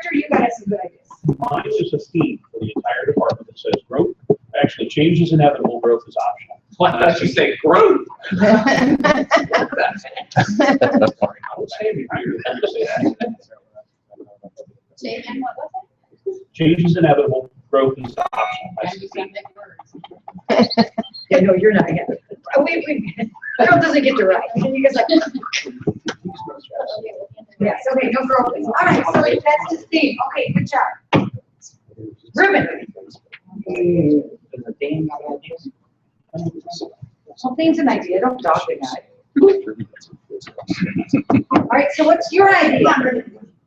director, you got some good ideas. Mine is just a theme for the entire department that says growth, actually change is inevitable, growth is optional. Why don't you say growth? Sorry, I would say it behind your head to say that. Change is inevitable, growth is optional. That's the theme. Yeah, no, you're not yet. Girl doesn't get to write. And you guys like. Yes, okay, no girl, please. All right, so that's the theme. Okay, good job. Ruben. Some things an idea, don't dog the guy. All right, so what's your idea?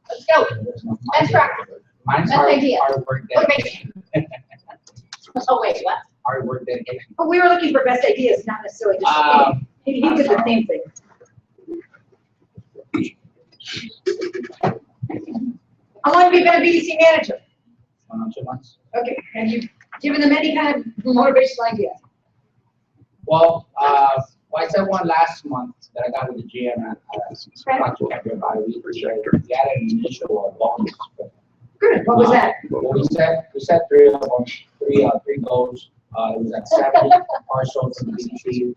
Let's go. Let's rock. Mine's Best idea. hard work dedication. Oh, wait, what? Hard work dedication. Oh, we were looking for best ideas, not necessarily just, he did the same thing. How long have you been a BDC manager? 1 or 2 months. Okay, have you given them any kind of motivational idea? Well, I said one last month that I got with the GM and I talked to him about a week or so. We had an initial bonus. Good, what was that? Well, we set 3 of them, three goals. It was at 70 parcels from the BDC,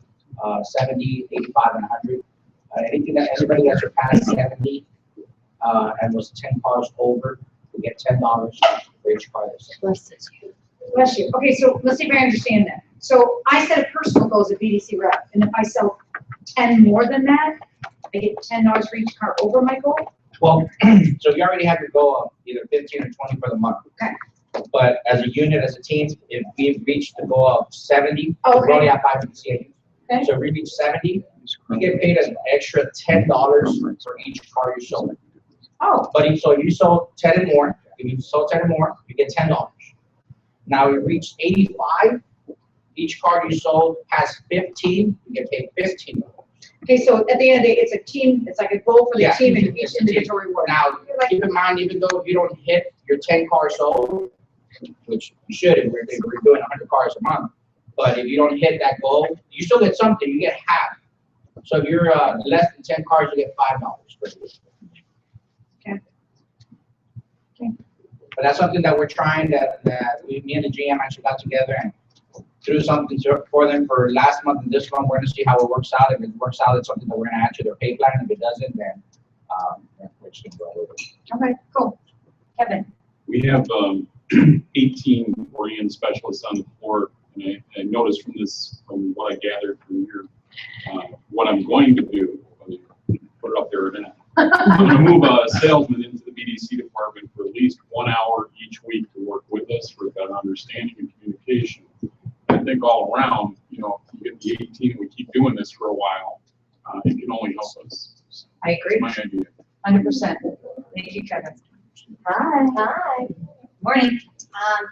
70, 85, and 100. Anything that everybody that surpassed 70 and was 10 cars over, we get $10 for each car. Bless you. Okay, so let's see if I understand that. So I set a personal goal as a BDC rep, and if I sell 10 more than that, I get $10 for each car over my goal? Well, so you already have your goal of either 15 or 20 for the month. Okay. But as a unit, as a team, if we've reached the goal of 70, Okay. we only have 5 BDC agents. Okay. So if we reach 70, we get paid an extra $10 for each car you sold. Oh, But if you sold 10 and more, if you sold 10 and more, you get $10. Now you reach 85, each car you sold past 15, you get paid $15. okay, so at the end of the day, it's a team, it's like a goal for the Yeah. team and each individual reward. Now, keep in mind, even though if you don't hit your 10 cars sold, which you should if we're doing 100 cars a month, but if you don't hit that goal, you still get something, you get half. So if you're less than 10 cars, you get $5 per year. Okay. Okay. But that's something that we're trying me and the GM actually got together and threw something for them for last month and this month. We're gonna see how it works out. If it works out, it's something that we're gonna add to their pay plan. If it doesn't, then we're just gonna go with it. Okay, cool. Kevin. We have 18 brand specialists on the floor, and I noticed from what I gathered from your, what I'm going to do, put it up there in a minute. I'm going to move a salesman into the BDC department for at least 1 hour each week to work with us for better understanding and communication. I think all around, if you get the 18 and we keep doing this for a while, it can only help us. I agree. That's my idea. 100%. Thank you, Kevin. Hi. Hi. Morning.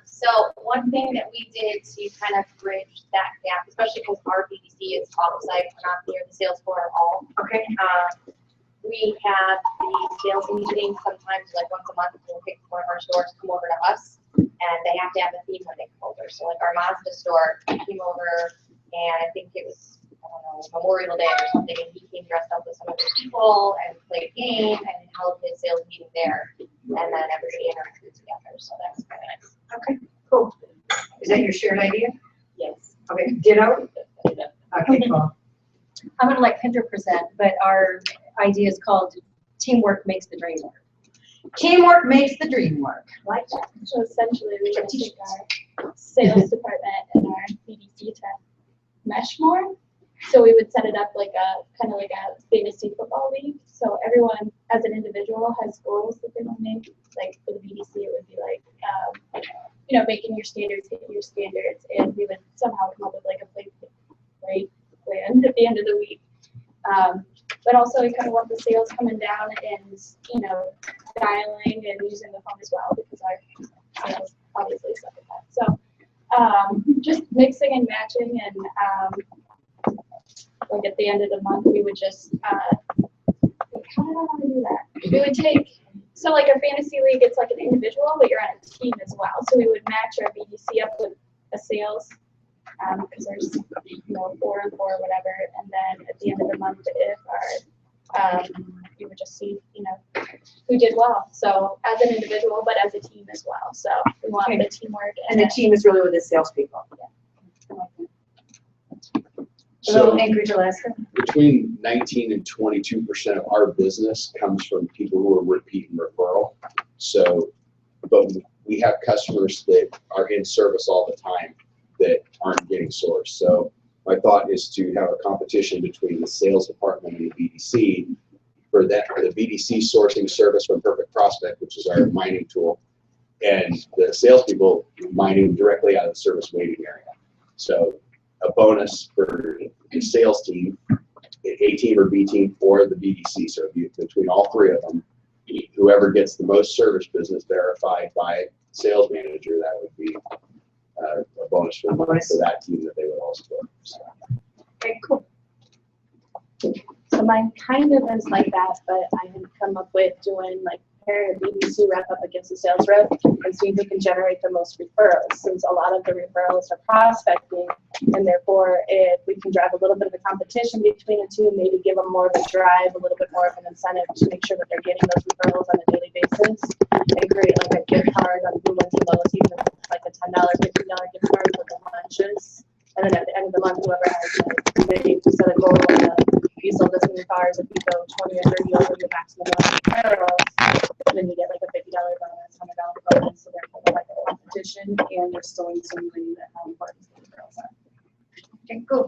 So one thing that we did to kind of bridge that gap, especially because our BDC is off-site, we're not near the sales floor at all. Okay. We have the sales meeting sometimes, like once a month, we'll pick one of our stores come over to us, and they have to have a theme when they come over. So like our Mazda store came over, and I think it was, I don't know, Memorial Day or something, and he came dressed up with some of the people and played a game and held his sales meeting there, and then everybody interacted together. So that's kind of nice. Okay, cool. Is that your shared idea? Yes. Okay, ditto? Okay, cool. I'm gonna let Kendra present, but our idea is called Teamwork Makes the Dream Work. Teamwork makes the dream work. Like that. So essentially, we want to take our sales department and our BDC to mesh more. So we would set it up like a kind of like a fantasy football league. So everyone, as an individual, has goals that they want to make. Like for the BDC, it would be like, making your standards, hitting your standards, and we would somehow come up with like a play plan at the end of the week. But also, I kind of want the sales coming down and dialing and using the phone as well, because our sales obviously suck at that. So just mixing and matching, and like at the end of the month, we would just how do I want to do that? We would take, so like our fantasy league, it's like an individual, but you're on a team as well. So we would match our BDC up with a sales, because there's 4 and 4 or whatever, and then at the end of the month, if our You would just see, you know, who did well. So as an individual, but as a team as well. So we want the teamwork. And the team is really with the salespeople. Hello, So Anchorage, Alaska. between 19 and 22% of our business comes from people who are repeat and referral. So, but we have customers that are in service all the time that aren't getting sourced. So my thought is to have a competition between the sales department and the BDC for the BDC sourcing service from Perfect Prospect, which is our mining tool, and the salespeople mining directly out of the service waiting area. So a bonus for the sales team, A team or B team, or the BDC. So between all three of them, whoever gets the most service business verified by sales manager, that would be a bonus for that team that they would also go. So. Okay, cool. So mine kind of is like that, but I had come up with doing like pairing a BDC rep up against a sales rep and seeing who can generate the most referrals, since a lot of the referrals are prospecting, and therefore if we can drive a little bit of a competition between the two, maybe give them more of a drive, a little bit more of an incentive to make sure that they're getting those referrals on a daily basis, and create like a gift card on who wins the most, even like a $10, $15 gift card with the lunches. And then at the end of the month, whoever has like, maybe set a goal of you sold this many cars, if you go 20 or 30 over your maximum amount of referrals, then you get like a $50 bonus, $100 bonus. So they're kind of like a competition, and they're still instilling that how important the referrals are. Okay, cool.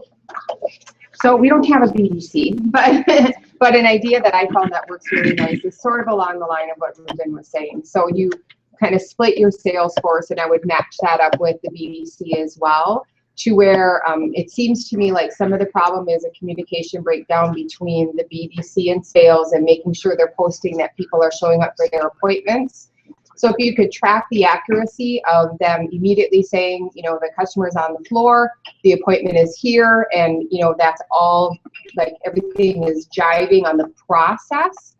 So we don't have a BDC, but an idea that I found that works really nice is sort of along the line of what Ruben was saying. So you kind of split your sales force, and I would match that up with the BDC as well, to where it seems to me like some of the problem is a communication breakdown between the BDC and sales, and making sure they're posting that people are showing up for their appointments. So if you could track the accuracy of them immediately saying, you know, the customer's on the floor, the appointment is here, and, you know, that's all, like everything is jiving on the process,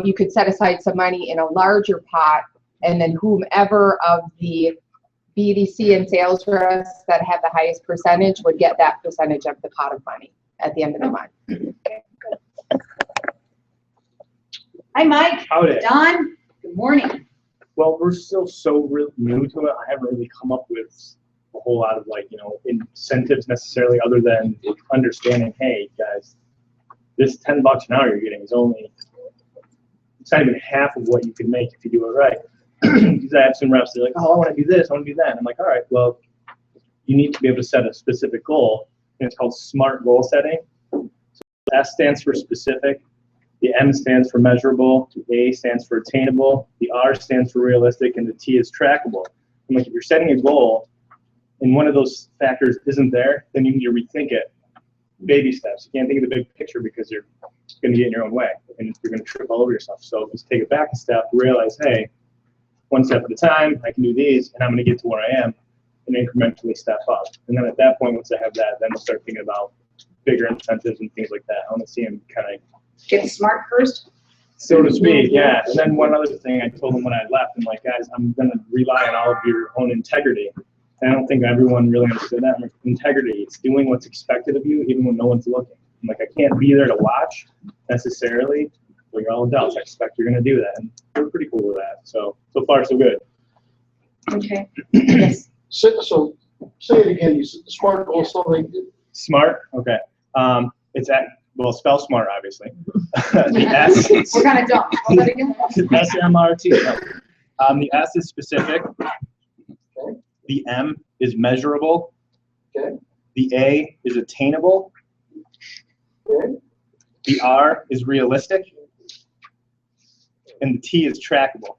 you could set aside some money in a larger pot, and then whomever of the BDC and sales reps that have the highest percentage would get that percentage of the pot of money at the end of the month. Hi, Mike. Howdy. Don, good morning. Well, we're still so new to it. I haven't really come up with a whole lot of like, you know, incentives necessarily, other than understanding, hey guys, this $10 an hour you're getting is only, it's not even half of what you can make if you do it right. Because I have some reps, they're like, oh, I want to do this, I want to do that. And I'm like, all right, well, you need to be able to set a specific goal, and it's called SMART goal setting. So S stands for specific, the M stands for measurable, the A stands for attainable, the R stands for realistic, and the T is trackable. I'm like, if you're setting a goal and one of those factors isn't there, then you need to rethink it. Baby steps. You can't think of the big picture because you're going to get in your own way, and you're going to trip all over yourself. So just take it back a step, realize, hey, one step at a time, I can do these, and I'm going to get to where I am and incrementally step up. And then at that point, once I have that, then I'll start thinking about bigger incentives and things like that. I want to see them kind of Get smart first. so to speak, yeah. And then one other thing I told them when I left, I'm like, guys, I'm going to rely on all of your own integrity. And I don't think everyone really understood that. I'm like, integrity, it's doing what's expected of you even when no one's looking. I'm like, I can't be there to watch necessarily. Well, you're all adults. I expect you're going to do that. And we're pretty cool with that. So far, so good. Okay. Yes. So say it again. You said SMART goal something. Smart? Okay. It's at, well, spell smart, obviously. The S. We're kind of dumb. Hold that again. SMRT. The S is specific. Okay. The M is measurable. Okay. The A is attainable. Okay. The R is realistic. And the T is trackable.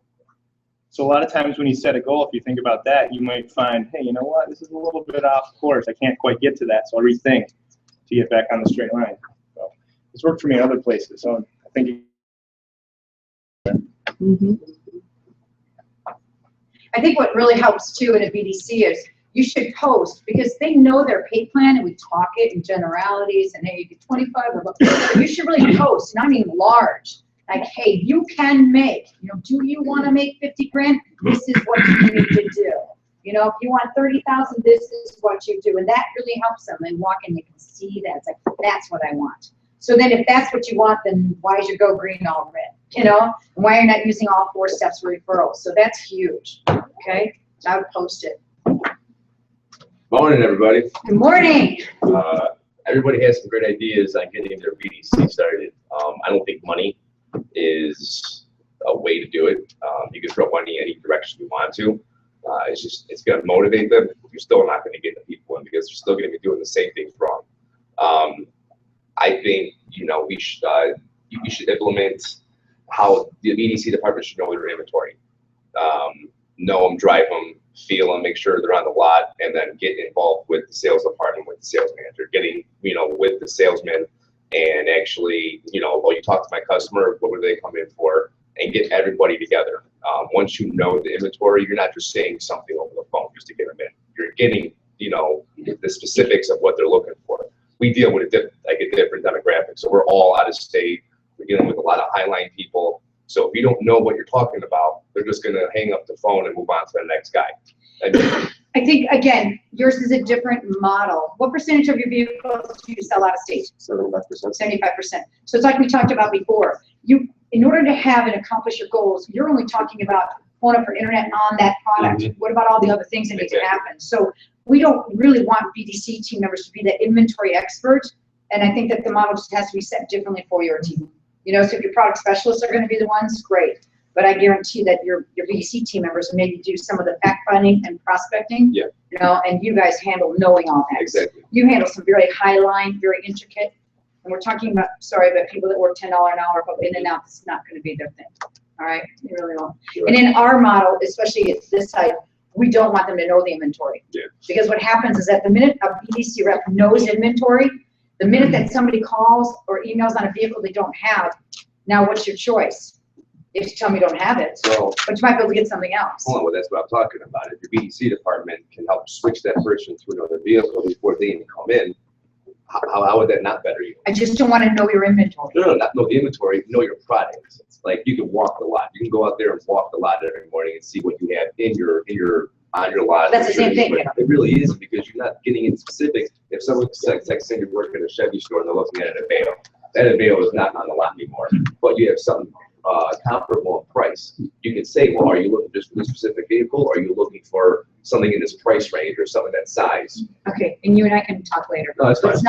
So a lot of times when you set a goal, if you think about that, you might find, hey, you know what, this is a little bit off course. I can't quite get to that, so I'll rethink to get back on the straight line. So it's worked for me in other places. So I think. I think what really helps too in a BDC is you should post, because they know their pay plan, and we talk it in generalities, and hey, you get 25 or you should really post, and I mean large. Like, hey, you can make, you know, do you want to make 50 grand? This is what you need to do. You know, if you want 30,000, this is what you do. And that really helps them. They walk in, you can see that. It's like, that's what I want. So then if that's what you want, then why is your Go Green all red? You know, and why are you not using all 4 steps for referrals? So that's huge, okay? So I would post it. Morning, everybody. Good morning. Everybody has some great ideas on getting their BDC started. I don't think money is a way to do it. You can throw money any direction you want to. It's going to motivate them. You're still not going to get the people in because they're still going to be doing the same things wrong. I think, you know, we should implement how the BDC department should know their inventory. Know them, drive them, feel them, make sure they're on the lot, and then get involved with the sales department, with the sales manager, getting, you know, with the salesman and actually, you know, well, you talk to my customer, what would they come in for, and get everybody together. Once you know the inventory, you're not just saying something over the phone just to get them in. You're getting, you know, the specifics of what they're looking for. We deal with a different demographic, so we're all out of state. We're dealing with a lot of highline people. So if you don't know what you're talking about, they're just going to hang up the phone and move on to the next guy. I think, again, yours is a different model. What percentage of your vehicles do you sell out of state? 75%. 75%. So it's like we talked about before. In order to have and accomplish your goals, you're only talking about phone up for internet on that product. Mm-hmm. What about all the other things that need to happen? So we don't really want BDC team members to be the inventory expert. And I think that the model just has to be set differently for your team. You know, so if your product specialists are going to be the ones, great. But I guarantee that your BDC team members maybe do some of the fact finding and prospecting. Yeah. You know, and you guys handle knowing all that. Exactly. You handle some very high line, very intricate. And we're talking about, but people that work $10 an hour, but in and out, it's not going to be their thing. All right, they really won't. Sure. And in our model, especially at this side, we don't want them to know the inventory. Yeah. Because what happens is that the minute a BDC rep knows inventory, the minute that somebody calls or emails on a vehicle they don't have, now what's your choice? If you tell me you don't have it, So, but you might be able to get something else. well, that's what I'm talking about. If your BDC department can help switch that person to another vehicle before they even come in, how would that not better you? I just don't want to know your inventory. No, not know the inventory, know your product. It's like you can walk the lot. You can go out there and walk the lot every morning and see what you have on your lot. That's the same thing, But you know. it really is because you're not getting into specifics. If someone's like saying you're working at a Chevy store and they're looking at an Aveo, that Aveo is not on the lot anymore. But you have something comparable in price. You can say, well, are you looking just for this specific vehicle, or are you looking for something in this price range or something that size? Okay, and you and I can talk later. No, that's fine. It's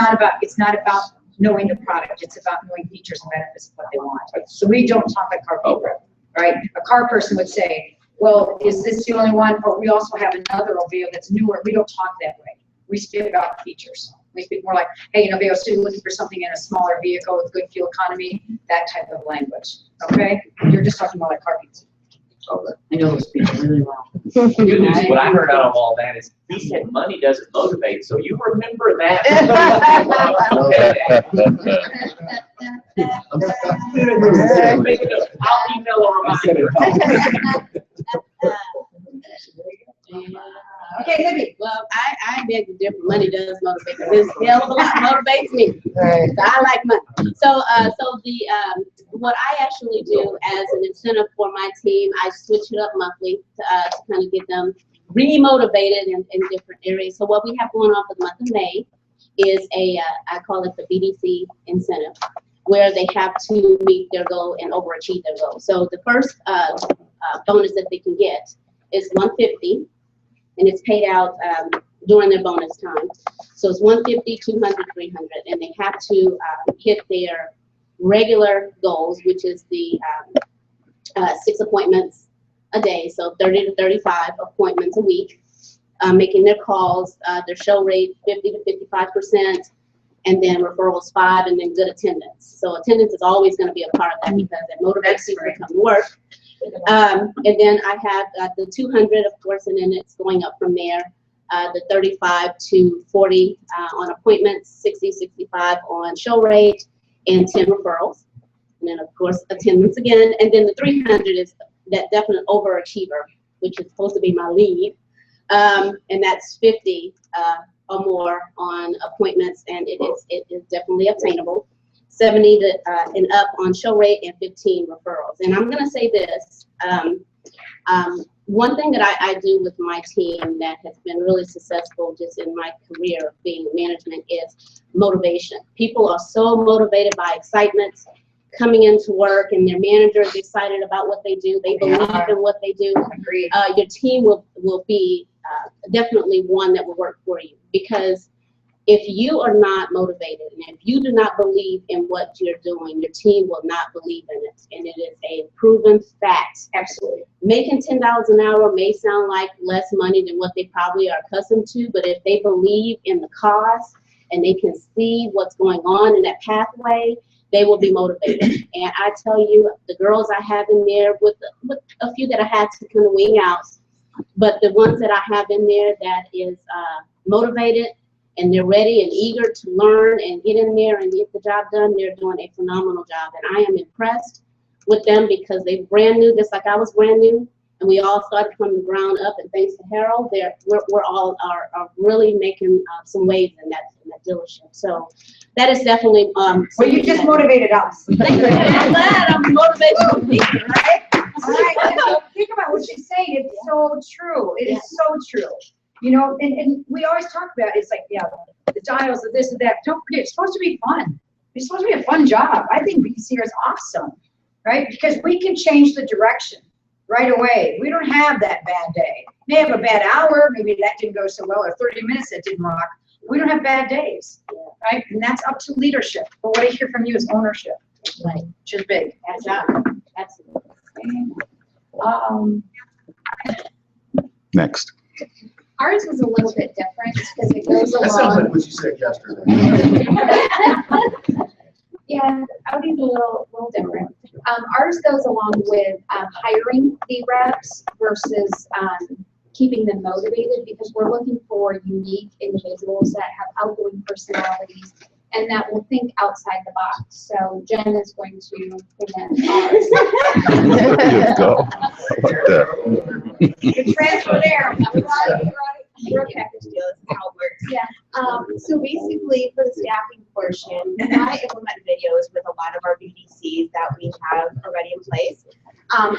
not about knowing the product. It's about knowing features and benefits of what they want. So we don't talk like car people, right? A car person would say, well, is this the only one? Or we also have another Aveo that's newer. We don't talk that way. We speak about features. We speak more like, hey, you know, Aveo still looking for something in a smaller vehicle with good fuel economy, that type of language. Okay? You're just talking about like car people. Okay. I know those people really well. Good news, what I heard out of all that is, he said money doesn't motivate, so you remember that. I'll email a reminder. Okay, Libby. Well, I beg to differ. Money does motivate me. This hell of a lot motivates me. So I like money. So what I actually do as an incentive for my team, I switch it up monthly to kind of get them re-motivated in different areas. So what we have going on for the month of May is I call it the BDC incentive, where they have to meet their goal and overachieve their goal. So the first bonus that they can get is $150. And it's paid out during their bonus time. So it's 150, 200, 300, and they have to hit their regular goals, which is the 6 appointments a day, so 30 to 35 appointments a week, making their calls, their show rate 50 to 55%, and then referrals 5, and then good attendance. So attendance is always going to be a part of that because it motivates people to come to work. And then I have the 200, of course, and then it's going up from there. The 35 to 40 on appointments, 60, 65 on show rate, and 10 referrals. And then, of course, attendance again. And then the 300 is that definite overachiever, which is supposed to be my lead. And that's 50 or more on appointments, and it is definitely obtainable. 70 and up on show rate, and 15 referrals. And I'm going to say this, one thing that I do with my team that has been really successful just in my career of being management is motivation. People are so motivated by excitement coming into work, and their manager is excited about what they do. They believe in what they do. Agreed. Your team will be definitely one that will work for you, because if you are not motivated and if you do not believe in what you're doing, your team will not believe in it. And it is a proven fact. Absolutely. Making $10 an hour may sound like less money than what they probably are accustomed to, but if they believe in the cause and they can see what's going on in that pathway, they will be motivated. And I tell you, the girls I have in there, with a few that I had to kind of wing out, but the ones that I have in there that is motivated, and they're ready and eager to learn and get in there and get the job done, they're doing a phenomenal job. And I am impressed with them because they're brand new, just like I was brand new. And we all started from the ground up. And thanks to Harold, we're all are really making some waves in that dealership. So that is definitely. Well, you just motivated us. Thank you. I'm glad I'm motivated people, right? All right. So think about what she's saying. It's so true. It is so true. You know, and we always talk about it's like, yeah, the dials of this and that. Don't forget, it's supposed to be fun. It's supposed to be a fun job. I think BDC is awesome, right? Because we can change the direction right away. We don't have that bad day. May have a bad hour, maybe that didn't go so well, or 30 minutes that didn't rock. We don't have bad days, right? And that's up to leadership. But what I hear from you is ownership, Right. which is big. That's right. Absolutely. Next. Ours was a little bit different because it goes That sounds like along. what you said yesterday. Yeah, Audi's a little different. Ours goes along with hiring the reps versus keeping them motivated, because we're looking for unique individuals that have outgoing personalities and that will think outside the box. So Jen is going to present ours. Good go. I like that. Good transfer there. We're a package deal, this is how it works. Yeah. So basically, for the staffing portion, we want to implement videos with a lot of our BDCs that we have already in place.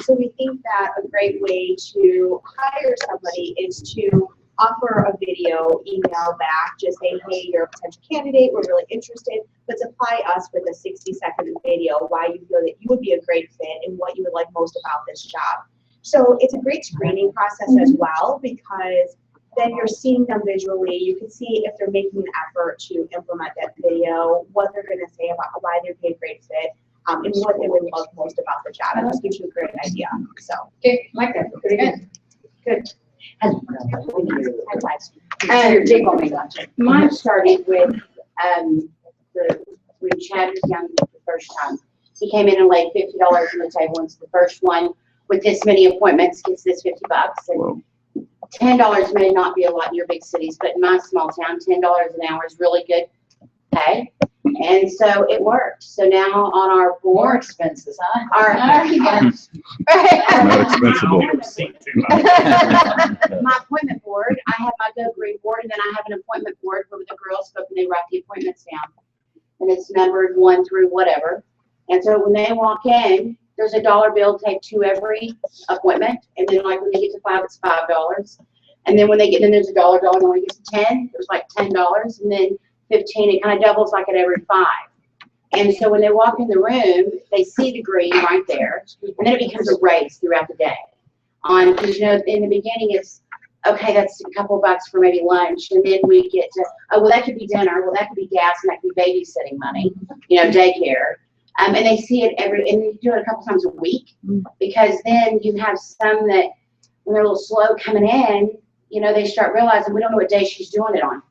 So we think that a great way to hire somebody is to offer a video, email back, just say, hey, you're a potential candidate, we're really interested, but supply us with a 60-second video why you feel that you would be a great fit and what you would like most about this job. So it's a great screening process as well, because then you're seeing them visually. You can see if they're making an effort to implement that video, what they're going to say about why they'd be a great fit, and what they would love most about the job. It just gives you a great idea. So, Okay, like that. Pretty good. Good. Jake will make that. Mine started with when Chad was young the first time. He came in and laid $50 on the table, and so the first one with this many appointments gets this $50. And $10 may not be a lot in your big cities, but in my small town, $10 an hour is really good pay. And so it worked. So now on our board, More expenses, huh? My appointment board, I have my Go Green board, and then I have an appointment board where the girls go and they write the appointments down. And it's numbered 1 through whatever. And so when they walk in, there's a $1 bill taped to every appointment. And then like when they get to 5, it's $5. And then when they get in, there's a $1, and when they get to 10, there's like $10. And then 15, it kind of doubles like at every 5. And so when they walk in the room, they see the green right there, and then it becomes a race throughout the day. Because you know, in the beginning it's, okay, that's a couple bucks for maybe lunch, and then we get to, oh, well, that could be dinner, well, that could be gas, and that could be babysitting money, you know, daycare. And they see it and you do it a couple times a week, because then you have some that, when they're a little slow coming in, you know, they start realizing we don't know what day she's doing it on.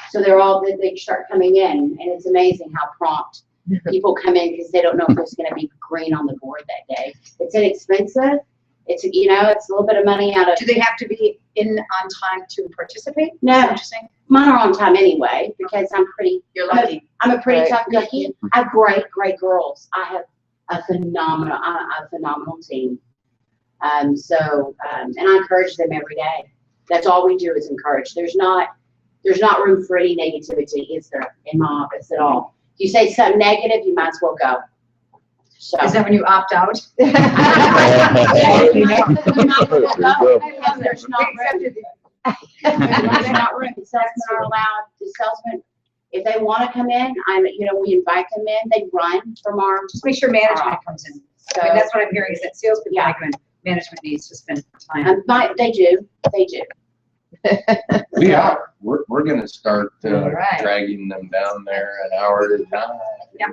So they start coming in, and it's amazing how prompt people come in, because they don't know if there's going to be green on the board that day. It's inexpensive. It's, you know, it's a little bit of money out of. Do they have to be in on time to participate? No. Interesting. Mine are on time anyway, because I'm pretty. You're lucky. I'm a pretty Right. tough cookie. I have great girls. I have a phenomenal team. And I encourage them every day. That's all we do is encourage. There's not room for any negativity, is there, in my office at all? If you say something negative, you might as well go. So. Is that when you opt out? There's not room. There's not room. The salesmen are allowed, the salesmen, if they want to come in, we invite them in, they run from our. Just make sure management comes in. So. I mean, that's what I'm hearing is that salespeople Yeah. like when management needs to spend time. They do. We are. We're gonna start All right. dragging them down there an hour at a time. Yeah.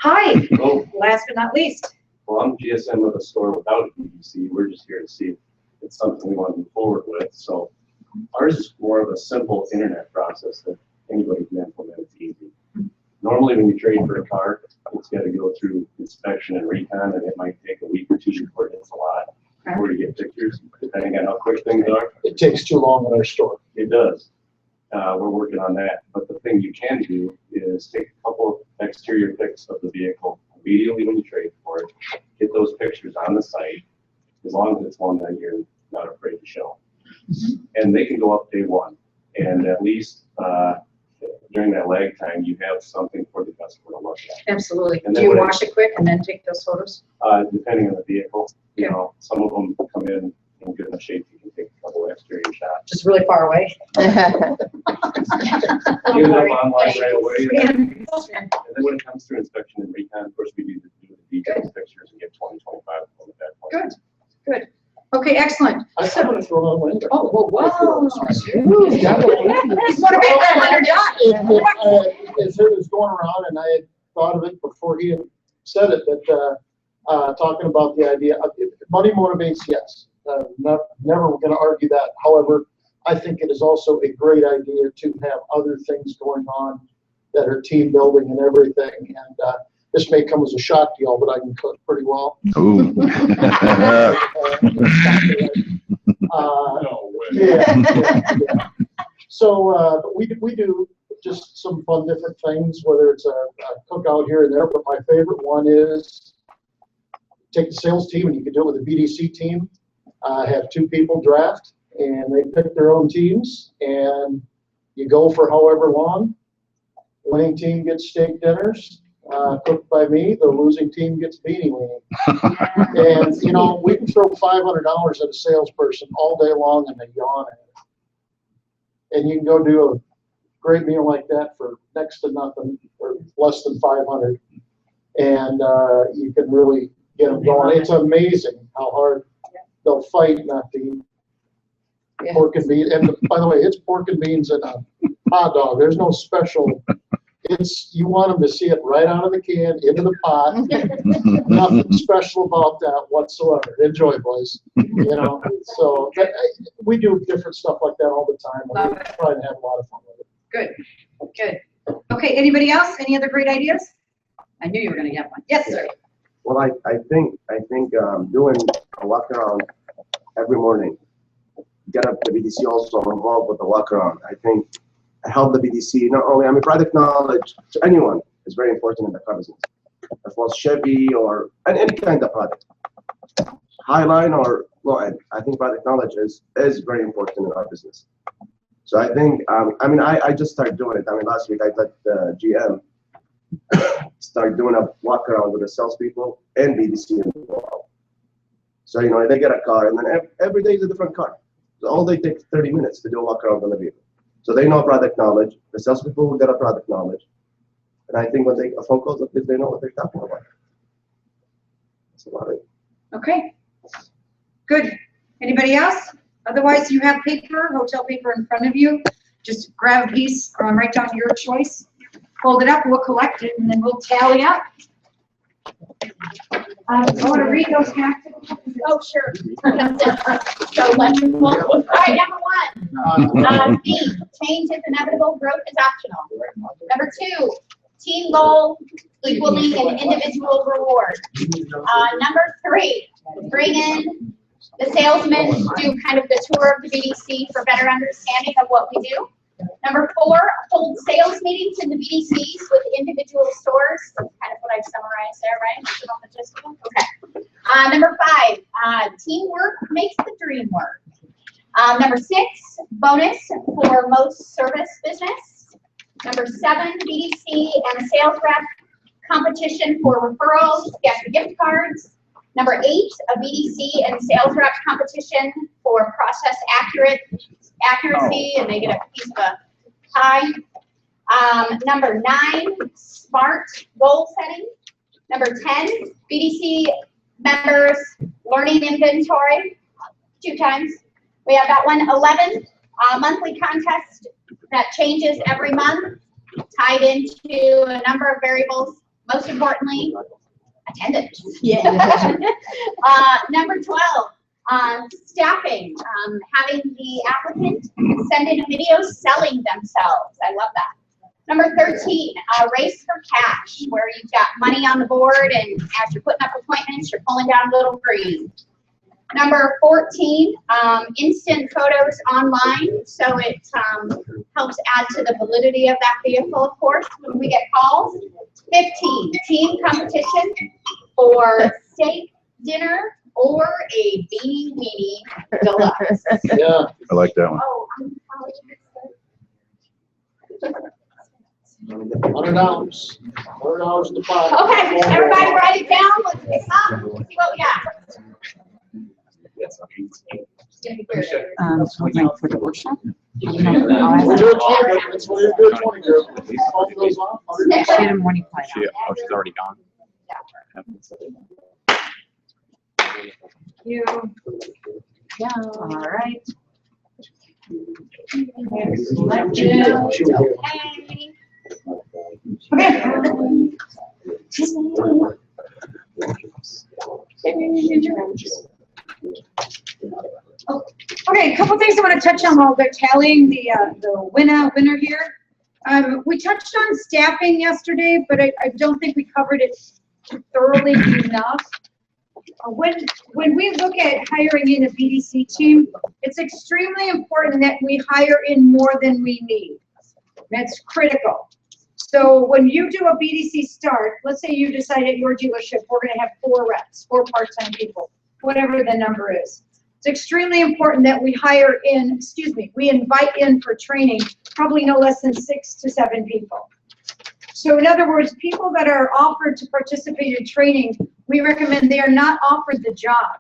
Hi, Oh, last but not least. well, I'm GSM of a store without a BDC. We're just here to see if it's something we want to move forward with. So ours is more of a simple internet process that anybody can implement. It's easy. Normally, when you trade for a car, it's got to go through inspection and recon, and it might take a week or two before it hits a lot, before you get pictures, depending on how quick things are. It takes too long in our store. It does. We're working on that. But the thing you can do is take a couple of exterior pics of the vehicle immediately when you trade for it. Get those pictures on the site, as long as it's one that you're not afraid to show. And they can go up day one. And at least during that lag time, you have something for the customer to look at. Absolutely. And Do then you when wash it quick and then take those photos? Depending on the vehicle, you know, some of them come in good enough shape, you can take a couple exterior shots. Just really far away. Get them online right away. And then when it comes to inspection and recon, of course, we do the detailed pictures and get 20, 25 at that point. Good. Okay, excellent. I said when I throw out a window. Oh, whoa. As it was going around, and I had thought of it before he had said it, that talking about the idea of money motivates, yes. Never going to argue that. However, I think it is also a great idea to have other things going on that are team building and everything. And this may come as a shock to y'all, but I can cook pretty well. Ooh. No way. Yeah. So we do just some fun different things, whether it's a cookout here and there. But my favorite one is take the sales team, and you can do it with a BDC team. Have two people draft, and they pick their own teams, and you go for however long. Winning team gets steak dinners, cooked by me. The losing team gets beanie weenie. And you know, we can throw $500 at a salesperson all day long, and they yawn at it. And you can go do a great meal like that for next to nothing, or less than 500, and you can really get them going. It's amazing how hard they'll fight not to eat pork and beans. And by the way, it's pork and beans and a hot dog. There's no special. You want them to see it right out of the can into the pot. Nothing special about that whatsoever. Enjoy, boys. You know, so we do different stuff like that all the time. We try to have a lot of fun with it. Good. Okay, anybody else? Any other great ideas? I knew you were going to get one. Yes, sir. Well, I think doing a walk around every morning, get up the BDC also involved with the walk around. I think help the BDC not only, I mean, product knowledge to anyone is very important in the car business. As well as Chevy or any kind of product, highline or low end. I think product knowledge is very important in our business. So I think, I just started doing it. I mean, last week I let the GM start doing a walk around with the salespeople and BDC involved. So, you know, they get a car, and then every day is a different car. So all they take 30 minutes to do a walk around on the vehicle. So they know product knowledge. The salespeople will get a product knowledge. And I think when they a phone calls, they know what they're talking about. That's about it. Okay. Good. Anybody else? Otherwise, you have paper, hotel paper in front of you. Just grab a piece, write down your choice. Fold it up, we'll collect it, and then we'll tally up. I want to read those facts. Oh, sure. So wonderful. All right, number one, B, change is inevitable, growth is optional. Number two, team goal equaling an individual reward. Number three, bring in the salesmen to do kind of the tour of the BDC for better understanding of what we do. Number four, hold sales meetings in the BDCs with individual stores. That's kind of what I've summarized there, right? Okay. Number five, teamwork makes the dream work. Number six, bonus for most service business. Number seven, BDC and a sales rep competition for referrals, get gift cards. Number 8, a BDC and sales reps competition for process accuracy, and they get a piece of a pie. Number 9, SMART goal setting. Number 10, BDC members learning inventory 2 times. We have that one. 11, monthly contest that changes every month, tied into a number of variables. Most importantly, attendance. Yeah. Number 12, staffing, having the applicant send in a video selling themselves. I love that. Number 13, race for cash, where you've got money on the board, and as you're putting up appointments, you're pulling down a little green. Number 14, instant photos online, so it helps add to the validity of that vehicle, of course, when we get calls. 15, team competition for steak dinner or a beanie weenie deluxe. Yeah. I like that one. Oh, $100. $100 in the pot. okay, everybody write it down. Let's pick up. Let's see what we got. Like for the workshop? We'll do a 20, that's what you do, a 20 girl. Phone goes off, $100. She had a morning plan. She's already gone. You. Yeah. All right. Okay, a couple things I want to touch on while they're tallying the winner here. We touched on staffing yesterday, but I don't think we covered it thoroughly enough. When we look at hiring in a BDC team, it's extremely important that we hire in more than we need. That's critical. So when you do a BDC start, let's say you decide at your dealership, we're going to have 4 reps, 4 part-time people, whatever the number is. It's extremely important that we hire in, we invite in for training, probably no less than 6 to 7 people. So in other words, people that are offered to participate in training, we recommend they are not offered the job.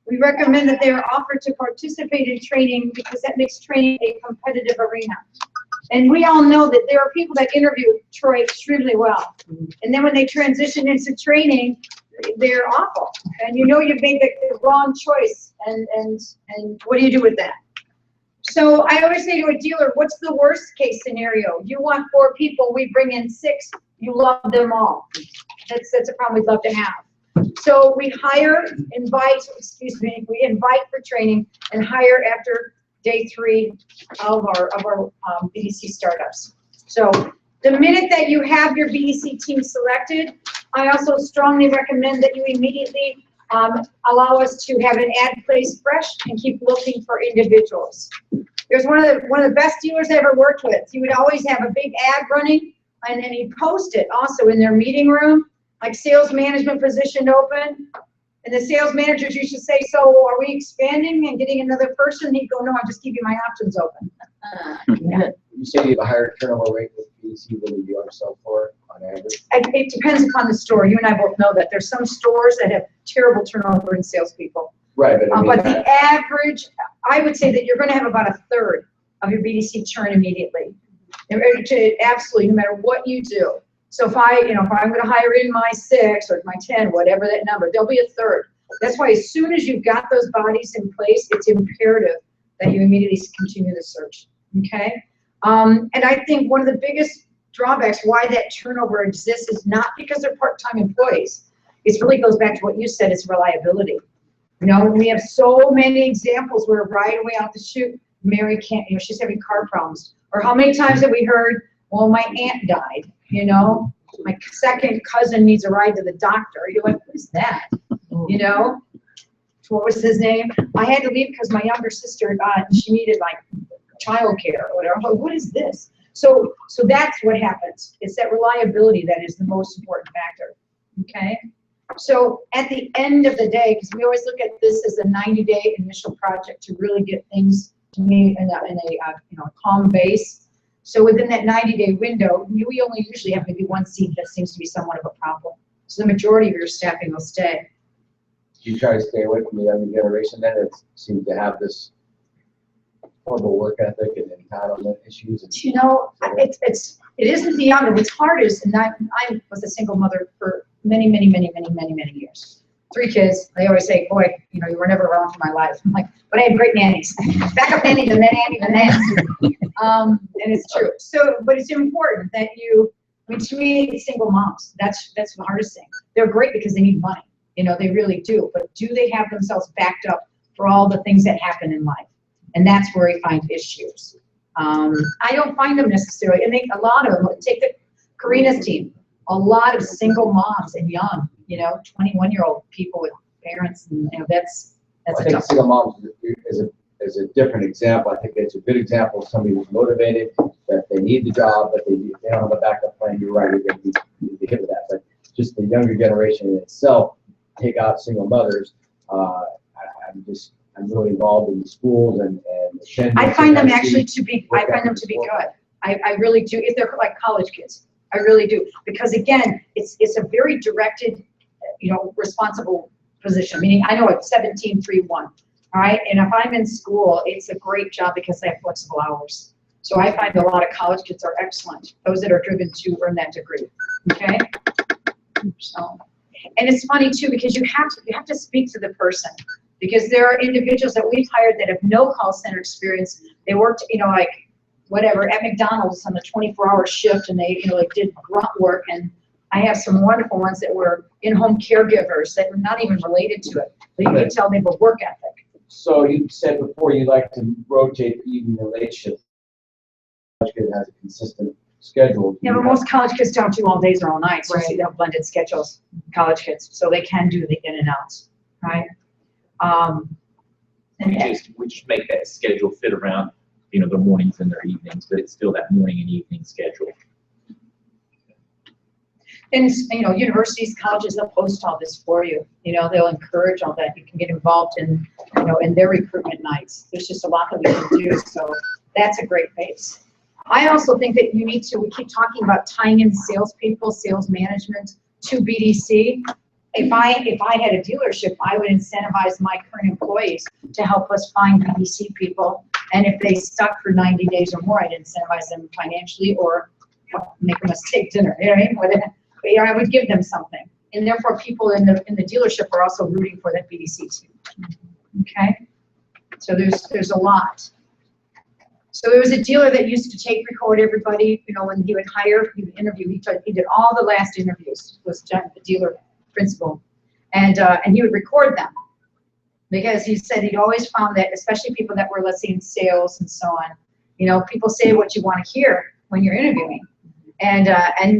We recommend that they are offered to participate in training because that makes training a competitive arena. And we all know that there are people that interview Troy extremely well. And then when they transition into training, they're awful. And you know you've made the wrong choice. And what do you do with that? So I always say to a dealer, what's the worst case scenario? You want 4 people, we bring in 6, you love them all. That's a problem we'd love to have. So we hire, we invite for training and hire after day 3 of our BDC startups. So the minute that you have your BDC team selected, I also strongly recommend that you immediately allow us to have an ad placed fresh and keep looking for individuals. There's one of the best dealers I ever worked with. He would always have a big ad running, and then he'd post it also in their meeting room, like sales management position open. And the sales managers used to say, so are we expanding and getting another person? He'd go, no, I'm just keeping my options open. You say you have a higher turnover rate with BDC than you are sell for on average? It depends upon the store. You and I both know that. There's some stores that have terrible turnover in salespeople. Right, but I mean, but the average, I would say that you're going to have about a third of your BDC turn immediately. Absolutely, no matter what you do. So if I'm going to hire in my 6 or my 10, whatever that number, there'll be a third. That's why as soon as you've got those bodies in place, it's imperative that you immediately continue the search. Okay. And I think one of the biggest drawbacks why that turnover exists is not because they're part-time employees. It really goes back to what you said, it's reliability. You know, we have so many examples where right away out the chute, Mary can't, she's having car problems. Or how many times have we heard, well, my aunt died, my second cousin needs a ride to the doctor. You're like, who's that? What was his name? I had to leave because my younger sister, she needed like childcare or whatever. Like, what is this? So that's what happens. It's that reliability that is the most important factor. Okay. So at the end of the day, because we always look at this as a 90-day initial project to really get things to me in a calm base. So within that 90-day window, we only usually have maybe one seat that seems to be somewhat of a problem. So the majority of your staffing will stay. You try to stay away from the younger generation then that seems to have this horrible work ethic and entitlement issues. And You know, it isn't the younger. What's hard is, and I was a single mother for many years. 3 kids. They always say, boy, you know, you were never around for my life. I'm like, but I had great nannies. Backup nannies and then nannies and then. And it's true. So, but it's important that I mean, to me, single moms, that's the hardest thing. They're great because they need money. You know, they really do. But do they have themselves backed up for all the things that happen in life? And that's where we find issues. I don't find them necessarily. And a lot of them, take Karina's team, a lot of single moms and young, you know, 21-year-old people with parents, and you know, that's I a think tough. single moms is a different example. I think it's a good example of somebody who's motivated, that they need the job, but they don't have a backup plan. You're right, you're going to be hit with that. But just the younger generation in itself, take out single mothers. I'm really involved in the schools and I find them actually to be good. I really do. If they're like college kids, I really do. Because again, it's a very directed, you know, responsible position. Meaning, I know it's 17-3-1. All right, and if I'm in school, it's a great job because they have flexible hours. So I find a lot of college kids are excellent. Those that are driven to earn that degree. Okay. So, and it's funny too because you have to speak to the person. Because there are individuals that we've hired that have no call center experience. They worked, you know, like whatever at McDonald's on the 24-hour shift, and they, you know, like did grunt work. And I have some wonderful ones that were in-home caregivers that were not even related to it. But you can tell they have a work ethic. So you said before you like to rotate the evening and late shift. College kid has a consistent schedule. Yeah, but most college kids don't do all days or all nights. Right. You see, they have blended schedules, college kids, so they can do the in and outs, right? We just make that schedule fit around, you know, their mornings and their evenings, but it's still that morning and evening schedule. And, you know, universities, colleges, they'll post all this for you. You know, they'll encourage all that. You can get involved in, you know, in their recruitment nights. There's just a lot that we can do, so that's a great base. I also think that we keep talking about tying in salespeople, sales management to BDC. If I had a dealership, I would incentivize my current employees to help us find BDC people. And if they stuck for 90 days or more, I'd incentivize them financially or make them a steak dinner. You know what I mean? But, I would give them something. And therefore, people in the dealership are also rooting for that BDC team. Okay? So there's a lot. So there was a dealer that used to tape record everybody, you know, when he would hire, he would interview, he did all the last interviews, was the dealer principal, and he would record them because he said he'd always found that, especially people that were, let's say, in sales and so on, you know, people say what you want to hear when you're interviewing, and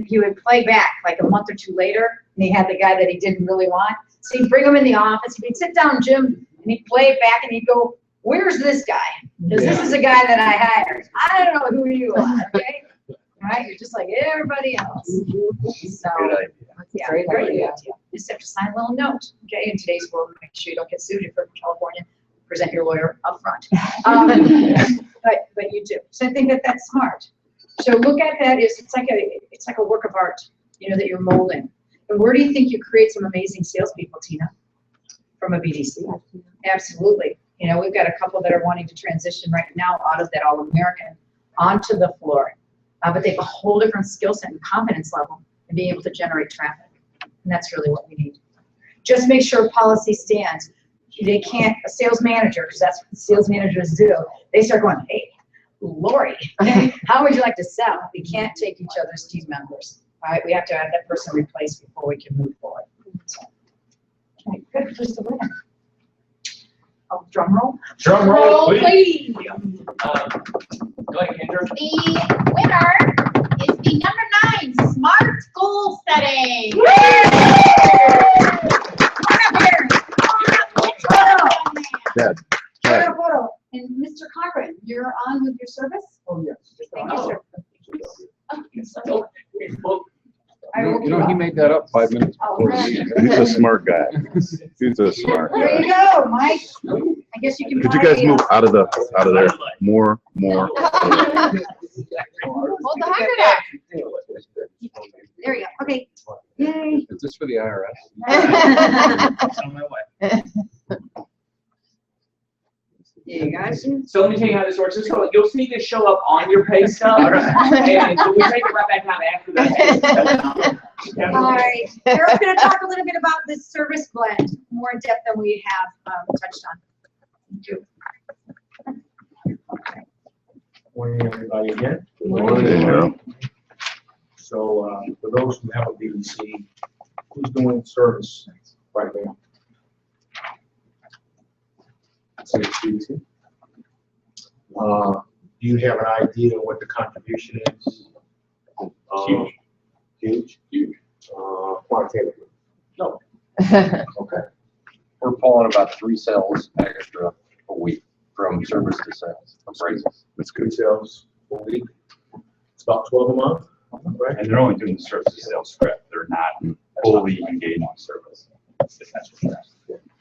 he would play back like a month or two later, and he had the guy that he didn't really want, so he'd bring him in the office, he'd sit down, Jim, and he'd play it back, and he'd go, "Where's this guy? Because this is a guy that I hired. I don't know who you are." Okay. Right? You're just like everybody else. So, yeah, great idea. You just have to sign a little note. Okay, in today's world, make sure you don't get sued if you're from California. Present your lawyer up front. But you do. So I think that that's smart. So look at that as it's like a work of art, you know, that you're molding. And where do you think you create some amazing salespeople, Tina? From a BDC. Absolutely. You know, we've got a couple that are wanting to transition right now out of that All-American onto the floor. But they have a whole different skill set and confidence level in being able to generate traffic. And that's really what we need. Just make sure policy stands. They can't, a sales manager, because that's what sales managers do, they start going, "Hey, Lori, how would you like to sell?" We can't take each other's team members. All right, we have to have that person replaced before we can move forward. So, okay, good, who's the winner? Oh, drum roll. Drum roll, please. Please. Go ahead, Kendra. The winner is the number 9 smart goal setting. Dad. Photo. And Mr. Cochran, you're on with your service? Oh, yes. Thank you, sir. You know, he made that up 5 minutes before the meeting. He's a smart guy. He's a smart There guy. you go, Mike. I guess you can. Could you guys move out of there? More. Hold the 100 up. There you go. Okay. Yay. Is this for the IRS? It's on my way. You got you. So let me tell you how this works. So you'll see this show up on your pay stub, and so we take it right back out after that. All right. Carol's going to talk a little bit about this service blend more in depth than we have touched on. Thank you. Morning, everybody again. Morning. So, for those who have a BDC, who's doing service right now? Say it's BDC. Do you have an idea what the contribution is? Huge. Huge? Quantitatively? No. Okay. We're pulling about 3 sales extra a week from service to sales, from raises. That's good. Sales a week. It's about 12 a month, right? And they're only doing the service to sales script. They're not fully engaged on service.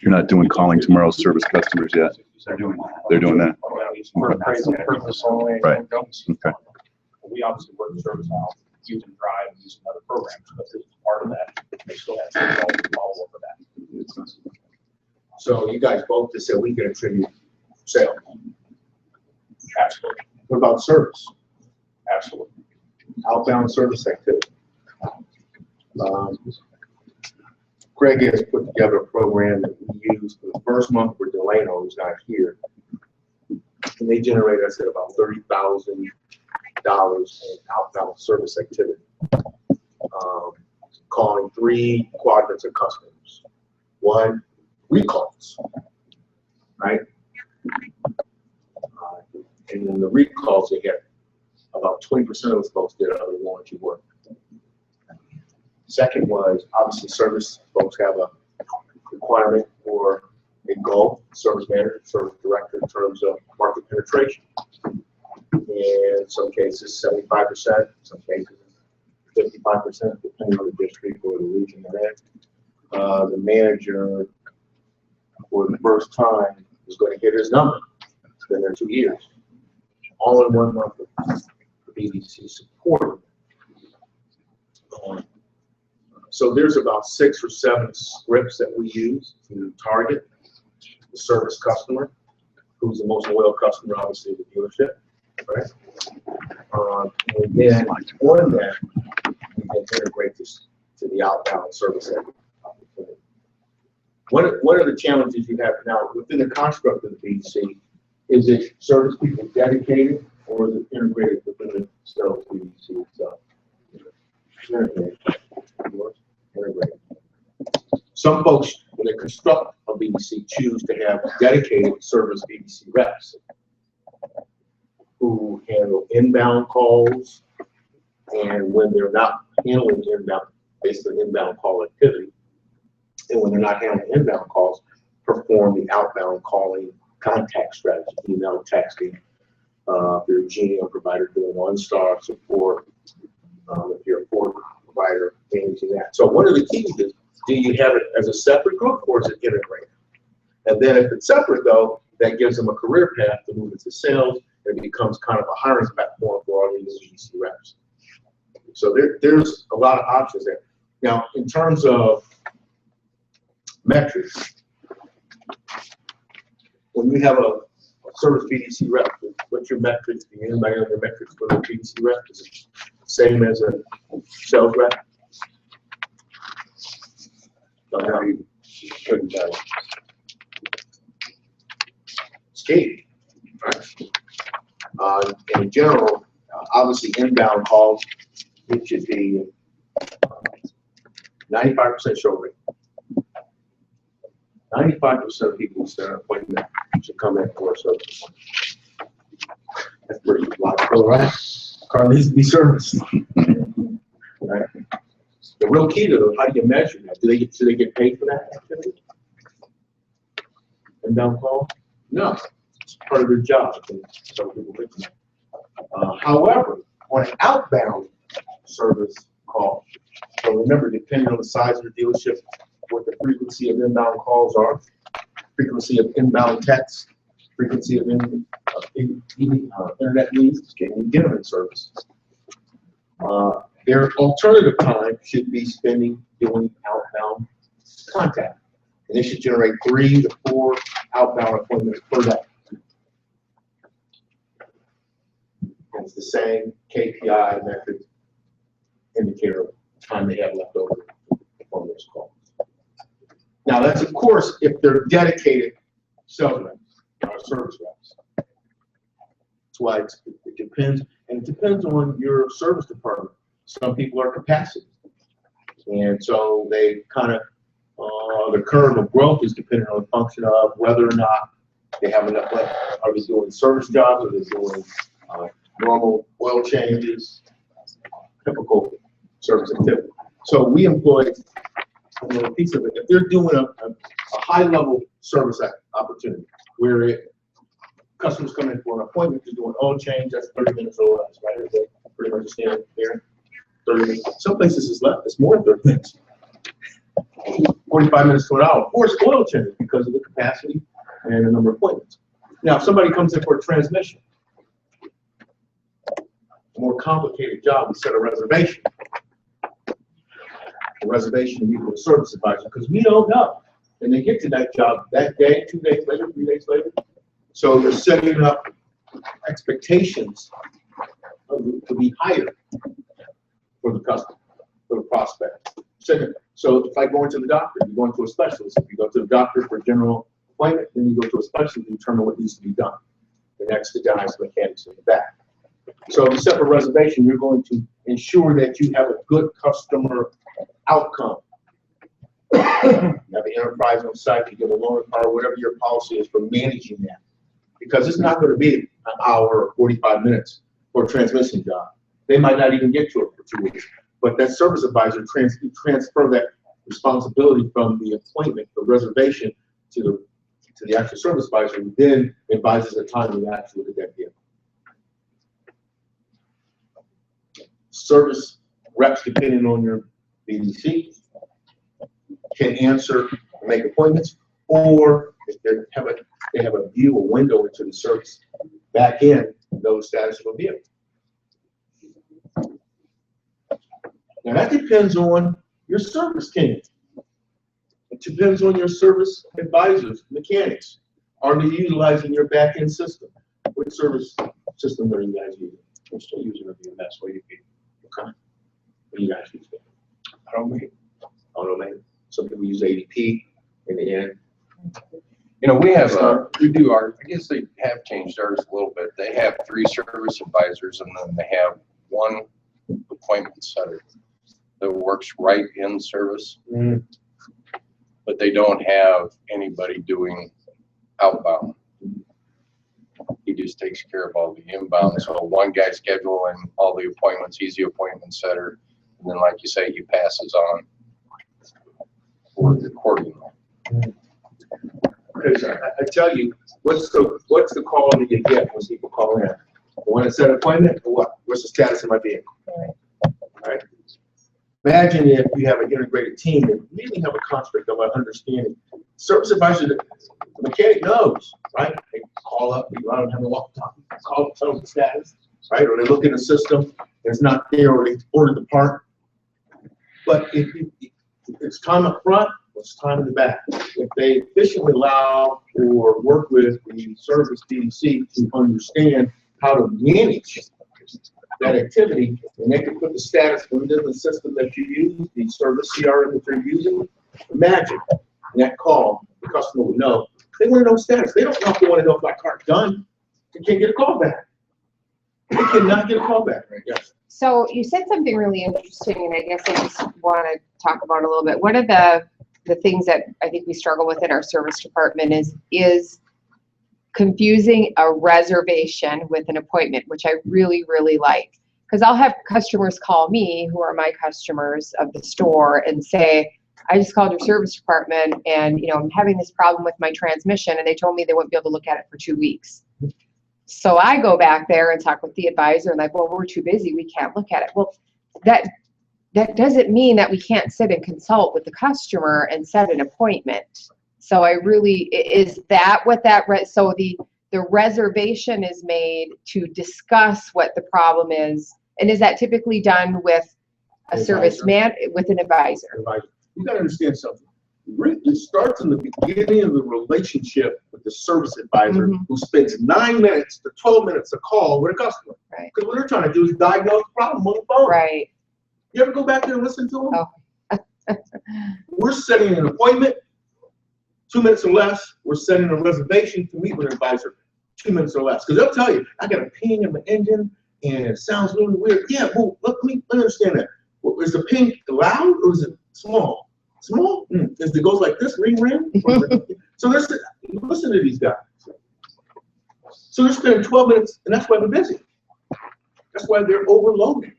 You're not doing calling tomorrow's service customers yet. They're doing that. They're doing that. For appraisal purpose only. Right. Okay. We obviously work the service out, using Drive, and using other programs, but this is part of that. They still have to follow up for that. So you guys both just said we can attribute sales. Absolutely. What about service? Absolutely. Outbound service activity. Greg has put together a program that we use for the first month for Delano, who's not here. And they generate us at about $30,000 in outbound service activity. Calling 3 quadrants of customers. 1, recalls, right? And then the recalls they get, about 20% of those folks did other warranty work. Second was, obviously, service folks have a requirement for a goal, service manager, service director, in terms of market penetration. In some cases, 75%, some cases, 55%, depending on the district or the region they're in. The manager, for the first time, is going to hit his number. It's been there 2 years. All in 1 month of BDC support. So there's about 6 or 7 scripts that we use to target the service customer, who's the most loyal customer, obviously, the dealership, right? And then on that, we can integrate this to the outbound service opportunity. What are the challenges you have now within the construct of the BDC? Is it service people dedicated, or is it integrated within the sales BDC itself? Integrated. Some folks, when they construct a BDC, choose to have dedicated service BDC reps who handle inbound calls, and when they're not handling inbound, basically inbound call activity, and when they're not handling inbound calls, perform the outbound calling contact strategy, email, texting. If you're a Joni provider, doing OneStar support. If you're a Ford provider, managing that. So one of the keys is, do you have it as a separate group, or is it integrated? And then if it's separate, though, that gives them a career path to move into sales, and it becomes kind of a hiring platform for all these BDC reps. So there's a lot of options there. Now, in terms of metrics, when you have a service BDC rep, what's your metrics? Do anybody know their metrics for the BDC rep? Is it the same as a sales rep? Couldn't tell you. It's key, right? In general, obviously inbound calls, it should be 95% show rate. 95% of people who set an appointment should come in for a service. That's pretty logical, right? Car needs to be serviced. Right? The real key to how do you measure that? Do they get paid for that activity? Inbound call? No, it's part of their job. And some people think that. However, on an outbound service call, so remember, depending on the size of the dealership, what the frequency of inbound calls are, frequency of inbound texts, frequency of internet needs, getting internet service. Their alternative time should be spending doing outbound contact. And they should generate 3 to 4 outbound appointments per day. And it's the same KPI method indicator of time they have left over on those calls. Now that's of course if they're dedicated sales reps or service reps. That's why it depends, and it depends on your service department. Some people are capacity, and so they kind of the curve of growth is dependent on the function of whether or not they have enough. Like, are they doing service jobs? Are they doing normal oil changes? Typical service activity. So we employ a little piece of it. If they're doing a high-level service opportunity where customers come in for an appointment, they're doing oil change, that's 30 minutes or less, right? They pretty much stand there 30 minutes. Some places it's less, it's more than 30 minutes. 45 minutes to an hour. Of course, oil change because of the capacity and the number of appointments. Now, if somebody comes in for a transmission, a more complicated job, we set a reservation. A reservation to meet with a service advisor because we don't know. And they get to that job that day, 2 days later, 3 days later. So you're setting up expectations to be higher for the customer, for the prospect. So if I go into the doctor, you go into a specialist. If you go to the doctor for a general appointment, then you go to a specialist to determine what needs to be done. The next, the guys, mechanics in the back. So if you set a reservation, you're going to ensure that you have a good customer outcome. You have an enterprise on site, you get a loaner car, whatever your policy is for managing that. Because it's not going to be an hour or 45 minutes for a transmission job. They might not even get to it for 2 weeks. But that service advisor transfer that responsibility from the appointment, the reservation, to the actual service advisor, who then advises the time to actually get that vehicle. Service reps, depending on your BDC, can answer, make appointments, or if they have a view, a window into the service back end, know the status of a vehicle. Now that depends on your service team. It depends on your service advisors, mechanics. Are they utilizing your back end system? What service system are you guys using? We're still using a VMS. What do you think? Okay. What do you guys use? Automate. Some people use ADP in the end. You know, we do our, I guess they have changed ours a little bit. They have 3 service advisors and then they have 1 appointment setter that works right in service. Mm. But they don't have anybody doing outbound. He just takes care of all the inbound. So one guy scheduling all the appointments, he's the appointment setter. And then like you say, he passes on accordingly. Because I tell you, what's the call that you get when people call in? I want to set an appointment or what? What's the status of my vehicle? Right. Imagine if you have an integrated team that really have a construct of understanding. Service advisor, the mechanic knows, right? They call up, I don't have a laptop, call, tell them the status, right? Or they look in the system, it's not there, or they ordered the part. But if it's time up front, it's time in the back. If they efficiently allow or work with the service BDC to understand how to manage that activity, and they can put the status within the system that you use, the service CRM that you're using, imagine that call, the customer would know. They want to know status. They don't want to know if my car's done. They can't get a call back. They cannot get a call back. Right? Yes. So you said something really interesting, and I guess I just want to talk about it a little bit. One of the things that I think we struggle with in our service department is confusing a reservation with an appointment, which I really, really like. Because I'll have customers call me who are my customers of the store and say, I just called your service department and I'm having this problem with my transmission, and they told me they wouldn't be able to look at it for 2 weeks. So I go back there and talk with the advisor and like, well, we're too busy, we can't look at it. Well, that doesn't mean that we can't sit and consult with the customer and set an appointment. So I really, is that what that, so the the reservation is made to discuss what the problem is. And is that typically done with a service man, with an advisor? You gotta understand something. It starts in the beginning of the relationship with the service advisor who spends 9 minutes to 12 minutes a call with a customer. Right. Because what they're trying to do is diagnose the problem on the phone. Right. You ever go back there and listen to them? Oh. We're setting an appointment, 2 minutes or less. We're setting a reservation to meet with an advisor, 2 minutes or less. Because they'll tell you, I got a ping in my engine and it sounds really weird. Yeah, well, let me understand that. Well, is the ping loud or is it small? Small? Is it goes like this, ring, ring? So listen to these guys. So they're spending 12 minutes, and that's why they're busy. That's why they're overloaded.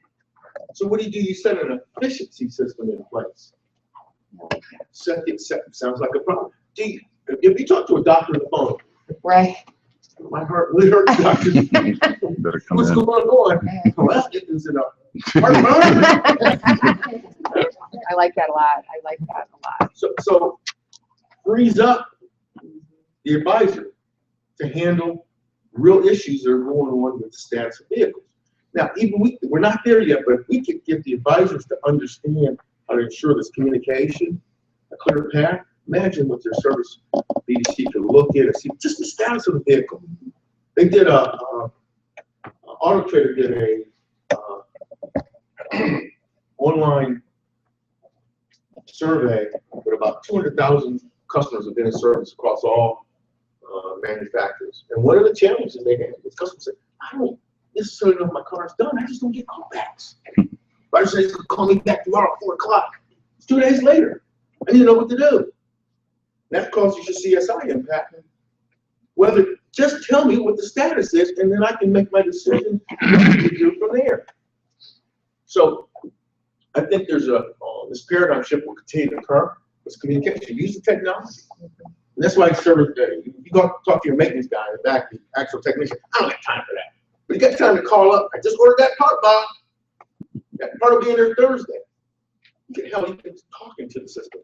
So what do? You set an efficiency system in place. Sounds like a problem. Gee, if you talk to a doctor on the phone, right? My heart really hurts, doctor. Better come What's in. going on? Well, that's it. Is it a heart murmur? I like that a lot. I like that a lot. So frees up the advisor to handle real issues that are going on with the status of vehicles. Now, even we're not there yet, but if we could get the advisors to understand how to ensure this communication, a clear path, imagine what their service BDC could look at and see just the status of the vehicle. They did Auto Trader did a online survey with about 200,000 customers have been in service across all manufacturers. And one of the challenges they had was customers said, I don't necessarily know if my car's done, I just don't get callbacks. But I say, call me back tomorrow at 4 o'clock. It's 2 days later. I need to know what to do. That causes your CSI impact. Whether, just tell me what the status is, and then I can make my decision what to do from there. So I think there's this paradigm shift will continue to occur with communication. Use the technology. And that's why service, you go talk to your maintenance guy in the back, the actual technician. I don't have time for that. But you got time to call up. I just ordered that part, Bob. That part will be in there Thursday. You can talking to the system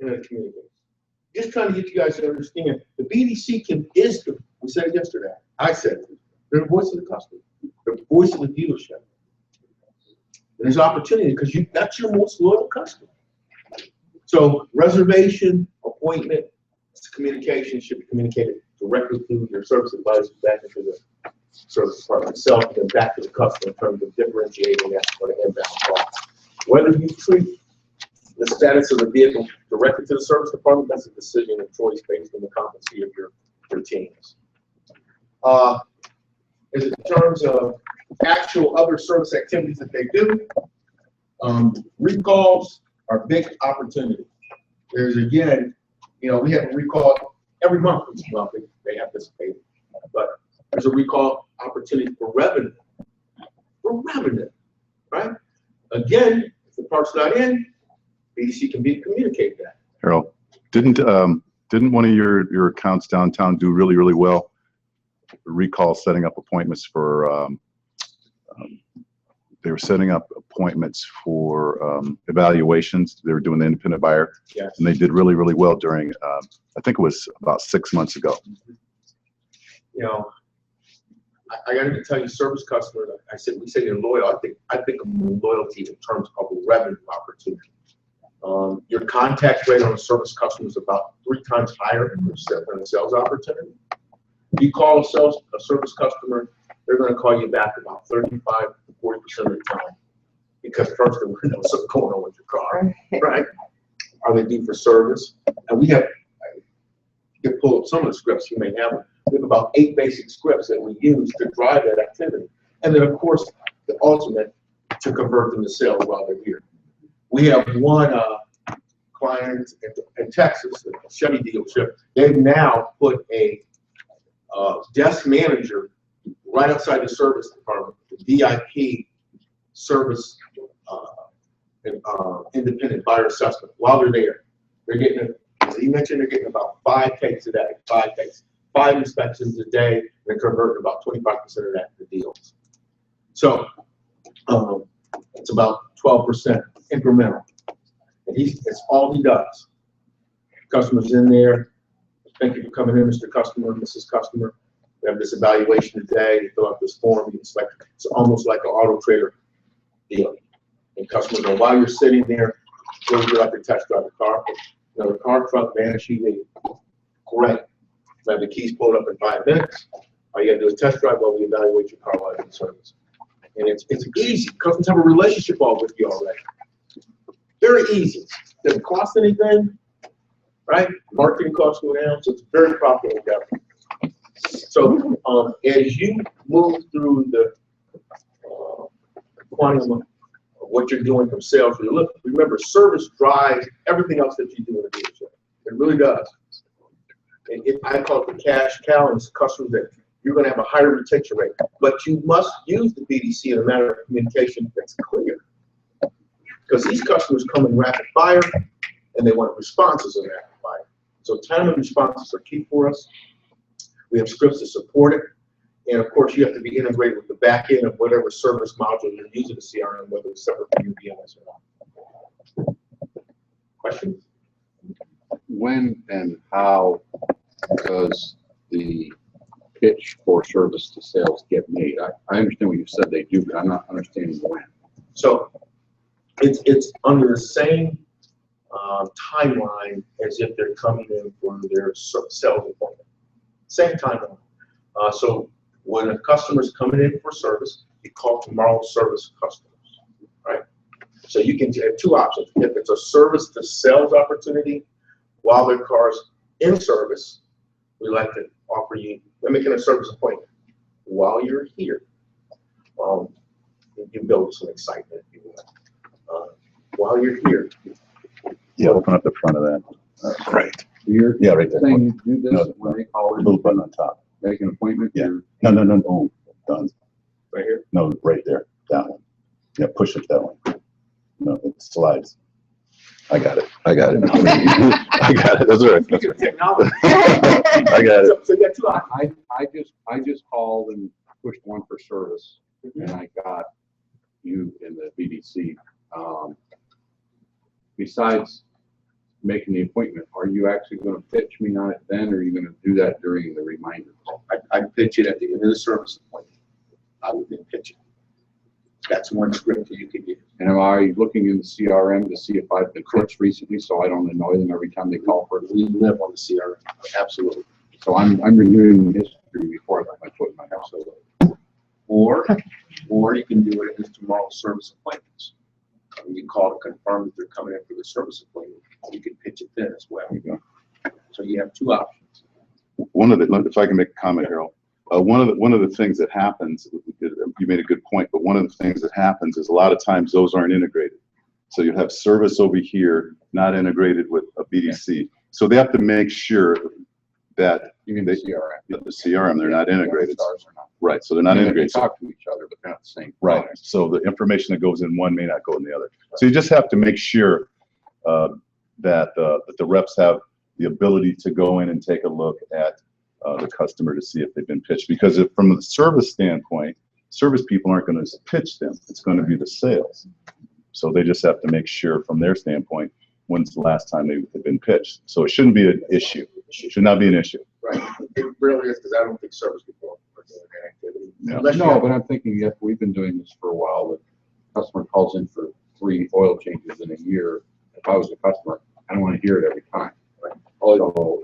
and then communicating. Just trying to get you guys to understand the BDC we said it yesterday. I said it. They're the voice of the customer. They're the voice of the dealership. And there's opportunity because that's your most loyal customer. So reservation, appointment, communication should be communicated directly through your service advisor back into the service department itself and then back to the customer in terms of differentiating that for the inbound call. Whether you treat the status of the vehicle directly to the service department, that's a decision and choice based on the competency of your teams. In terms of actual other service activities that they do, recalls are a big opportunity. There's again, we have a recall every month. Well, they have this pay, but there's a recall opportunity for revenue. Right? Again, if the part's not in, BDC can communicate that. Harold, didn't one of your accounts downtown do really, really well? Recall setting up appointments for, they were setting up appointments for evaluations. They were doing the independent buyer. Yes. And they did really, really well during, I think it was about 6 months ago. I got to tell you, service customers, we say they're loyal. I think of loyalty in terms of revenue opportunity. Your contact rate on a service customer is about 3 times higher than the sales opportunity. If you call a service customer, they're going to call you back about 35 to 40% of the time because first they want to know what's going on with your car, right? Are they due for service? And you can pull up some of the scripts you may have. We have about 8 basic scripts that we use to drive that activity. And then, of course, the ultimate to convert them to sales while they're here. We have one client in Texas, a Chevy dealership. They've now put a desk manager right outside the service department, the VIP service independent buyer assessment while they're there. They're getting, as you mentioned, they're getting about 5 takes a day, 5 takes. 5 inspections a day, and converting about 25% of that to deals. So it's about 12% incremental. And that's all he does. Customers in there, thank you for coming in, Mr. Customer, Mrs. Customer. We have this evaluation today, you fill out this form, it's almost like an auto trader deal. And customers go, while you're sitting there, would you like to test drive the car? You know, the car, truck, van, SUV, great. We have the keys pulled up in 5 minutes. All you gotta do is test drive while we evaluate your car life and service. And it's easy. Customers have a relationship all with you already. Very easy. Doesn't cost anything, right? Marketing costs go down, so it's very profitable. So as you move through the quantum of what you're doing from sales, remember, service drives everything else that you do in a dealership. It really does. And I call it the cash cow, and it's customers that you're going to have a higher retention rate. But you must use the BDC in a manner of communication that's clear. Because these customers come in rapid fire, and they want responses in rapid fire. So time and responses are key for us. We have scripts to support it. And of course, you have to be integrated with the back end of whatever service module you're using the CRM, whether it's separate from your DMS or not. Questions? When and how does the pitch for service to sales get made? I understand what you said they do, but I'm not understanding when. So it's under the same timeline as if they're coming in for their sales appointment. Same timeline. So when a customer's coming in for service, you call tomorrow service customers, right? So you can have 2 options. If it's a service to sales opportunity while their car's in service, we like to offer you, we're making a service appointment while you're here. You build some excitement if you want. While you're here. Yeah, open up the front of that. Right. Yeah, right there. Saying you do this when they call Little button on top. make an appointment? Yeah. No, done. Right here? No, right there, that one. Yeah, push it that one. No, it slides. I got it. I got it. That's all right. That's right. Technology. I got it. So you got 2 options. I just called and pushed one for service, and I got you in the BDC. Besides making the appointment, are you actually going to pitch me on it then, or are you going to do that during the reminder call? I'd pitch it at the end of the service appointment. I would then pitch it. That's one script that you could use. And am I looking in the CRM to see if I've been pitched recently, so I don't annoy them every time they call for it? We live on the CRM, absolutely. So I'm reviewing history before I put my foot in my house. Or you can do it as tomorrow's service appointments. When you call to confirm that they're coming in for the service appointment, you can pitch it then as well. So you have 2 options. If I can make a comment, Harold. One of the things that happens, you made a good point, but one of the things that happens is a lot of times those aren't integrated. So you have service over here, not integrated with a BDC. So they have to make sure that you mean the CRM? The CRM, they're not integrated. Right, so they're not integrated. They talk to each other, but they're not the same. Right, so the information that goes in one may not go in the other. So you just have to make sure that the reps have the ability to go in and take a look at the customer to see if they've been pitched. Because if from the service standpoint, service people aren't going to pitch them. It's going to be the sales. So they just have to make sure from their standpoint, when's the last time they've been pitched. So it shouldn't be an issue. It should not be an issue. Right. It really is, because I don't think service people are doing that activity. No, but I'm thinking if we've been doing this for a while, the customer calls in for 3 oil changes in a year. If I was a customer, I don't want to hear it every time. Right. So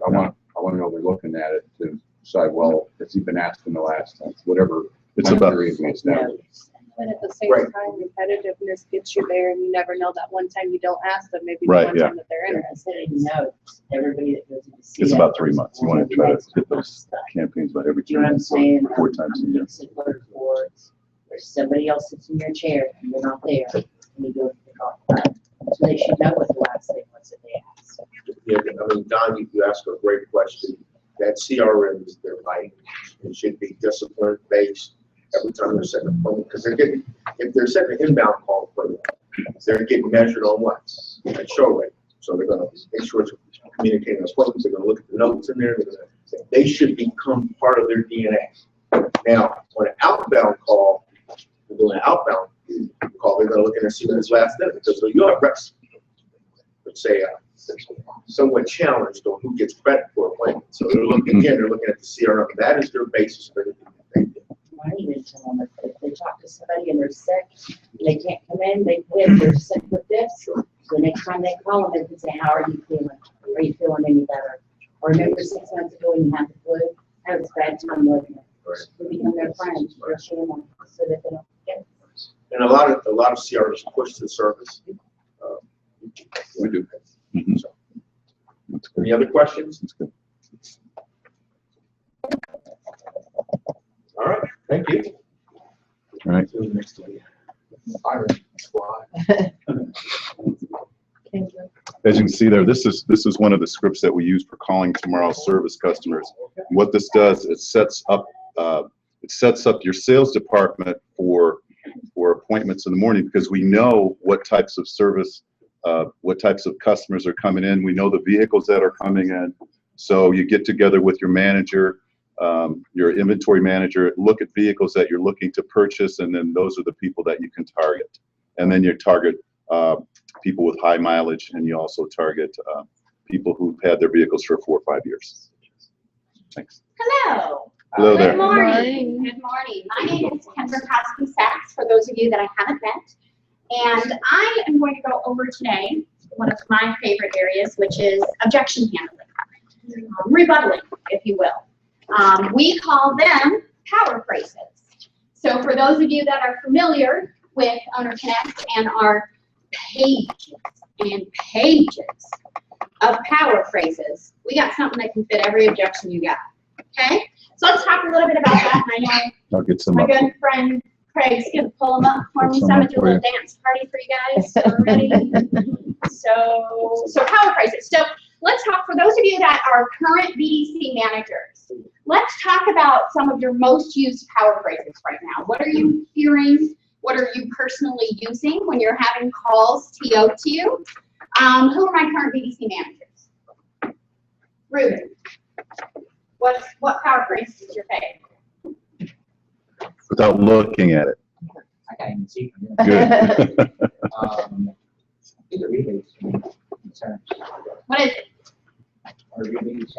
I want to know they're looking at it to decide, well, has he been asked in the last whatever time period we established. And at the same time, repetitiveness gets you there, and you never know that one time you don't ask them, maybe the Right, one yeah. time that they're interested. No, everybody that goes into It's about 3 months. You want to try to hit those campaigns about every 3 months, 4 times a year. There's somebody else sits in your chair and you're not there, and you go to the car. So they should know what the last thing was that they asked. Yeah, I mean, Don, you asked a great question. That CRM is their life. It should be discipline based every time they're setting an appointment, because if they're setting an inbound call appointment, they're getting measured on what? At show rate. So they're going to make sure it's communicating appointments. They're going to look at the notes in there. They should become part of their DNA. Now, on an outbound call, they're doing an outbound call, they're going to look in and see when it's last minute, because you'll have reps, let's say somewhat challenged on who gets credit for appointments. So they're looking, again, they're looking at the CRM. That is their basis for everything that they do. I even tell them if they talk to somebody and they're sick, they can't come in, they put they're sick with this. So the next time they call them, they can say, how are you feeling? Are you feeling any better? Or remember 6 months ago when you had the flu? That was a bad time living it. We become their friends, their family, so that they don't get it. And a lot of CRMs push to the surface. We do. So. Any other questions? That's good. All right, thank you. All right. To the next one. As you can see there, this is one of the scripts that we use for calling tomorrow's service customers. What this does, it sets up your sales department for appointments in the morning, because we know what types of service, what types of customers are coming in. We know the vehicles that are coming in. So you get together with your manager, your inventory manager, look at vehicles that you're looking to purchase, and then those are the people that you can target. And then you target people with high mileage, and you also target people who've had their vehicles for 4 or 5 years. Thanks. Hello. Hello there. Good morning. Good morning. My name is Kendra Kosky-Sachs, for those of you that I haven't met. And I am going to go over today one of my favorite areas, which is objection handling, rebuttaling, if you will. We call them power phrases. So for those of you that are familiar with Owner Connect and our pages and pages of power phrases, we got something that can fit every objection you got. Okay? So let's talk a little bit about that. And I know I'll get some my up. good friend Craig's going to pull them up for me. So I'm going to do a little dance party for you guys. So ready? So power phrases. So let's talk, for those of you that are current BDC managers, let's talk about some of your most used power phrases right now. What are you hearing? What are you personally using when you're having calls TO to you? Who are my current BDC managers? Ruben. What power phrase is your favorite? Without looking at it. I can't even see from here. Good. These are rebates. What is it? Or rebates.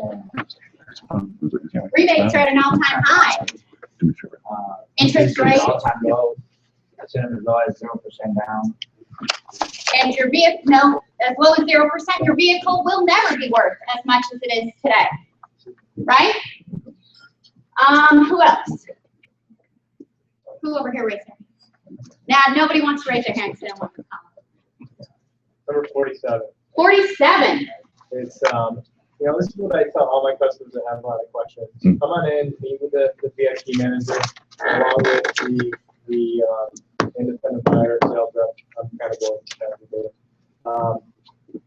Rebates are at an all-time high. Interest rate. All-time low. Percentage low at 0% down. And your vehicle, no, as low as 0%, your vehicle will never be worth as much as it is today. Right? Who else? Who over here raised their hand? Now, nobody wants to raise their hand because they don't want to comment. Number 47. 47. It's, this is what I tell all my customers that have a lot of questions. Come on in, meet with the VIP manager, along with the independent buyer, sales rep. I'm kind of going to that.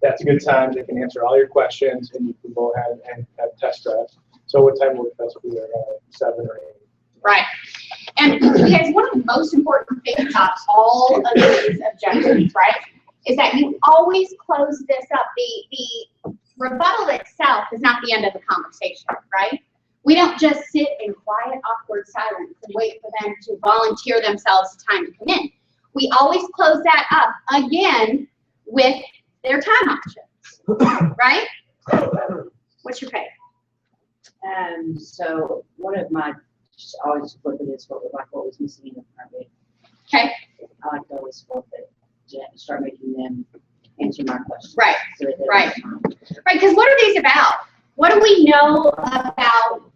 That's a good time. They can answer all your questions, and you can go ahead and have test drives. So what time will best be there? 7 or 8. Right. And guys, one of the most important things about all of these objections, right, is that you always close this up. The rebuttal itself is not the end of the conversation, right? We don't just sit in quiet, awkward silence and wait for them to volunteer themselves time to come in. We always close that up again with their time options, right? What's your favorite? So one of my, just always flip it is what was missing in the front page. Okay. I like to always flip it, to start making them answer my questions. Right, so that they're right. Right, because what are these about? What do we know about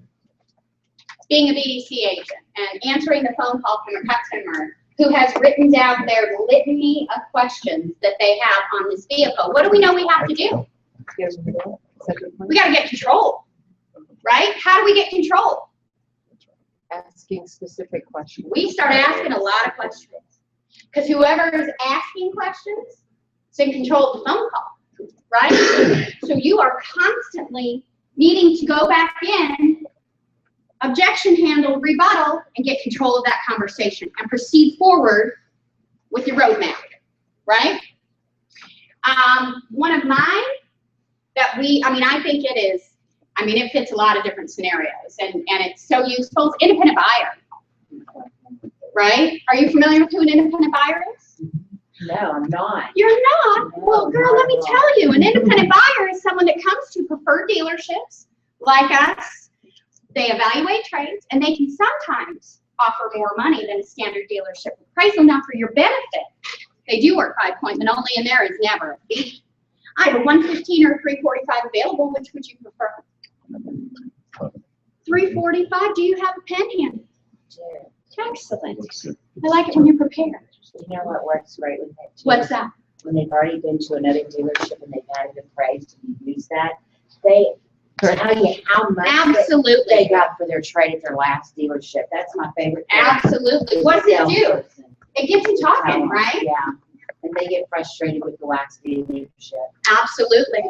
being a BDC agent and answering the phone call from a customer who has written down their litany of questions that they have on this vehicle? What do we know we have to do? We got to get control, right? How do we get control? Asking specific questions. We start asking a lot of questions, because whoever is asking questions is in control of the phone call, right? So you are constantly needing to go back in, objection handle, rebuttal, and get control of that conversation and proceed forward with your roadmap, right? One of mine that I think it is, it fits a lot of different scenarios, and it's so useful. It's independent buyer, right? Are you familiar with who an independent buyer is? No, I'm not. You're not? Well, girl, let me tell you, an independent buyer is someone that comes to preferred dealerships like us. They evaluate trades, and they can sometimes offer more money than a standard dealership will price them down for your benefit. They do work by appointment only, and there is never a fee. I have a 115 or a 345 available. Which would you prefer? 345. Do you have a pen handy? Excellent. I like it when you're prepared. You know what works great with that too? What's that? When they've already been to another dealership and they've had it appraised and you use that, they tell you how much Absolutely. they got for their trade at their last dealership. That's my favorite thing. Absolutely. What does it do? Salesperson. It gets you talking, right? Yeah. And they get frustrated with the last dealership. Absolutely.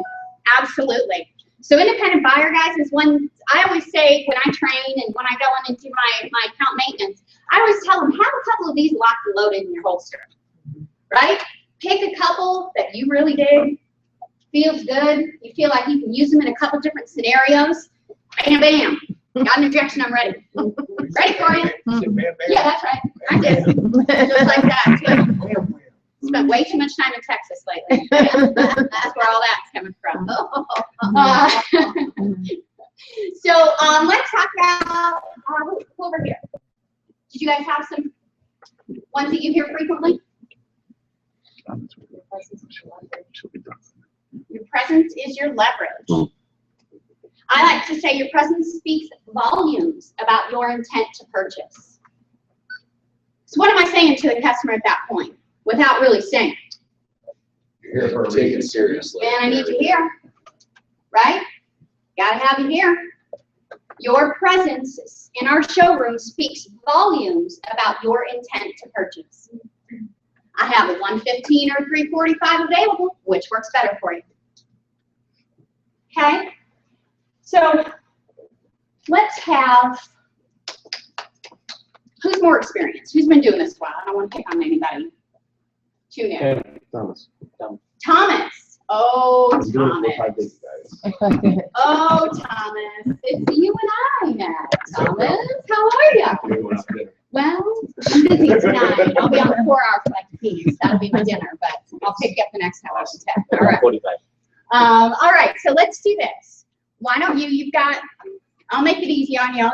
Absolutely. So independent buyer, guys, is one, I always say when I train and when I go in and do my account maintenance, I always tell them, have a couple of these locked and loaded in your holster, right? Pick a couple that you really dig, feels good, you feel like you can use them in a couple different scenarios. Bam, bam. Got an objection, I'm ready. Ready for you? Yeah, that's right. I did. Just like that, too. Spent way too much time in Texas lately. That's where all that's coming from. So let's talk about over here. Did you guys have some ones that you hear frequently? Your presence is your leverage. I like to say your presence speaks volumes about your intent to purchase. So what am I saying to the customer at that point without really saying it? Take it seriously. Man, I need you here, right? Gotta have you here. Your presence in our showroom speaks volumes about your intent to purchase. I have a 115 or 345 available. Which works better for you? Okay. So let's have, who's more experienced? Who's been doing this a while? I don't want to pick on anybody too new. Thomas. Thomas. Oh, I'm doing it for 5 Thomas. days, guys. Oh, Thomas. It's you and I now. Thomas, how are you? Well, I'm busy tonight. I'll be on the 4-hour flight to Peace. That'll be my dinner, but I'll pick you up the next time I should tell. All right. 45. All right, so let's do this. Why don't you've got, I'll make it easy on you.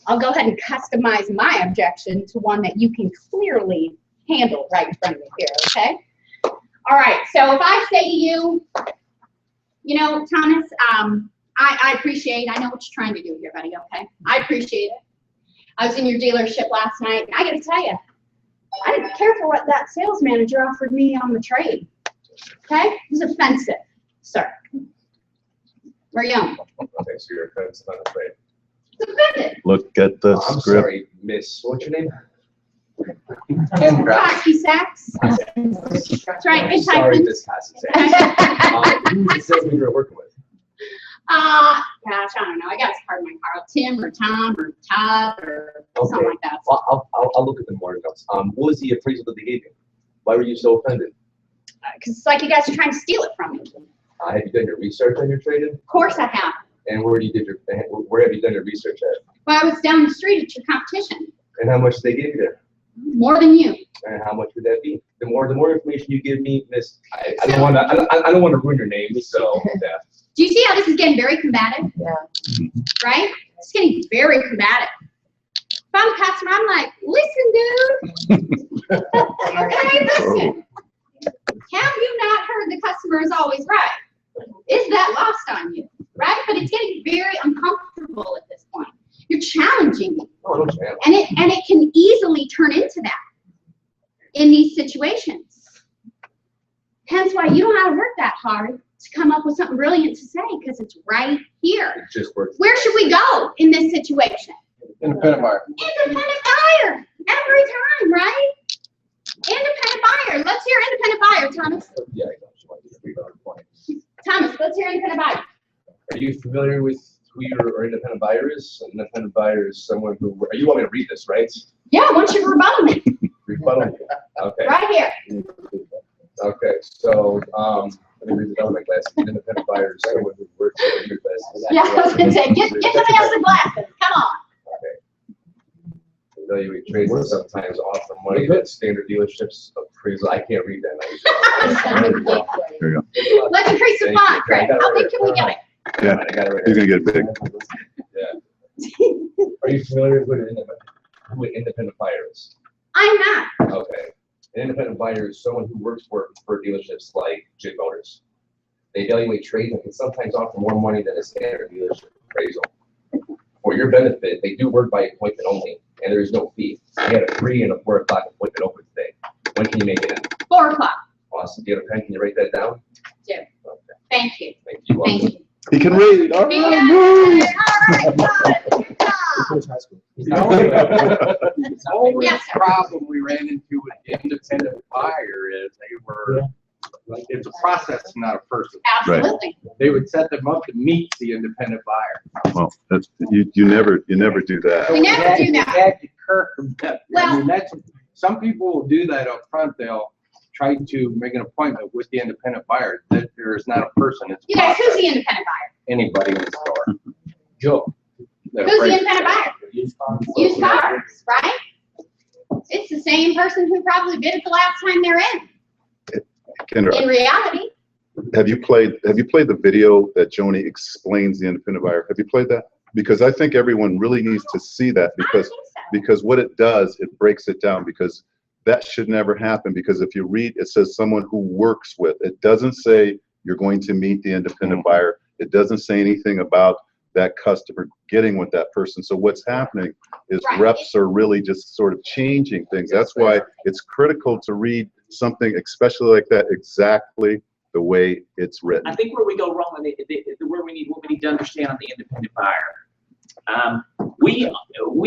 I'll go ahead and customize my objection to one that you can clearly handle right in front of you here, okay? All right, so if I say to you, you know, Thomas, I appreciate, I know what you're trying to do here, buddy, okay? I appreciate it. I was in your dealership last night, and I gotta tell you, I didn't care for what that sales manager offered me on the trade, okay? It was offensive, sir. We're young. Okay, so you're offensive on the trade. It's offended. Look at the I'm script. sorry, miss, what's your name? Cocky Sacks. That's right, good Sorry, typing. Miss Cassie. Who's the salesman you're working with? Gosh, I don't know. I got his card in my car. Tim or Tom or Todd or something like that. Well, I'll look at the morning notes. What was the appraisal that they gave you? Why were you so offended? Because it's like you guys are trying to steal it from me. Have you done your research on your trade-in? Of course I have. And where have you done your research at? Well, I was down the street at your competition. And how much did they give you there? More than you. And how much would that be? The more information you give me, Miss, I don't want to ruin your name, so yeah. Do you see how this is getting very combative? Yeah. Right? It's getting very combative. If I'm a customer, I'm like, listen, dude. Okay, listen. Have you not heard the customer is always right? Is that lost on you? Right? But it's getting very uncomfortable at this point. You're challenging me. Oh, And it can easily turn into that in these situations. Hence why you don't have to work that hard to come up with something brilliant to say, because it's right here. It just works. Where should we go in this situation? Independent buyer. Independent buyer every time, right? Independent buyer. Let's hear independent buyer, Thomas. Yeah, I know. Thomas, let's hear independent buyer. Are you familiar with who your independent buyer is? An independent buyer is someone who, you want me to read this, right? Yeah, once you rebuttal me. Rebuttal me. Okay. Right here. Okay, so, let me read it on my glasses. An independent buyer is someone who works with your glasses. Yeah, I was gonna say, get somebody else's glasses. Come on. Okay. Evaluate trades and sometimes offer money that standard dealerships appraisal, I can't read that. There you go. Let's increase the font, Craig. How big can we get it? Yeah, he's gonna get it big. Yeah. Are you familiar with who an independent buyer is? I'm not. Okay. An independent buyer is someone who works for dealerships like Jig Motors. They evaluate trades and can sometimes offer more money than a standard dealership appraisal. For your benefit, they do work by appointment only, and there is no fee. You had a 3 and a 4 o'clock appointment open today. When can you make it in? 4 o'clock. Awesome. Do you have a pen? Can you write that down? Yeah. Thank you. Thank you. Thank you. He can read. All Yeah. right, move. All right, The only Yes, sir. problem we ran into with the independent buyer is they were, like, it's a process, not a person. Absolutely. They would set them up to meet the independent buyer. Well, that's, you never do that. We never do that. We had to curb that. I Well- mean, that's, some people will do that up front. They'll try to make an appointment with the independent buyer. That there is not a person, it's a You guys, who's process. the independent buyer? Anybody in the store. Joe. that Who's the appraises independent buyer? Used cars. Used cars, right? It's the same person who probably bid it the last time they're in Kendra, reality. have you played the video that Joni explains the independent buyer? Have you played that? Because I think everyone really needs to see that because what it does, it breaks it down because that should never happen because if you read, it says someone who works with, it doesn't say you're going to meet the independent buyer. It doesn't say anything about that customer getting with that person. So what's happening is reps are really just sort of changing things. That's why it's critical to read something, especially like that, exactly the way it's written. I think where we go wrong, and where we need to understand on the independent buyer, we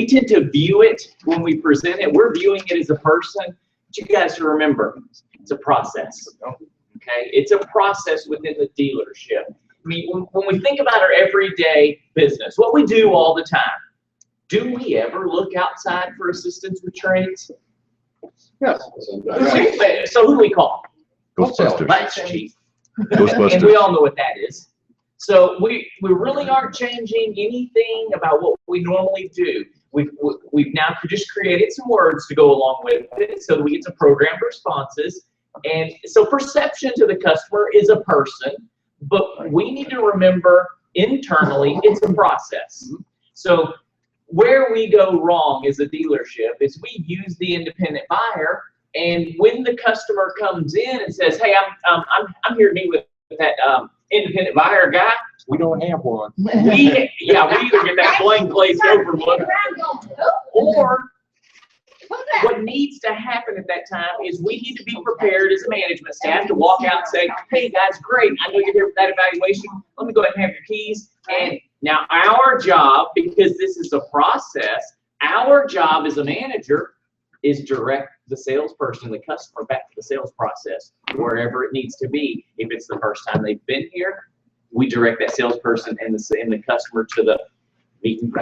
tend to view it when we present it. We're viewing it as a person. But you guys to remember, it's a process. Okay, it's a process within the dealership. I mean, when we think about our everyday business, what we do all the time, do we ever look outside for assistance with trades? Yes. So who do we call? Ghostbusters. That's cheap. Ghostbusters. And we all know what that is. So we really aren't changing anything about what we normally do. We've now just created some words to go along with it so that we get some programmed responses. And so perception to the customer is a person, but we need to remember internally it's a process. So where we go wrong as a dealership is we use the independent buyer, and when the customer comes in and says, "Hey, I'm here to meet with that independent buyer guy," we don't have one. We either get that blank glazed over look, or what needs to happen at that time is we need to be prepared as a management staff to walk out and say, "Hey guys, great, I know you're here for that evaluation. Let me go ahead and have your keys." And now our job, because this is a process, our job as a manager is direct the salesperson, the customer back to the sales process, wherever it needs to be. If it's the first time they've been here, we direct that salesperson and the customer to the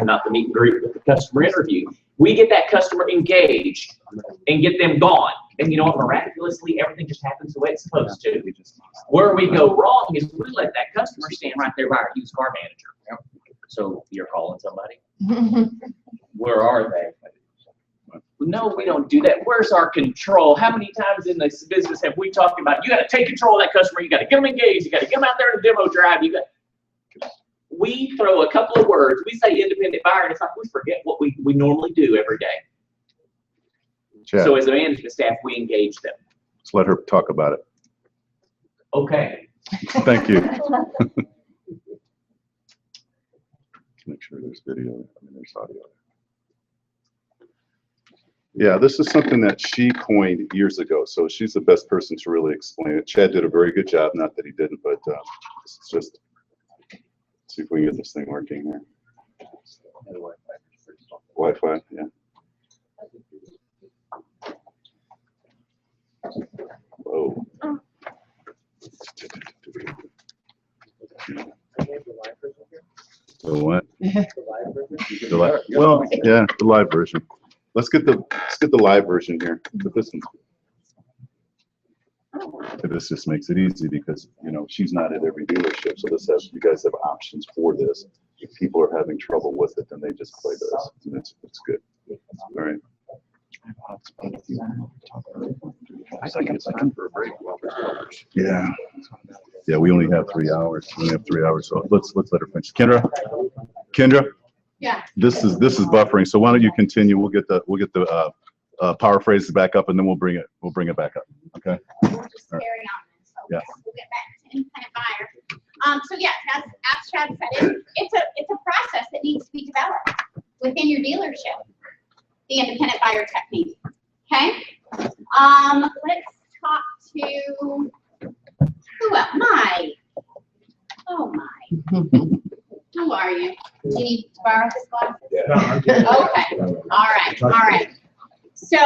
not the meet and greet, but the customer interview. We get that customer engaged and get them gone. And you know what, miraculously, everything just happens the way it's supposed to. Where we go wrong is we let that customer stand right there by our used car manager. So you're calling somebody? Where are they? No, we don't do that. Where's our control? How many times in this business have we talked about, you got to take control of that customer, you got to get them engaged, you got to get them out there in a demo drive, we throw a couple of words, we say independent buyer, and it's like we forget what we normally do every day. Chad, So as a management staff, we engage them. let's let her talk about it. Okay. Thank you. Make sure there's video, there's audio. Yeah, this is something that she coined years ago, so she's the best person to really explain it. Chad did a very good job, not that he didn't, but it's just, see if we can get this thing working here. Wi-Fi, yeah. Whoa. The what? The live, well, yeah, the live version. Let's get the live version here. But this just makes it easy because she's not at every dealership, so you guys have options for this. If people are having trouble with it, then they just play this, and it's good. All right. seconds. Yeah. Yeah, we only have 3 hours. We only have 3 hours, so let's let her finish. Kendra, Yeah. this is buffering. So why don't you continue? We'll get the power phrases back up, and then we'll bring it back up. Okay. We'll just All right. carry on this. Okay, Yeah. so we'll get back to independent buyer. So yes, as Chad said, it's a process that needs to be developed within your dealership. The independent buyer technique. Okay. Let's talk to who else? Mike. Oh my. How are you? Do you need to borrow his glasses? Okay. All right. So,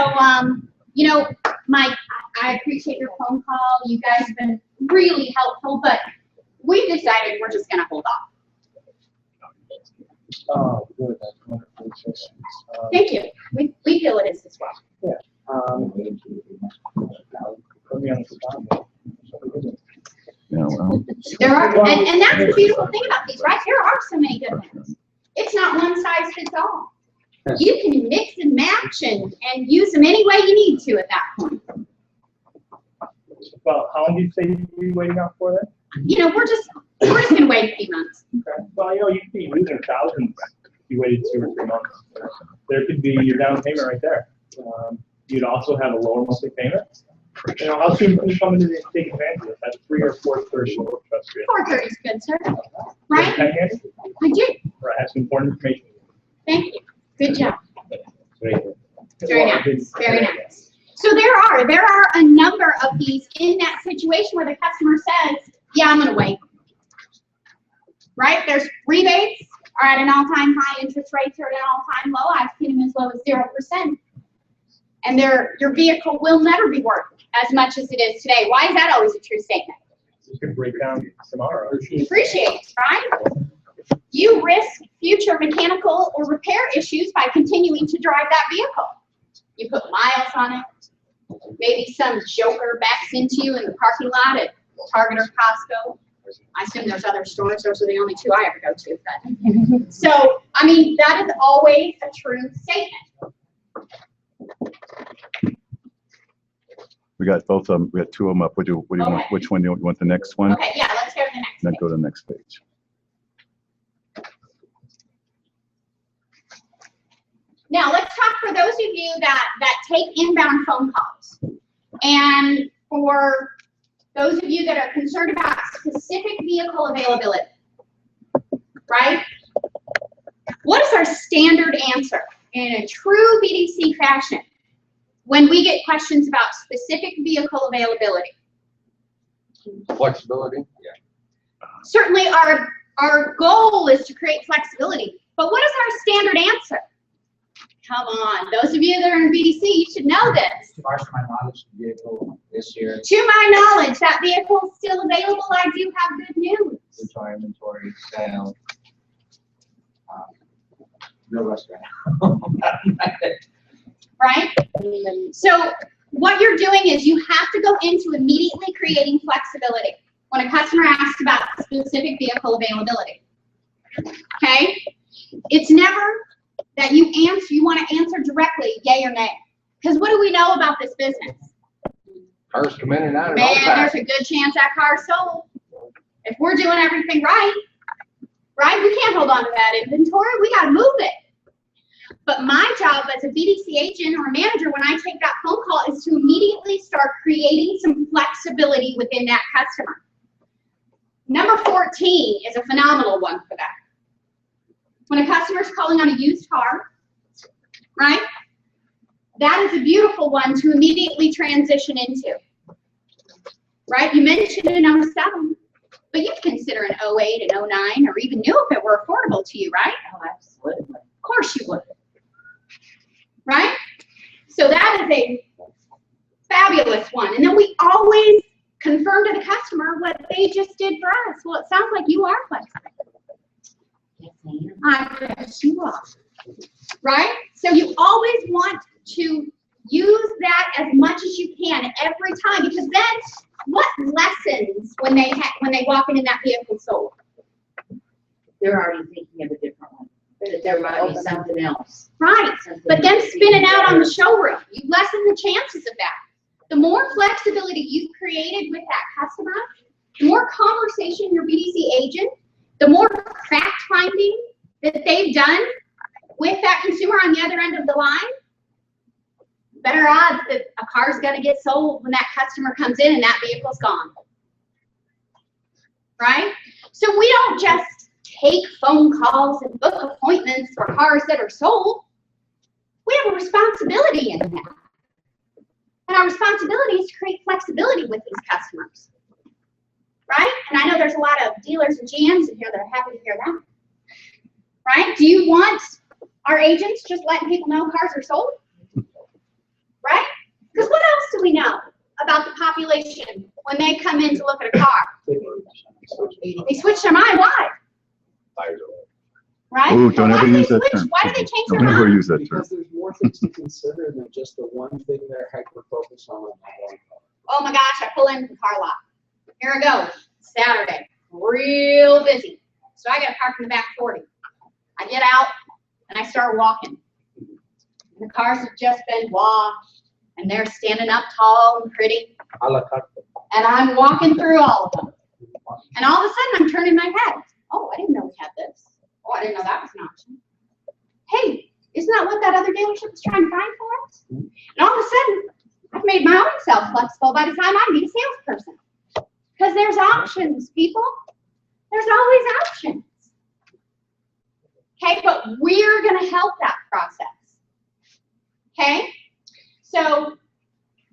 Mike, I appreciate your phone call. You guys have been really helpful, but we've decided we're just going to hold off. Oh, good. That's wonderful. Thank you. We feel it is as well. Yeah. Put me on the spot. Yeah, well. There are, and that's the beautiful thing about these, right? There are so many good ones. It's not one size fits all. You can mix and match and use them any way you need to at that point. Well, how long do you say you'd be waiting out for that? We're just gonna wait a few months. Okay. Well, you could be losing thousands if you waited 2 or 3 months. There could be your down payment right there. You'd also have a lower monthly payment. How soon can you come in to take advantage of it? At 3 or 4:30? 4:30 is good, sir. Right? I do. Right, I have some important information. Thank you. Good job. Very nice. Very nice. So there are a number of these in that situation where the customer says, yeah, I'm gonna wait. Right? There's rebates are at an all-time high, interest rates are at an all-time low. I've seen them as low as 0%. And your vehicle will never be worth as much as it is today. Why is that always a true statement? You can break down tomorrow. Depreciates, right? You risk future mechanical or repair issues by continuing to drive that vehicle. You put miles on it. Maybe some joker backs into you in the parking lot at Target or Costco. I assume there's other stores. Those are the only 2 I ever go to. But. So, that is always a true statement. We got both of them. We got 2 of them up. What do you want? Which one do you want? The next one? Okay, yeah, let's go to the next. Then go to the next page. Now, let's talk for those of you that take inbound phone calls. And for those of you that are concerned about specific vehicle availability, right? What is our standard answer in a true BDC fashion when we get questions about specific vehicle availability? Flexibility. Yeah. Certainly our goal is to create flexibility, but what is our standard answer? Come on, those of you that are in BDC, you should know this. To my knowledge, the vehicle this year. To my knowledge, that vehicle is still available. I do have good news. Into inventory, sale. No rush right now. Right? So what you're doing is you have to go into immediately creating flexibility when a customer asks about specific vehicle availability. Okay? It's never that you want to answer directly, yay or nay. Because what do we know about this business? Cars come in and out. Man, there's a good chance that car's sold. If we're doing everything right, we can't hold on to that inventory. We got to move it. But my job as a BDC agent or a manager when I take that phone call is to immediately start creating some flexibility within that customer. Number 14 is a phenomenal one for that. When a customer's calling on a used car, right? That is a beautiful one to immediately transition into. Right? You mentioned an 07, but you'd consider an 08, an 09, or even new if it were affordable to you, right? Oh, absolutely. Of course you would. Right? So that is a fabulous one. And then we always confirm to the customer what they just did for us. Well, it sounds like you are flexible. I guess you are. Right? So you always want to use that as much as you can every time, because then what lessons when they walk in that vehicle sold? They're already thinking of a different one. There might be something else. Right. But then spin it out on the showroom. You lessen the chances of that. The more flexibility you've created with that customer, the more conversation your BDC agent, the more fact finding that they've done with that consumer on the other end of the line, better odds that a car's gonna get sold when that customer comes in and that vehicle's gone. Right? So we don't just take phone calls and book appointments for cars that are sold. We have a responsibility in that. And our responsibility is to create flexibility with these customers. Right? And I know there's a lot of dealers and GMs in here that are happy to hear that. Right? Do you want our agents just letting people know cars are sold? Right? Because what else do we know about the population when they come in to look at a car? They switch their mind. Why? Right? Ooh, don't ever use that term. Why do they change their Don't ever mind? use that term. Because there's more things to consider than just the one thing they're hyper-focused on. Oh my gosh, I pull into the car lot. Here I go, Saturday, real busy. So I got to park in the back 40. I get out and I start walking. And the cars have just been washed and they're standing up tall and pretty. A la carte. And I'm walking through all of them. And all of a sudden I'm turning my head. Oh, I didn't know we had this. Oh, I didn't know that was an option. Hey, isn't that what that other dealership was trying to find for us? And all of a sudden, I've made my own self flexible by the time I meet a salesperson. Because there's options, people. There's always options. Okay, but we're going to help that process. Okay? So,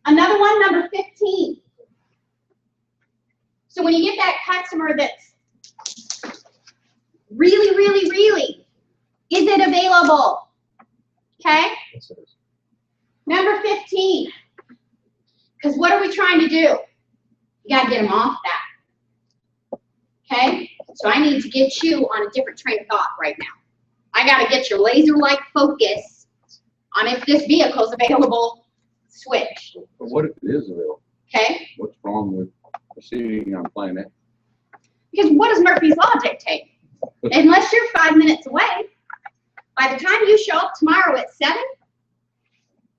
another one, number 15. So when you get that customer that's really, really, really, is it available? Okay? Number 15. Because what are we trying to do? You got to get them off that. Okay? So I need to get you on a different train of thought right now. I got to get your laser-like focus on if this vehicle is available. Switch. But what if it is available? Okay? What's wrong with proceeding on plan A? Because what does Murphy's Law dictate? Unless you're 5 minutes away, by the time you show up tomorrow at 7,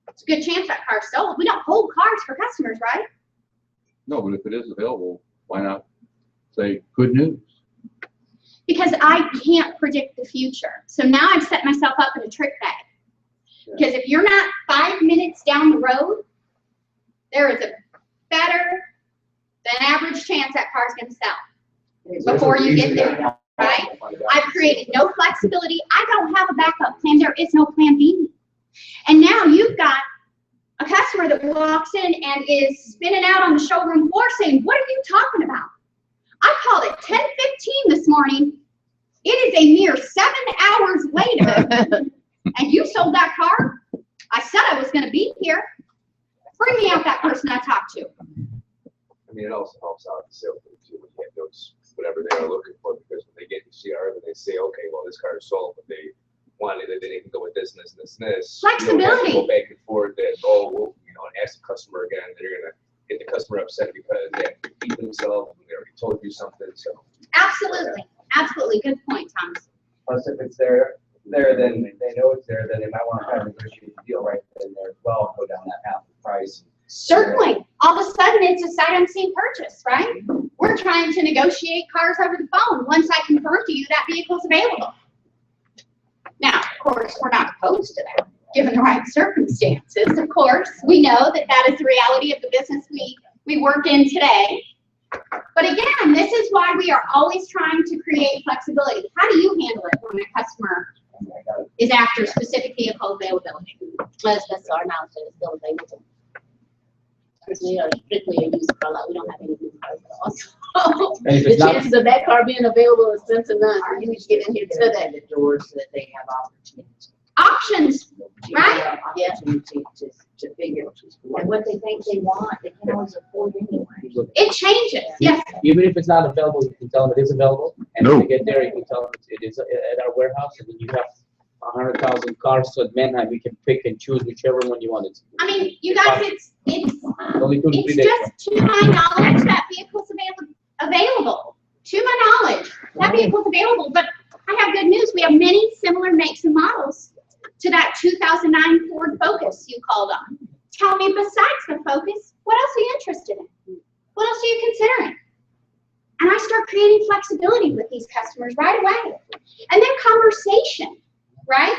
it's a good chance that car's sold. We don't hold cars for customers, right? No, but if it is available, why not say good news? Because I can't predict the future. So now I've set myself up in a trick bag. Because if you're not 5 minutes down the road, there is a better than average chance that car's going to sell before you get there, right? I've created no flexibility. I don't have a backup plan. There is no plan B. And now you've got a customer that walks in and is spinning out on the showroom floor saying, what are you talking about? I called at 10:15 this morning. It is a mere 7 hours later, and you sold that car? I said I was going to be here. Bring me out that person I talked to. I mean, it also helps out the sales too when you get those whatever they are looking for, because when they get to CR, then they say, okay, well, this car is sold, but they wanted it, then they can go with this and this and this and this. Flexibility. You don't have to go back and forth and and ask the customer again. They're gonna get the customer upset because they have to repeat themselves and they already told you something. So Absolutely, absolutely, good point, Thomas. Plus, if it's there, then they know it's there, then they might want to try to negotiate the deal right then and there as well, go down that half the price. Certainly. All of a sudden, it's a sight unseen purchase, right? We're trying to negotiate cars over the phone. Once I confirm to you that vehicle's available. Now, of course, we're not opposed to that, given the right circumstances. Of course, we know that that is the reality of the business we work in today. But again, this is why we are always trying to create flexibility. How do you handle it when a customer is after specific vehicle availability? Well, that's our knowledge that it's still available. Because we are strictly a used car lot. We don't have any used cars at all. So the chances of that car being available is slim to none. So you need to get in here today. The doors so that they have opportunities. Options, right? Yeah. To figure and what they think they want, they can always afford anyway. It changes, yes. Even if it's not available, you can tell them it is available. And No. when you get there, you can tell them it is at our warehouse. And when you have 100,000 cars to Manheim, we can pick and choose whichever one you want. I mean, you guys, it's Only 2 to 3 it's days. just to my knowledge that vehicle's available. To my knowledge, that vehicle's available. But I have good news. We have many similar makes and models to that 2009 Ford Focus you called on. Tell me, besides the Focus, What else are you interested in? What else are you considering? And I start creating flexibility with these customers right away. And then conversation, right?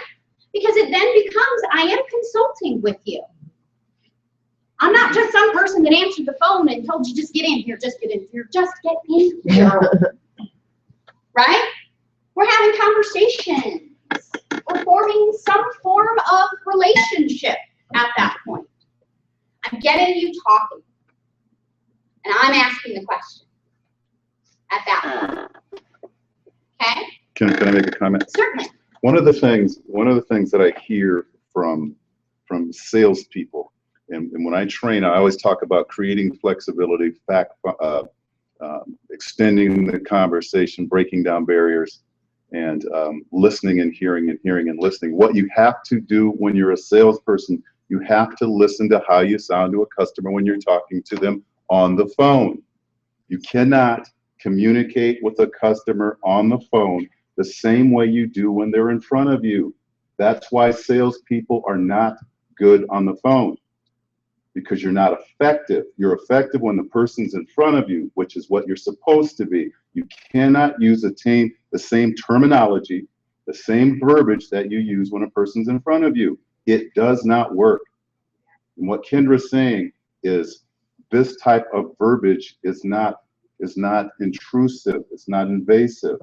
Because it then becomes, I am consulting with you. I'm not just some person that answered the phone and told you, just get in here, just get in here, just get in here. Right? We're having conversations. We're forming some form of relationship at that point. I'm getting you talking. And I'm asking the question at that point. Okay? Can I make a comment? Certainly. One of the things that I hear from salespeople, and when I train, I always talk about creating flexibility, extending the conversation, breaking down barriers, and listening and hearing and hearing and listening. What you have to do when you're a salesperson, you have to listen to how you sound to a customer when you're talking to them on the phone. You cannot communicate with a customer on the phone the same way you do when they're in front of you. That's why salespeople are not good on the phone, because you're not effective. You're effective when the person's in front of you, which is what you're supposed to be. You cannot use the same terminology, the same verbiage that you use when a person's in front of you. It does not work. And what Kendra's saying is this type of verbiage is not intrusive. It's not invasive.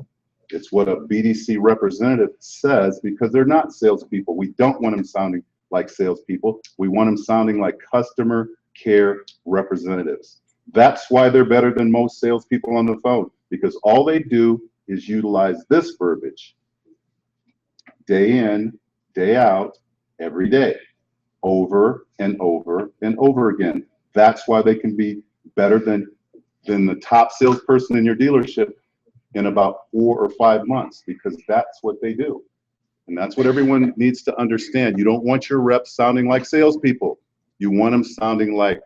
It's what a BDC representative says, because they're not salespeople. We don't want them sounding like salespeople. We want them sounding like customer care representatives. That's why they're better than most salespeople on the phone, because all they do is utilize this verbiage day in, day out, every day, over and over and over again. That's why they can be better than the top salesperson in your dealership in about 4 or 5 months, because that's what they do. And that's what everyone needs to understand. You don't want your reps sounding like salespeople. You want them sounding like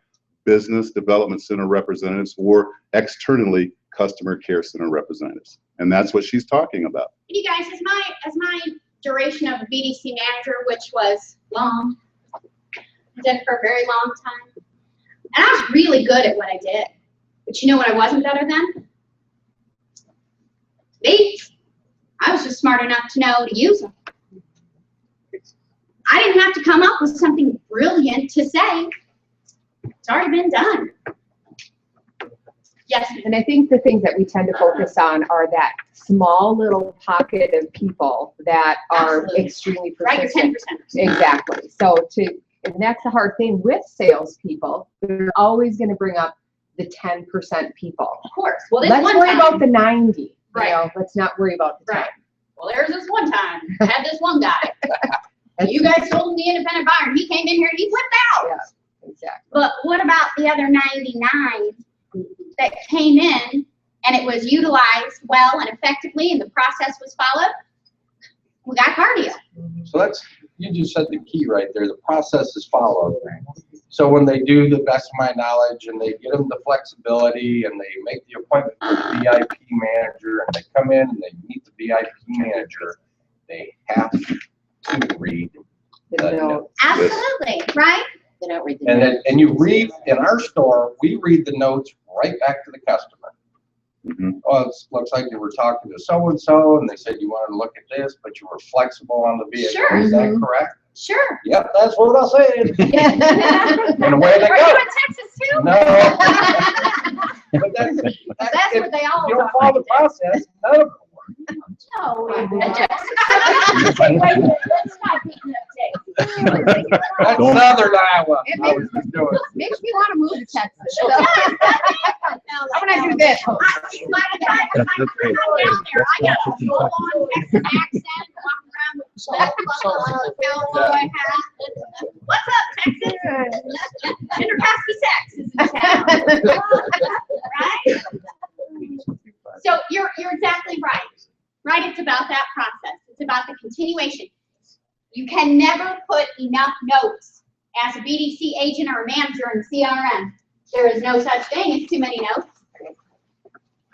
business development center representatives, or externally customer care center representatives. And that's what she's talking about. You guys, as my duration of a BDC manager, which was long, I did it for a very long time. And I was really good at what I did. But you know what I wasn't better than? Leads. I was just smart enough to know to use them. I didn't have to come up with something brilliant to say. It's already been done. Yes. And I think the things that we tend to focus on are that small little pocket of people that are extremely persistent. Right, your 10%. Exactly. And that's the hard thing with salespeople. They're always going to bring up the 10% people. Of course. Well, let's worry about the 90. Right. You know, let's not worry about the 10. Right. Well, there's this one time, I had this one guy. You guys told him the independent buyer, and he came in here and he flipped out. Yeah, exactly. But what about the other 99 that came in and it was utilized well and effectively and the process was followed? We got cardio. So you just said the key right there. The process is followed. So when they do, the best of my knowledge, and they get them the flexibility, and they make the appointment with the VIP manager, and they come in and they meet the VIP manager, they have to read the notes. Absolutely, right? They don't read the And notes. then, you read, in our store, we read the notes right back to the customer. Oh, it looks like you were talking to so-and-so, and they said you wanted to look at this, but you were flexible on the vehicle. Sure. Is that correct? Sure. Yep, that's what I said. And away they Are go. you in Texas too? No. But That's what they all you don't are. follow the process, none of them work. No, wait, let's stop beating up Texas. That's Southern Iowa. It I was just doing. makes me want to move to Texas. I'm going to do this. By the time I'm down there, I got a full-on Texas accent, walking around with cowboy hat. What's up, Texas? Intercasti sex is in town. Right? So you're exactly right. Right? It's about that process. It's about the continuation. You can never put enough notes as a BDC agent or a manager in CRM. There is no such thing as too many notes.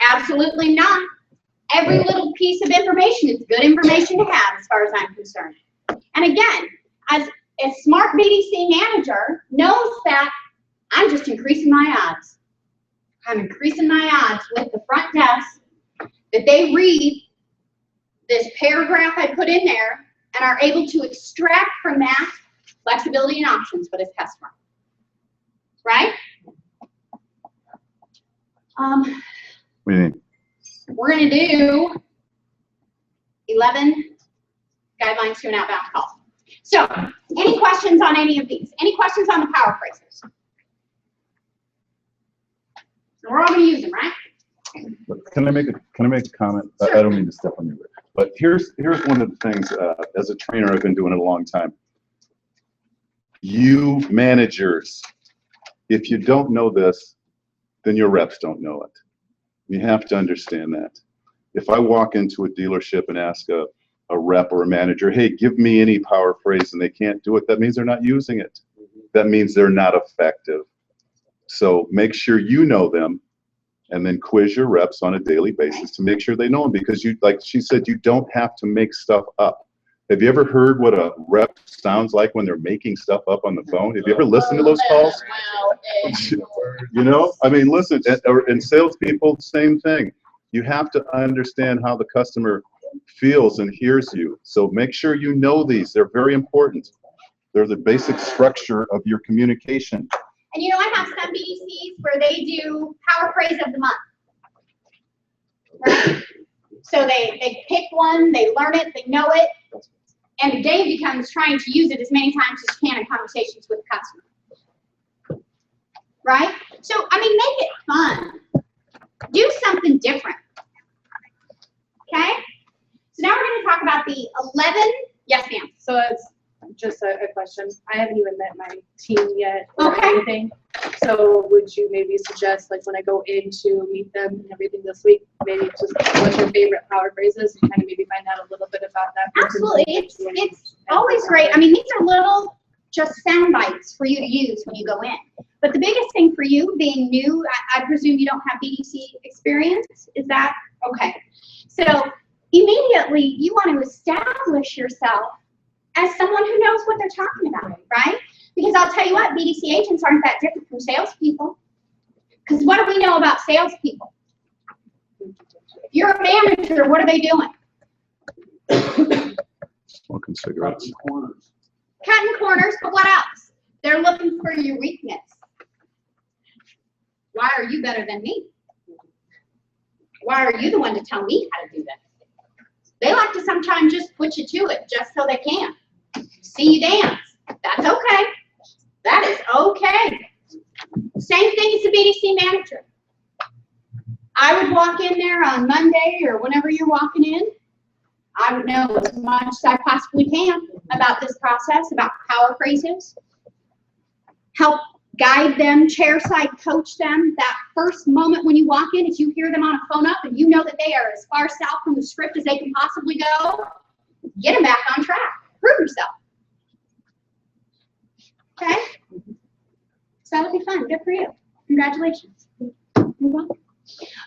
Absolutely not. Every little piece of information is good information to have as far as I'm concerned. And again, as a smart BDC manager knows that I'm just increasing my odds. I'm increasing my odds with the front desk that they read this paragraph I put in there and are able to extract from that flexibility and options for this customer. Right? We're going to do 11 guidelines to an outbound call. So, any questions on any of these? Any questions on the power phrases? We're all going to use them, right? Can I make a comment? Sure. I don't mean to step on you, but here's one of the things. As a trainer, I've been doing it a long time. You managers, if you don't know this, then your reps don't know it. You have to understand that. If I walk into a dealership and ask a rep or a manager, hey, give me any power phrase, and they can't do it, that means they're not using it. That means they're not effective. So make sure you know them, and then quiz your reps on a daily basis to make sure they know them, because you, like she said, you don't have to make stuff up. Have you ever heard what a rep sounds like when they're making stuff up on the phone? Have you ever listened to those calls? You know, I mean, listen, and salespeople, same thing. You have to understand how the customer feels and hears you. So make sure you know these. They're very important. They're the basic structure of your communication. And you know, I have some BDCs where they do power phrase of the month. Right? So they pick one, they learn it, they know it, and the day becomes trying to use it as many times as you can in conversations with the customer. Right? So, I mean, make it fun. Do something different. Okay? So now we're going to talk about the 11, yes ma'am. So it's just a question. I haven't even met my team yet or Okay. anything. So would you maybe suggest, like, when I go in to meet them and everything this week, maybe just what's your favorite power phrases and kind of maybe find out a little bit about that person? Absolutely. It's always great. I mean, these are little just sound bites for you to use when you go in. But the biggest thing for you being new, I presume you don't have BDC experience. Is that okay? So immediately you want to establish yourself as someone who knows what they're talking about, right? Because I'll tell you what, BDC agents aren't that different from salespeople. Because what do we know about salespeople? If you're a manager, what are they doing? Smoking cigarettes. Cutting corners, but what else? They're looking for your weakness. Why are you better than me? Why are you the one to tell me how to do this? They like to sometimes just put you to it just so they can. See you dance. That's okay. That is okay. Same thing as the BDC manager. I would walk in there on Monday or whenever you're walking in. I would know as much as I possibly can about this process, about power phrases. Help guide them, chair side coach them. That first moment when you walk in is you hear them on a phone up and you know that they are as far south from the script as they can possibly go. Get them back on track. Prove yourself. Okay? So that'll be fun. Good for you. Congratulations. Move on.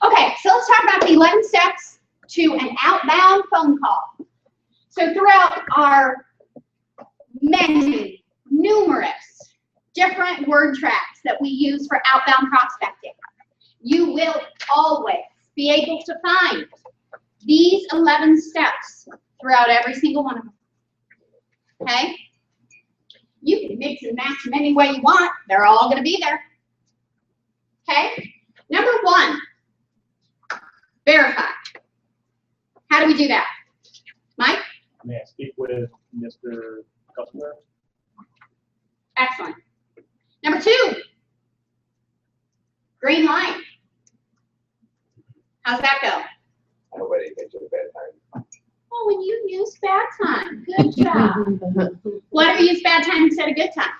Okay, so let's talk about the 11 steps to an outbound phone call. So throughout our many, numerous different word tracks that we use for outbound prospecting, you will always be able to find these 11 steps throughout every single one of them. Okay? You can mix and match them any way you want. They're all going to be there. Okay? Number 1, verify. How do we do that? Mike? May I speak with Mr. Customer? Excellent. Number 2, green light. How's that go? Nobody gets you a bad time. Oh, when you use bad time. Good job. Why do we use bad time instead of good time?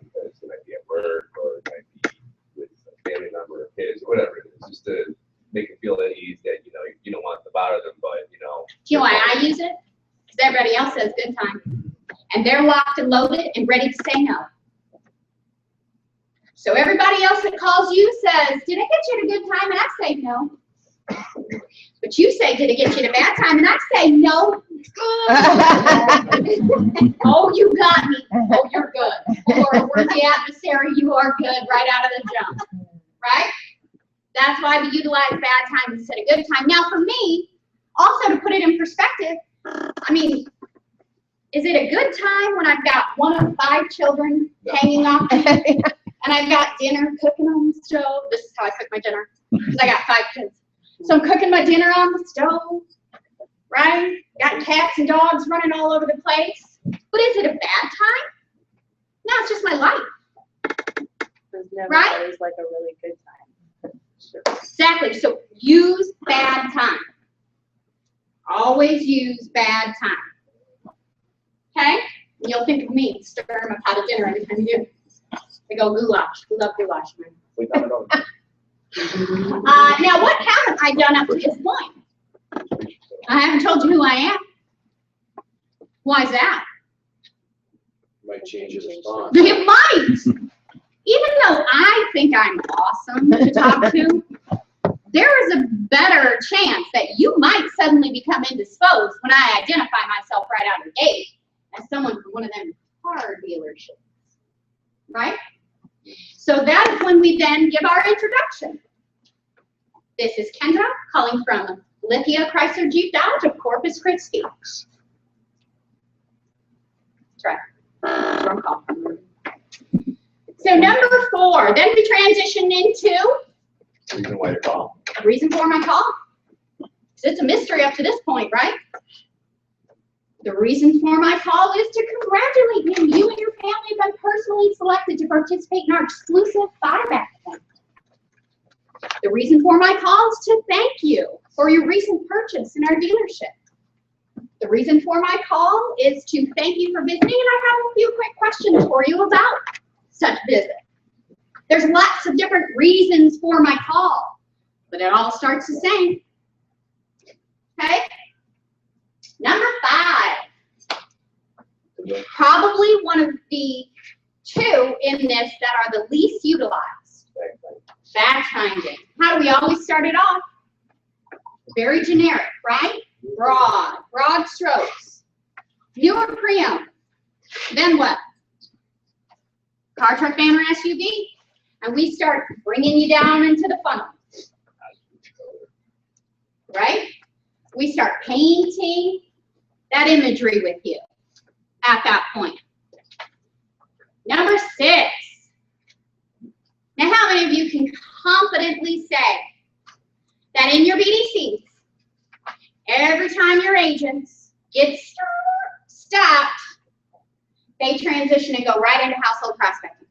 Because it might be at work or it might be with a family member or kids or whatever it is, just to make it feel at ease that, you know, you don't want to bother them, but, you know. Do you know why I use it? Because everybody else says good time. And they're locked and loaded and ready to say no. So everybody else that calls you says, did it get you at a good time? And I say no. But you say, did it get you at a bad time? And I say no. Oh, you got me. Oh, you're good. Or where's the adversary there, you are good right out of the jump, right? That's why we utilize bad time instead of good time. Now for me, also to put it in perspective, I mean, is it a good time when I've got one of 5 children hanging off and I've got dinner cooking on the stove? This is how I cook my dinner, because I got 5 kids. So I'm cooking my dinner on the stove, right? Got cats and dogs running all over the place. But is it a bad time? No, it's just my life. There's never Right? always like a really good time. Exactly. So use bad time. Always use bad time. Okay? And you'll think of me stirring a pot of dinner every time you do. They go goulash. We love goulash, man. We got it on. Now, what haven't I done up to this point? I haven't told you who I am. Why is that? Might change his response. It might. Even though I think I'm awesome to talk to, there is a better chance that you might suddenly become indisposed when I identify myself right out of the gate as someone from one of them car dealerships, right? So that is when we then give our introduction. This is Kendra calling from Lithia Chrysler Jeep Dodge of Corpus Christi. That's right. Wrong call. So number 4, then we transition into Reason why you call. a reason for my call. 'Cause it's a mystery up to this point, right? The reason for my call is to congratulate you. You and your family have been personally selected to participate in our exclusive buyback event. The reason for my call is to thank you for your recent purchase in our dealership. The reason for my call is to thank you for visiting, and I have a few quick questions for you about such visit. There's lots of different reasons for my call, but it all starts the same. Okay? Number 5. Probably one of the 2 in this that are the least utilized. Fact finding. How do we always start it off? Very generic, right? Broad strokes. Newer pre-owned. Then what? Car, truck, van, or SUV. And we start bringing you down into the funnel. Right? We start painting that imagery with you at that point. Number 6. Now, how many of you can confidently say that in your BDCs, every time your agents get stopped, they transition and go right into household prospecting?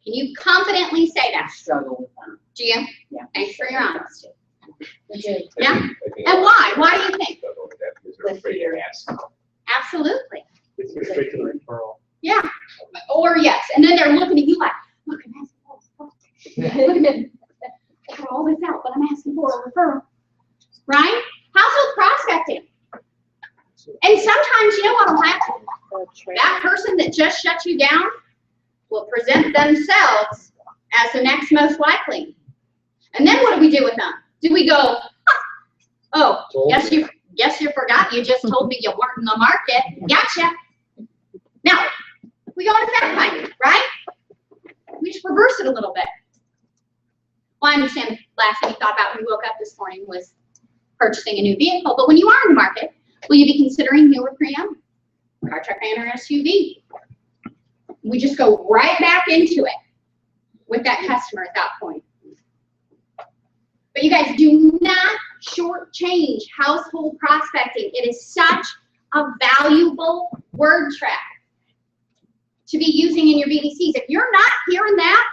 Can you confidently say that? Struggle with them. Do you? Yeah. Thanks for your honesty. Legit. Yeah? And why? Why do you think? They're afraid to ask. Absolutely. It's go straight to the referral. Yeah. Or yes. And then they're looking at you like, look, I'm asking for a referral. Look at this. I got all this out, but I'm asking for a referral. Right? Household prospecting. And sometimes, you know what will happen? That person that just shut you down will present themselves as the next most likely. And then what do we do with them? Do we go, oh, yes, you forgot. You just told me you weren't in the market. Gotcha. Now, we go into fact finding, right? We just reverse it a little bit. Well, I understand the last thing you thought about when you woke up this morning was purchasing a new vehicle. But when you are in the market, will you be considering newer pre-owned? Car, truck, van, or SUV? We just go right back into it with that customer at that point. But you guys do not shortchange household prospecting. It is such a valuable word track to be using in your BDCs. If you're not hearing that,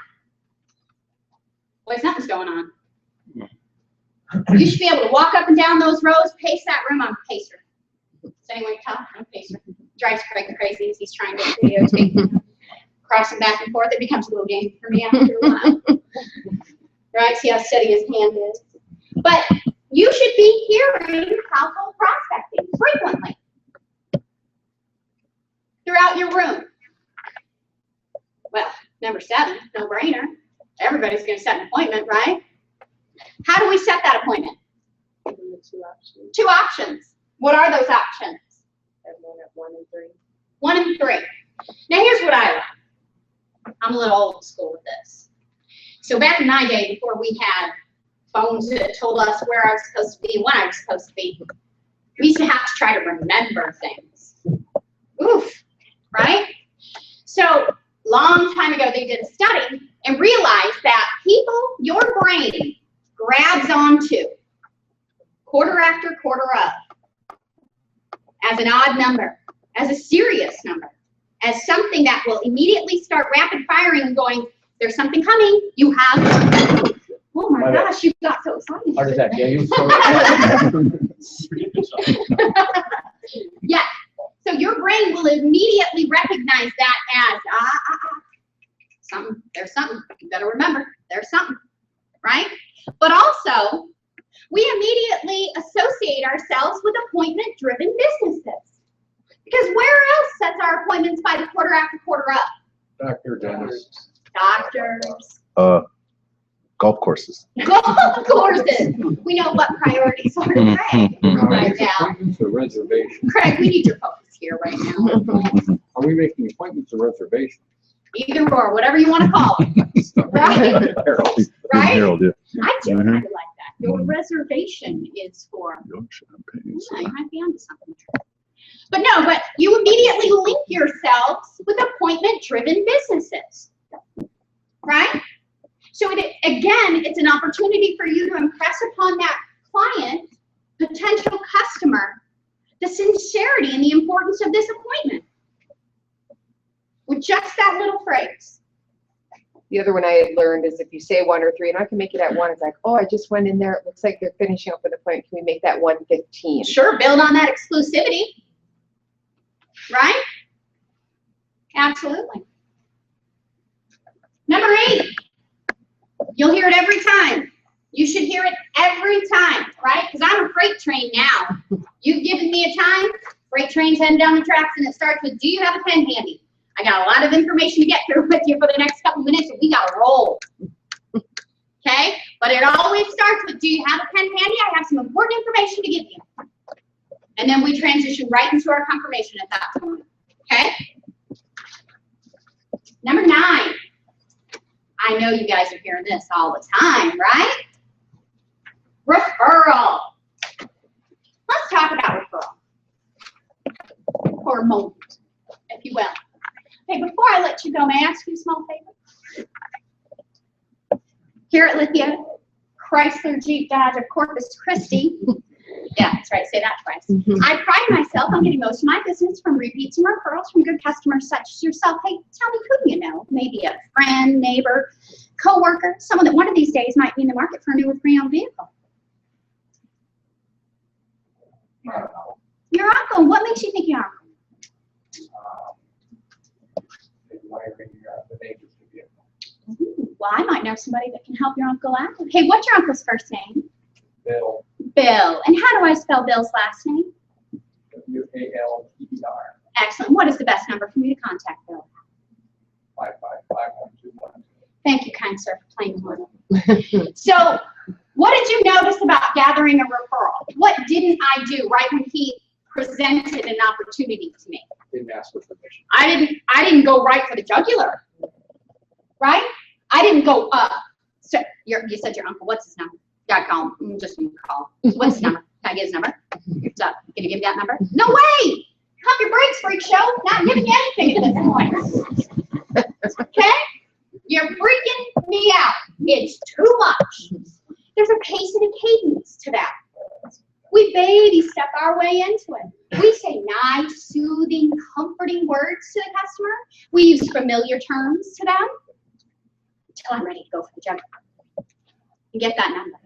boy, something's going on. You should be able to walk up and down those rows, pace that room. I'm a pacer. Does anyone tell? I'm a pacer. Drives Craig crazy as he's trying to videotape. Crossing back and forth, it becomes a little game for me after a while. Right? See how steady his hand is. But you should be hearing household prospecting frequently throughout your room. Well, number 7, no brainer. Everybody's going to set an appointment, right? How do we set that appointment? 2 options. 2 options. What are those options? Everyone at 1 and 3. 1 and 3. Now here's what I like. I'm a little old school with this. So back in my day, before we had phones that told us where I was supposed to be and when I was supposed to be, we used to have to try to remember things. Oof, right? So long time ago, they did a study and realized that your brain grabs onto quarter after quarter up as an odd number, as a serious number, as something that will immediately start rapid firing and going, there's something coming, you have, oh my gosh, you got so excited. How does that get you? Yeah, so your brain will immediately recognize that as, something, there's something, you better remember, there's something, right? But also, we immediately associate ourselves with appointment-driven businesses. Because where else sets our appointments by the quarter after quarter up? Doctor, dentist. Doctors. Golf courses. Golf courses. We know what priorities are to Craig right now. Appointments or reservations? Craig, we need your focus here right now. Are we making appointments or reservations? Either or, whatever you want to call it. Right? Right? Harold, yeah. I do kind of like that. Your reservation is for, you might be onto something. But no, but you immediately link yourselves with appointment-driven businesses, right? So again, it's an opportunity for you to impress upon that client, potential customer, the sincerity and the importance of this appointment with just that little phrase. The other one I had learned is if you say 1 or 3, and I can make it at 1, it's like, oh, I just went in there. It looks like they're finishing up with a point. Can we make that 1:15? Sure, build on that exclusivity, right? Absolutely. Number 8, you'll hear it every time. You should hear it every time, right? Because I'm a freight train now. You've given me a time, freight train's heading down the tracks, and it starts with, do you have a pen handy? I got a lot of information to get through with you for the next couple minutes, and we got to roll. Okay? But it always starts with, do you have a pen handy? I have some important information to give you. And then we transition right into our confirmation at that point. Okay? Number 9. I know you guys are hearing this all the time, right? Referral. Let's talk about referral for a moment, if you will. Okay, before I let you go, may I ask you a small favor? Here at Lithia, Chrysler Jeep Dodge of Corpus Christi, yeah, that's right, say that twice. I pride myself on getting most of my business from repeats and referrals from good customers such as yourself. Hey, tell me who you know, maybe a friend, neighbor, coworker, someone that one of these days might be in the market for a new or pre-owned vehicle. Your uncle, what makes you think your uncle? Well, I might know somebody that can help your uncle out. Hey, what's your uncle's first name? Bill. Bill. And how do I spell Bill's last name? W-A-L-T-E-R. Excellent. What is the best number for me to contact Bill? 555-121. Thank you, kind sir, for playing along. So, what did you notice about gathering a referral? What didn't I do right when he presented an opportunity to me? Didn't ask for permission. I didn't go right for the jugular, right? I didn't go up. So you said your uncle. What's his number? Gotta call him. Just call. What's his number? Can I get his number? What's up? Can you give me that number? No way! Pump your brakes, freak show. Not giving you anything at this point. Okay? You're freaking me out. It's too much. There's a pace and a cadence to that. We baby step our way into it. We say nice, soothing, comforting words to the customer. We use familiar terms to them until I'm ready to go for the jugular and get that number.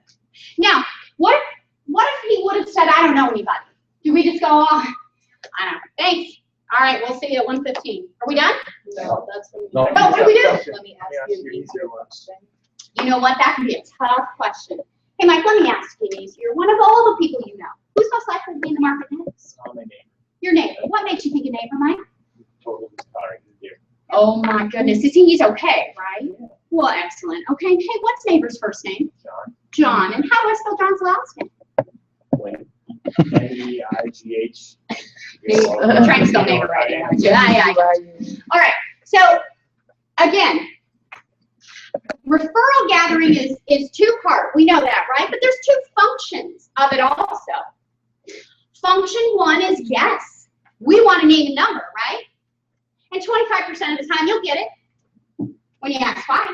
Now, what if he would have said, I don't know anybody? Do we just go, oh, I don't know, thanks. All right, we'll see you at 1:15. Are we done? No, that's when No, what do we do? Let me ask you an easier question. You know what? That can be a tough question. Hey, Mike, let me ask you an easier. One of all the people you know, who's most likely to be in the market next? My neighbor. Your neighbor. What makes you think a neighbor, Mike? Totally sorry. Oh my goodness. He's okay, right? Well, excellent. Okay. Hey, what's neighbor's first name? John. John. And how do I spell John's last name? again, referral gathering is two-part. We know that, right? But there's two functions of it also. Function one is yes. We want to name a number, right? And 25% of the time you'll get it when you ask twice.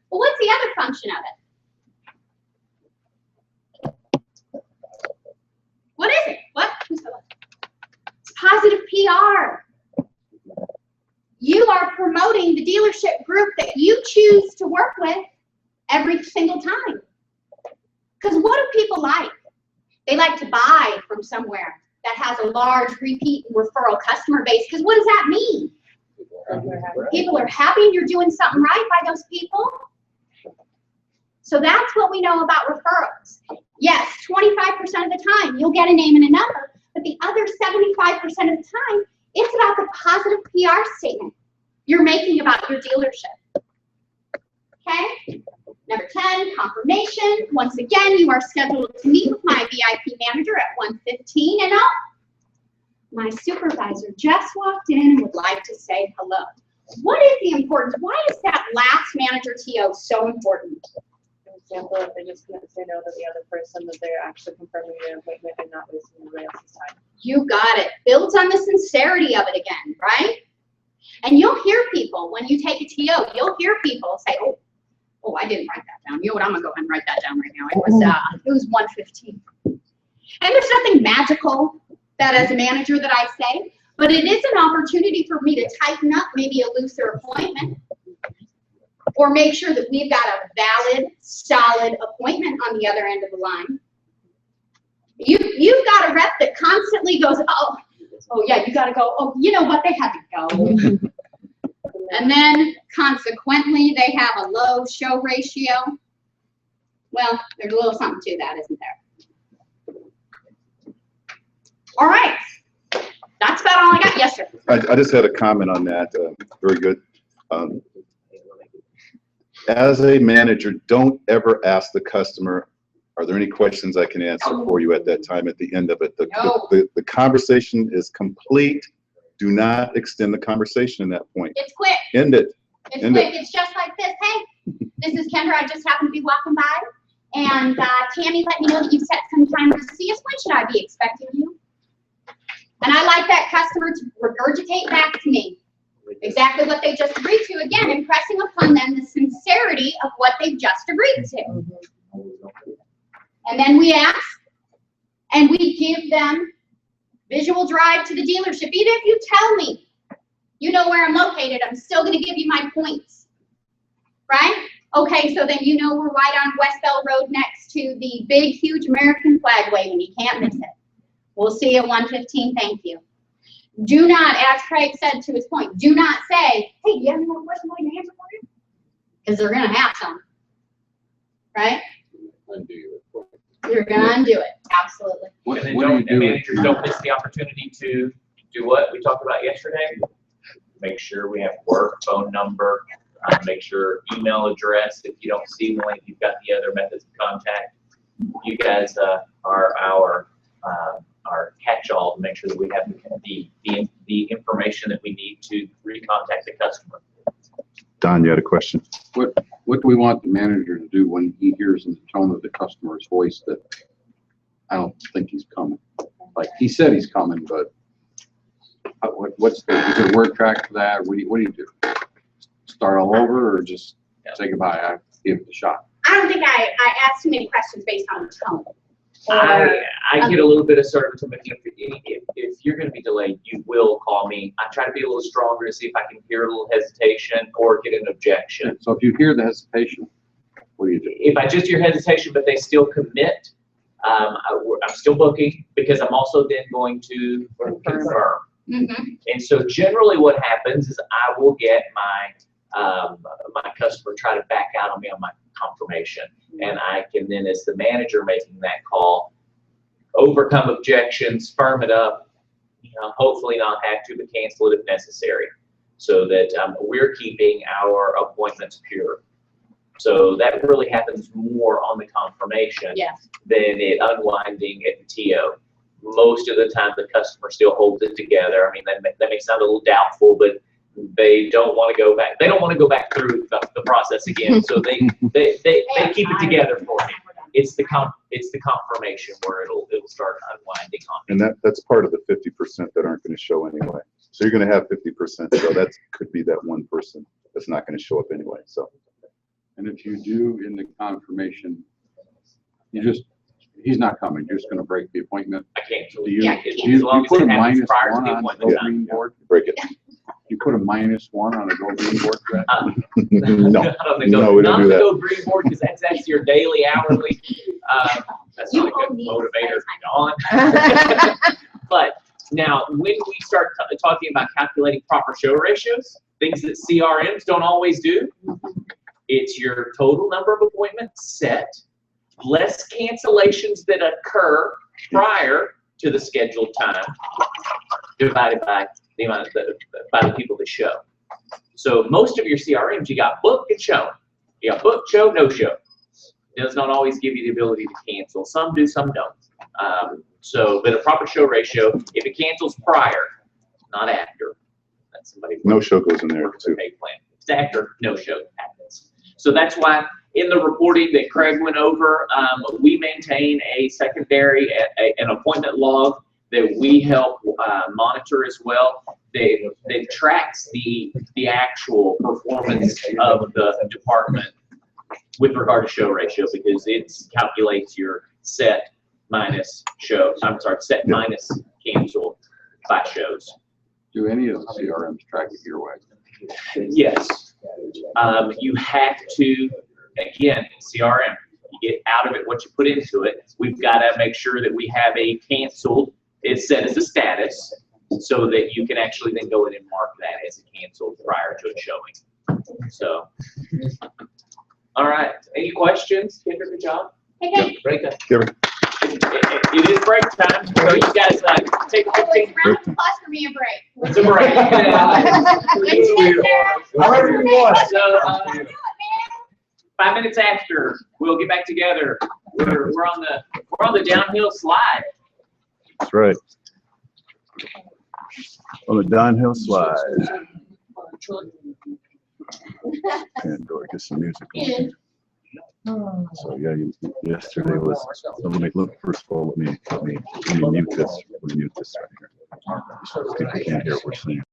Well, what's the other function of it? What is it? What? Who's the one? It's positive PR. You are promoting the dealership group that you choose to work with every single time. Because what do people like? They like to buy from somewhere that has a large repeat and referral customer base. Because what does that mean? People are happy and you're doing something right by those people. So that's what we know about referrals. Yes, 25% of the time you'll get a name and a number, but the other 75% of the time, it's about the positive PR statement you're making about your dealership. Okay? Number 10, confirmation. Once again, you are scheduled to meet with my VIP manager at 1:15, and oh, my supervisor just walked in and would like to say hello. What is the importance? Why is that last manager TO so important? For example, if they just couldn't say no to the other person, that they're actually confirming their appointment and not wasting anybody else's time. You got it. Builds on the sincerity of it again, right? And you'll hear people, when you take a TO, you'll hear people say, oh, I didn't write that down. You know what, I'm gonna go ahead and write that down right now. It was 1:15. And there's nothing magical that as a manager that I say, but it is an opportunity for me to tighten up maybe a looser appointment or make sure that we've got a valid, solid appointment on the other end of the line. You've got a rep that constantly goes, oh yeah, you gotta go, oh, you know what, they had to go. And then consequently, they have a low show ratio. Well, there's a little something to that, isn't there? All right, that's about all I got. Yes, sir. I just had a comment on that. Very good. As a manager, don't ever ask the customer, are there any questions I can answer for you at that time at the end of it? The conversation is complete. Do not extend the conversation in that point. It's quick. End it. It's quick. It's just like this. Hey, this is Kendra. I just happened to be walking by. And Tammy let me know that you set some time to see us. When should I be expecting you? And I like that customer to regurgitate back to me exactly what they just agreed to. Again, impressing upon them the sincerity of what they've just agreed to. And then we ask, and we give them visual drive to the dealership. Even if you tell me you know where I'm located, I'm still going to give you my points. Right? Okay, so then you know we're right on West Bell Road next to the big, huge American flag waving. You can't miss it. We'll see you at 1:15. Thank you. Do not, as Craig said to his point, do not say, hey, do you have any more questions I can answer for you? Because they're going to have some. Right? You're going to undo it. Absolutely. And then managers don't miss the opportunity to do what we talked about yesterday. Make sure we have work phone number. Make sure email address. If you don't see one, you've got the other methods of contact. You guys are our catch-all to make sure that we have the information that we need to recontact the customer. Don, you had a question? What do we want the manager to do when he hears in the tone of the customer's voice that I don't think he's coming? Like, he said he's coming, but is there a word track for that? What do you do? Start all over or just say goodbye? I give it a shot. I don't think I asked too many questions based on tone. I get a little bit assertive. If you're going to be delayed, you will call me. I try to be a little stronger to see if I can hear a little hesitation or get an objection. So if you hear the hesitation, what do you do? If I just hear hesitation, but they still commit, I'm still booking because I'm also then going to confirm. Mm-hmm. And so generally what happens is I will get my my customer try to back out on me on my confirmation. And I can then, as the manager making that call, overcome objections, firm it up, hopefully not have to, but cancel it if necessary, so that we're keeping our appointments pure. So that really happens more on the confirmation than it unwinding at the TO. Most of the time, the customer still holds it together. I mean, that may sound a little doubtful, but they don't want to go back. They don't want to go back through the process again. So they keep it together for him. It's the confirmation where it'll start unwinding on. And that's part of the 50% that aren't going to show anyway. So you're going to have 50%. So that could be that one person that's not going to show up anyway. So. And if you do in the confirmation, he's not coming, you're just gonna break the appointment. I can't. Do you, Yeah, do as you long as put it a happens minus prior to one the on the appointment go time. green board? Break it. You put a -1 on a go green board for that? No, Not on the go, no, we don't not do on the that. go green board because that's your daily, hourly. That's not a good motivator on. But now, when we start talking about calculating proper show ratios, things that CRMs don't always do, it's your total number of appointments set, less cancellations that occur prior to the scheduled time, divided by the amount of by the people that show. So most of your CRMs, you got book and show. You got book, show, no show. It does not always give you the ability to cancel. Some do, some don't. But a proper show ratio, if it cancels prior, not after, that's somebody. No show goes in there too. Pay plan. If it's after, no show happens. So that's why in the reporting that Craig went over, we maintain a secondary, an appointment log that we help monitor as well. That tracks the actual performance of the department with regard to show ratio, because it calculates your set minus show. I'm sorry, set minus canceled by shows. Do any of the CRMs track it your way? Yes. You have to, again, CRM, you get out of it what you put into it. We've got to make sure that we have a canceled, it's set as a status, so that you can actually then go in and mark that as a canceled prior to it showing. So, all right. Any questions? Kendra, good job. Hey, Break time. It is break time. So you guys take a 15. round of applause for me a break. It's a break. So, 5 minutes after, we'll get back together. We're on the downhill slide. That's right. On the downhill slide. And go get some music on. So yeah, yesterday was. So let me look. First of all, let me mute this. Let me mute this right here. So people can't hear what we're saying.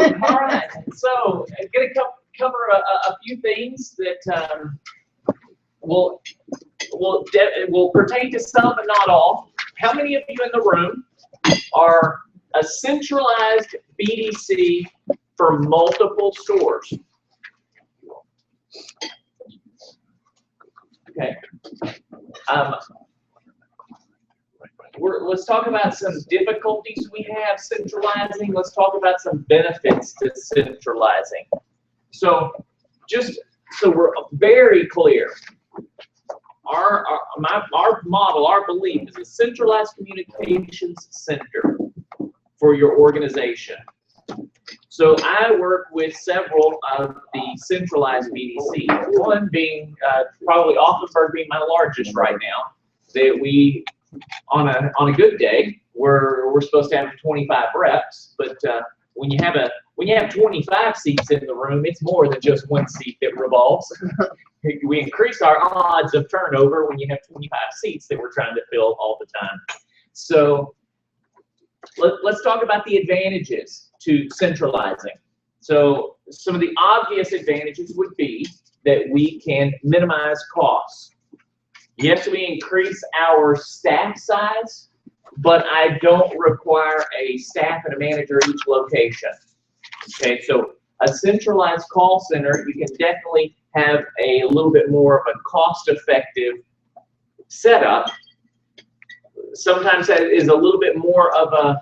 All right, so I'm gonna cover a few things that will pertain to some but not all. How many of you in the room are a centralized BDC for multiple stores? Okay. Let's talk about some difficulties we have centralizing. Let's talk about some benefits to centralizing. So just so we're very clear, our model, our belief is a centralized communications center for your organization. So I work with several of the centralized BDCs, one being probably Offenburg being my largest right now, that we, on a good day, we're supposed to have 25 reps, but when you have 25 seats in the room, it's more than just one seat that revolves. We increase our odds of turnover when you have 25 seats that we're trying to fill all the time. So let's talk about the advantages to centralizing. So some of the obvious advantages would be that we can minimize costs. Yes, we increase our staff size, but I don't require a staff and a manager at each location. Okay, so a centralized call center, you can definitely have a little bit more of a cost-effective setup. Sometimes that is a little bit more of a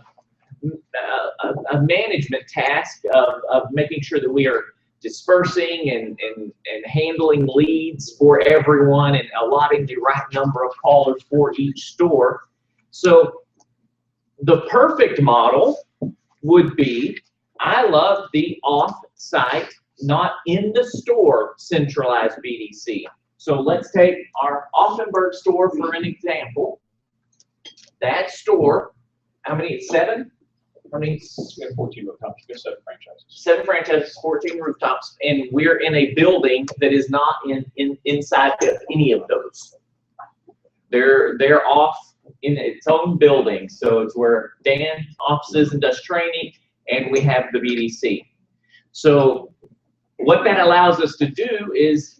management task of making sure that we are dispersing and handling leads for everyone and allotting the right number of callers for each store. So the perfect model would be, I love the off-site, not in the store centralized BDC. So let's take our Offenburg store for an example. That store, how many? 7? How many? We have 14 rooftops, we have 7 franchises. 7 franchises, 14 rooftops, and we're in a building that is not inside of any of those. They're off in its own building, so it's where Dan offices and does training, and we have the BDC. So what that allows us to do is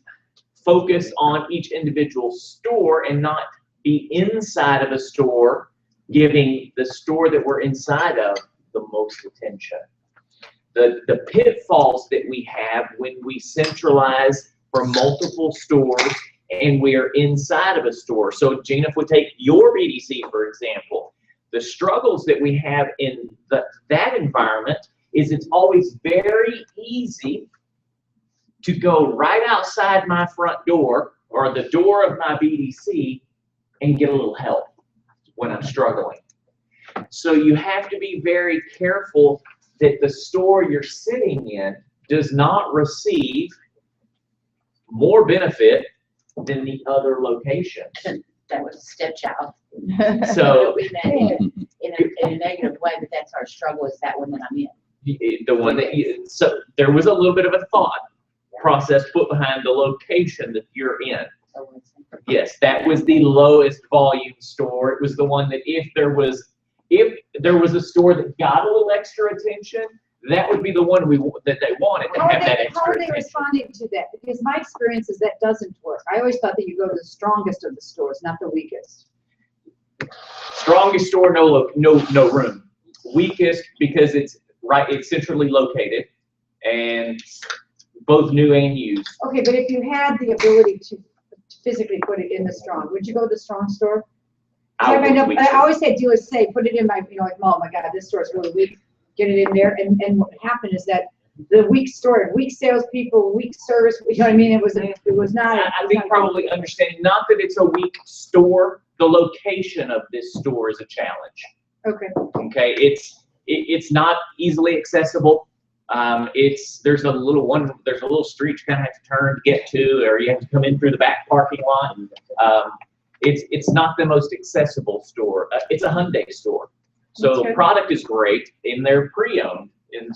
focus on each individual store and not be inside of a store, giving the store that we're inside of the most attention. The pitfalls that we have when we centralize for multiple stores and we are inside of a store. So Gina, if we take your BDC, for example, the struggles that we have in that environment is it's always very easy to go right outside my front door or the door of my BDC and get a little help when I'm struggling. So you have to be very careful that the store you're sitting in does not receive more benefit than the other location. That was a stitch out. So We meant in a negative way, but that's our struggle, is that one that I'm in. the one that you, so there was a little bit of a thought process put behind the location that you're in. Yes, that was the lowest volume store. It was the one that if there was a store that got a little extra attention, that would be the one that they wanted to have that extra How are they attention. responding to that? Because my experience is that doesn't work. I always thought that you go to the strongest of the stores, not the weakest. Strongest store, no room. Weakest because it's centrally located and both new and used. Okay, but if you had the ability to physically put it in the strong, would you go to the strong store? I always say dealers say, put it in my, like, oh my God, this store is really weak. Get it in there. And what happened is that the weak store, weak salespeople, weak service, you know what I mean? It was not. I think probably understanding, not that it's a weak store, the location of this store is a challenge. Okay. Okay, it's not easily accessible. There's a little street you kind of have to turn to get to, or you have to come in through the back parking lot. It's not the most accessible store. It's a Hyundai store. So Okay. product is great, and they're pre-owned in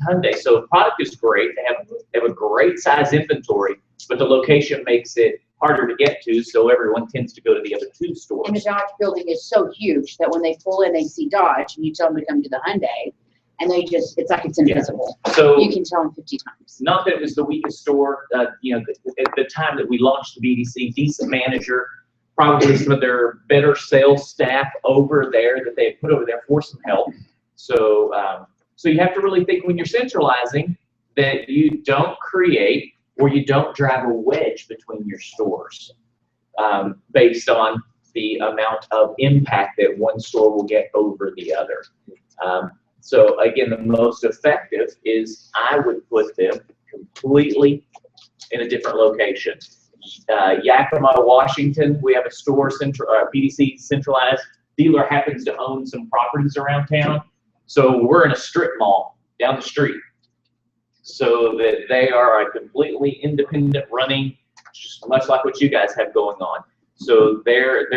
Hyundai. So the product is great. They have a great size inventory, but the location makes it harder to get to, so everyone tends to go to the other 2 stores. And the Dodge building is so huge that when they pull in, they see Dodge, and you tell them to come to the Hyundai, And they just, it's like it's invisible. So You can tell them 50 times. not that it was the weakest store, you know, at the time that we launched the BDC, decent manager, probably some of their better sales staff over there that they had put over there for some help. So, so you have to really think when you're centralizing that you don't create or you don't drive a wedge between your stores based on the amount of impact that one store will get over the other. So again, the most effective is I would put them completely in a different location. Yakima, Washington, we have a store, BDC centralized. Dealer happens to own some properties around town. So we're in a strip mall down the street. So that they are a completely independent running, just much like what you guys have going on. So they're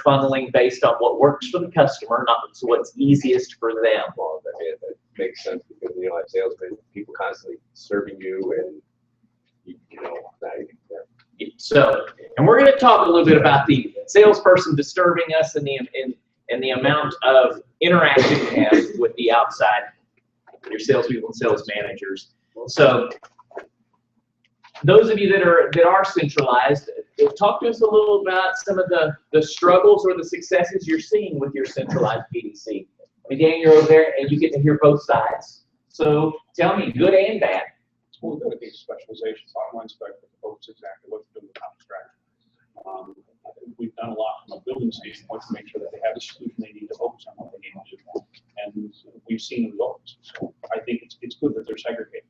funneling based on what works for the customer, not what's easiest for them. Well, that makes sense because, you know, as salesmen, people constantly serving you and, you know, So, and we're going to talk a little bit about the salesperson disturbing us and the amount of interaction you have with the outside, your salespeople and sales managers. So, those of you that are centralized, talk to us a little about some of the struggles or the successes you're seeing with your centralized BDC. I mean, Dan, you're over there and you get to hear both sides. So tell me, good and bad. Well, we're going to be specializations. Online inspector focus exactly what to do with abstract. We've done a lot from a building standpoint to make sure that they have the solution they need to focus on what they need to do. And we've seen results. So I think it's good that they're segregated.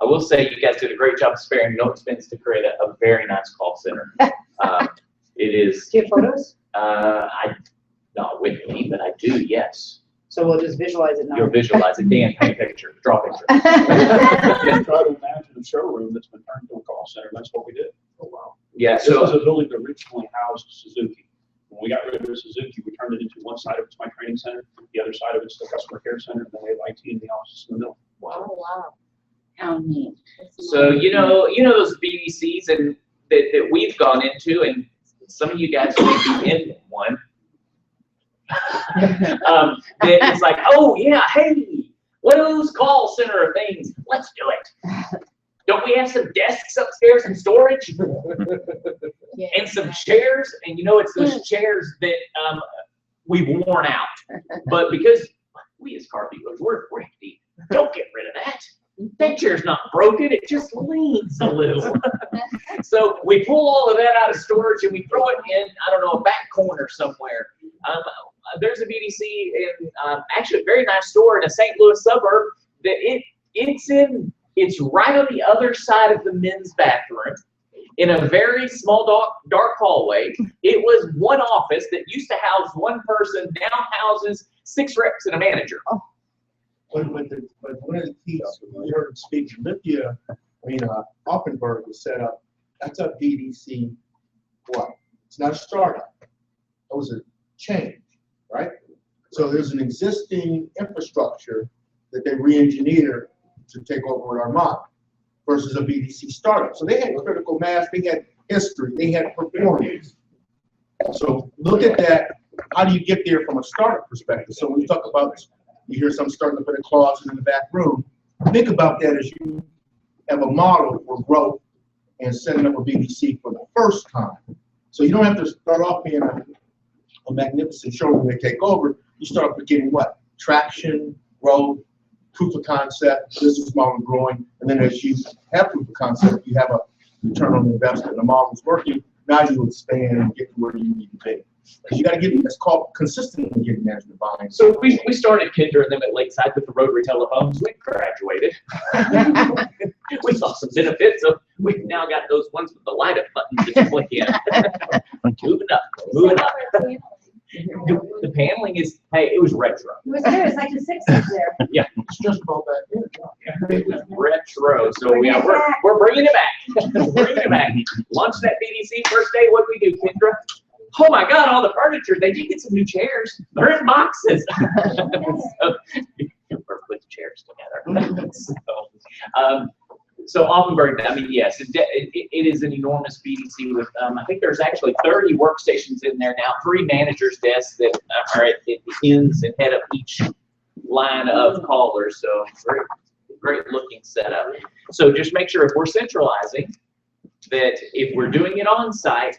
I will say you guys did a great job sparing no expense to create a very nice call center. It is. Do you have photos? Not with me, but I do, yes. So we'll just visualize it now. You'll visualize it. Dan, paint a picture, draw a picture. Try to imagine a showroom that's been turned into a call center. That's what we did. Oh, wow. Yeah, This so was a building that originally housed Suzuki. When we got rid of Suzuki, we turned it into one side of it's my training center, the other side of it's the customer care center, and then we have IT in the office in the middle. Wow. Wow. How neat. So you know those BDCs and that we've gone into, and some of you guys may be in one. That it's like, oh yeah, hey, what are those call center things? Let's do it. Don't we have some desks upstairs and storage? And some chairs, and you know it's those chairs that we've worn out. But because we as car dealers, we're thrifty. Don't get rid of that. That chair's not broken, it just leans a little. So we pull all of that out of storage and we throw it in, I don't know, a back corner somewhere. There's a BDC in actually a very nice store in a St. Louis suburb that it's right on the other side of the men's bathroom in a very small dark hallway. It was one office that used to house one person, now houses 6 reps and a manager. But one of the keys, we heard him speak, Olympia, Offenburg was set up, that's a BDC, what? It's not a startup. It was a change, right? So there's an existing infrastructure that they re-engineered to take over with our model versus a BDC startup. So they had critical mass, they had history, they had performance. So look at that, how do you get there from a startup perspective? So when you talk about, you hear some starting to put a closet in the back room, think about that as you have a model for growth and setting up a BDC for the first time. So you don't have to start off being a magnificent showroom they take over. You start with getting what? Traction, growth, proof of concept, business model growing, and then as you have proof of concept, you have a return on investment, the model's working, now you expand and get to where you need to be. Because you got to get, it's called consistently getting management buying. So we started Kendra and them at Lakeside with the rotary telephones. We graduated. We saw some benefits, so we've now got those ones with the light up buttons that you click in. Moving up. The paneling is, hey, it was retro. It was there, it's like the 60s there. Yeah. It's just about that. Yeah. It was retro. So yeah, we're bringing it back. Bringing it back. Launched that BDC first day. What do we do, Kendra? Oh my God, all the furniture. They did get some new chairs. They're in boxes. So, we're putting chairs together. So Offenburg, I mean, yes, it is an enormous BDC with, I think there's actually 30 workstations in there now, 3 managers' desks that are at the ends and head of each line of callers, so great looking setup. So just make sure if we're centralizing, that if we're doing it on site,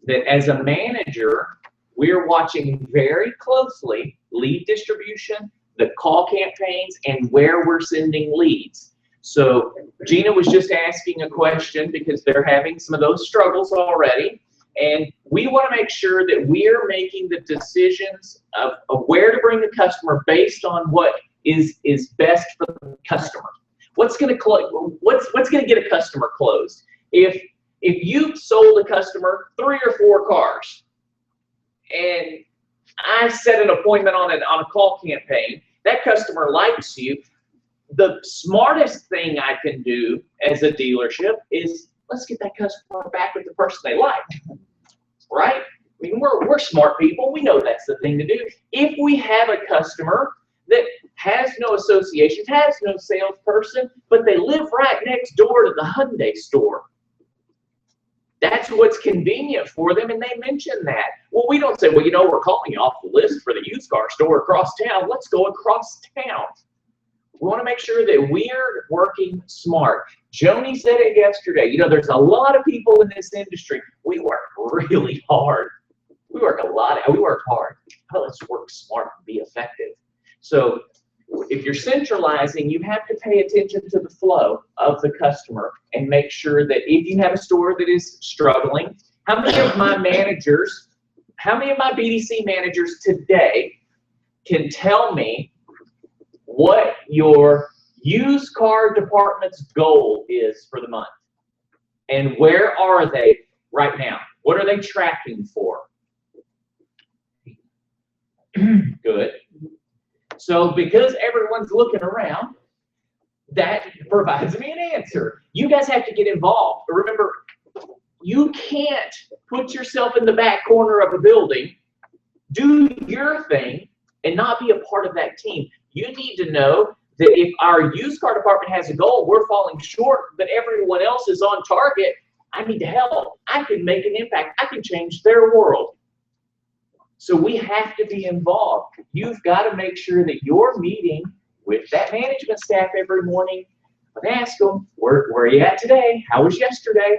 that as a manager, we're watching very closely lead distribution, the call campaigns, and where we're sending leads. So Gina was just asking a question because they're having some of those struggles already. And we want to make sure that we're making the decisions of where to bring the customer based on what is best for the customer. What's going to what's going to get a customer closed? If you've sold a customer 3 or 4 cars, and I set an appointment on a call campaign, that customer likes you, the smartest thing I can do as a dealership is let's get that customer back with the person they like, right? I mean, we're smart people. We know that's the thing to do. If we have a customer that has no associations, has no salesperson, but they live right next door to the Hyundai store, that's what's convenient for them, and they mention that. Well, we don't say, well, you know, we're calling you off the list for the used car store across town. Let's go across town. We want to make sure that we're working smart. Joni said it yesterday. You know, there's a lot of people in this industry. We work really hard. We work hard. But let's work smart and be effective. So if you're centralizing, you have to pay attention to the flow of the customer and make sure that if you have a store that is struggling, how many of my BDC managers today can tell me what your used car department's goal is for the month? And where are they right now? What are they tracking for? Good. So because everyone's looking around, that provides me an answer. You guys have to get involved. Remember, you can't put yourself in the back corner of a building, do your thing, and not be a part of that team. You need to know that if our used car department has a goal, we're falling short, but everyone else is on target, I need to help. I can make an impact. I can change their world. So we have to be involved. You've got to make sure that you're meeting with that management staff every morning and ask them, where are you at today? How was yesterday?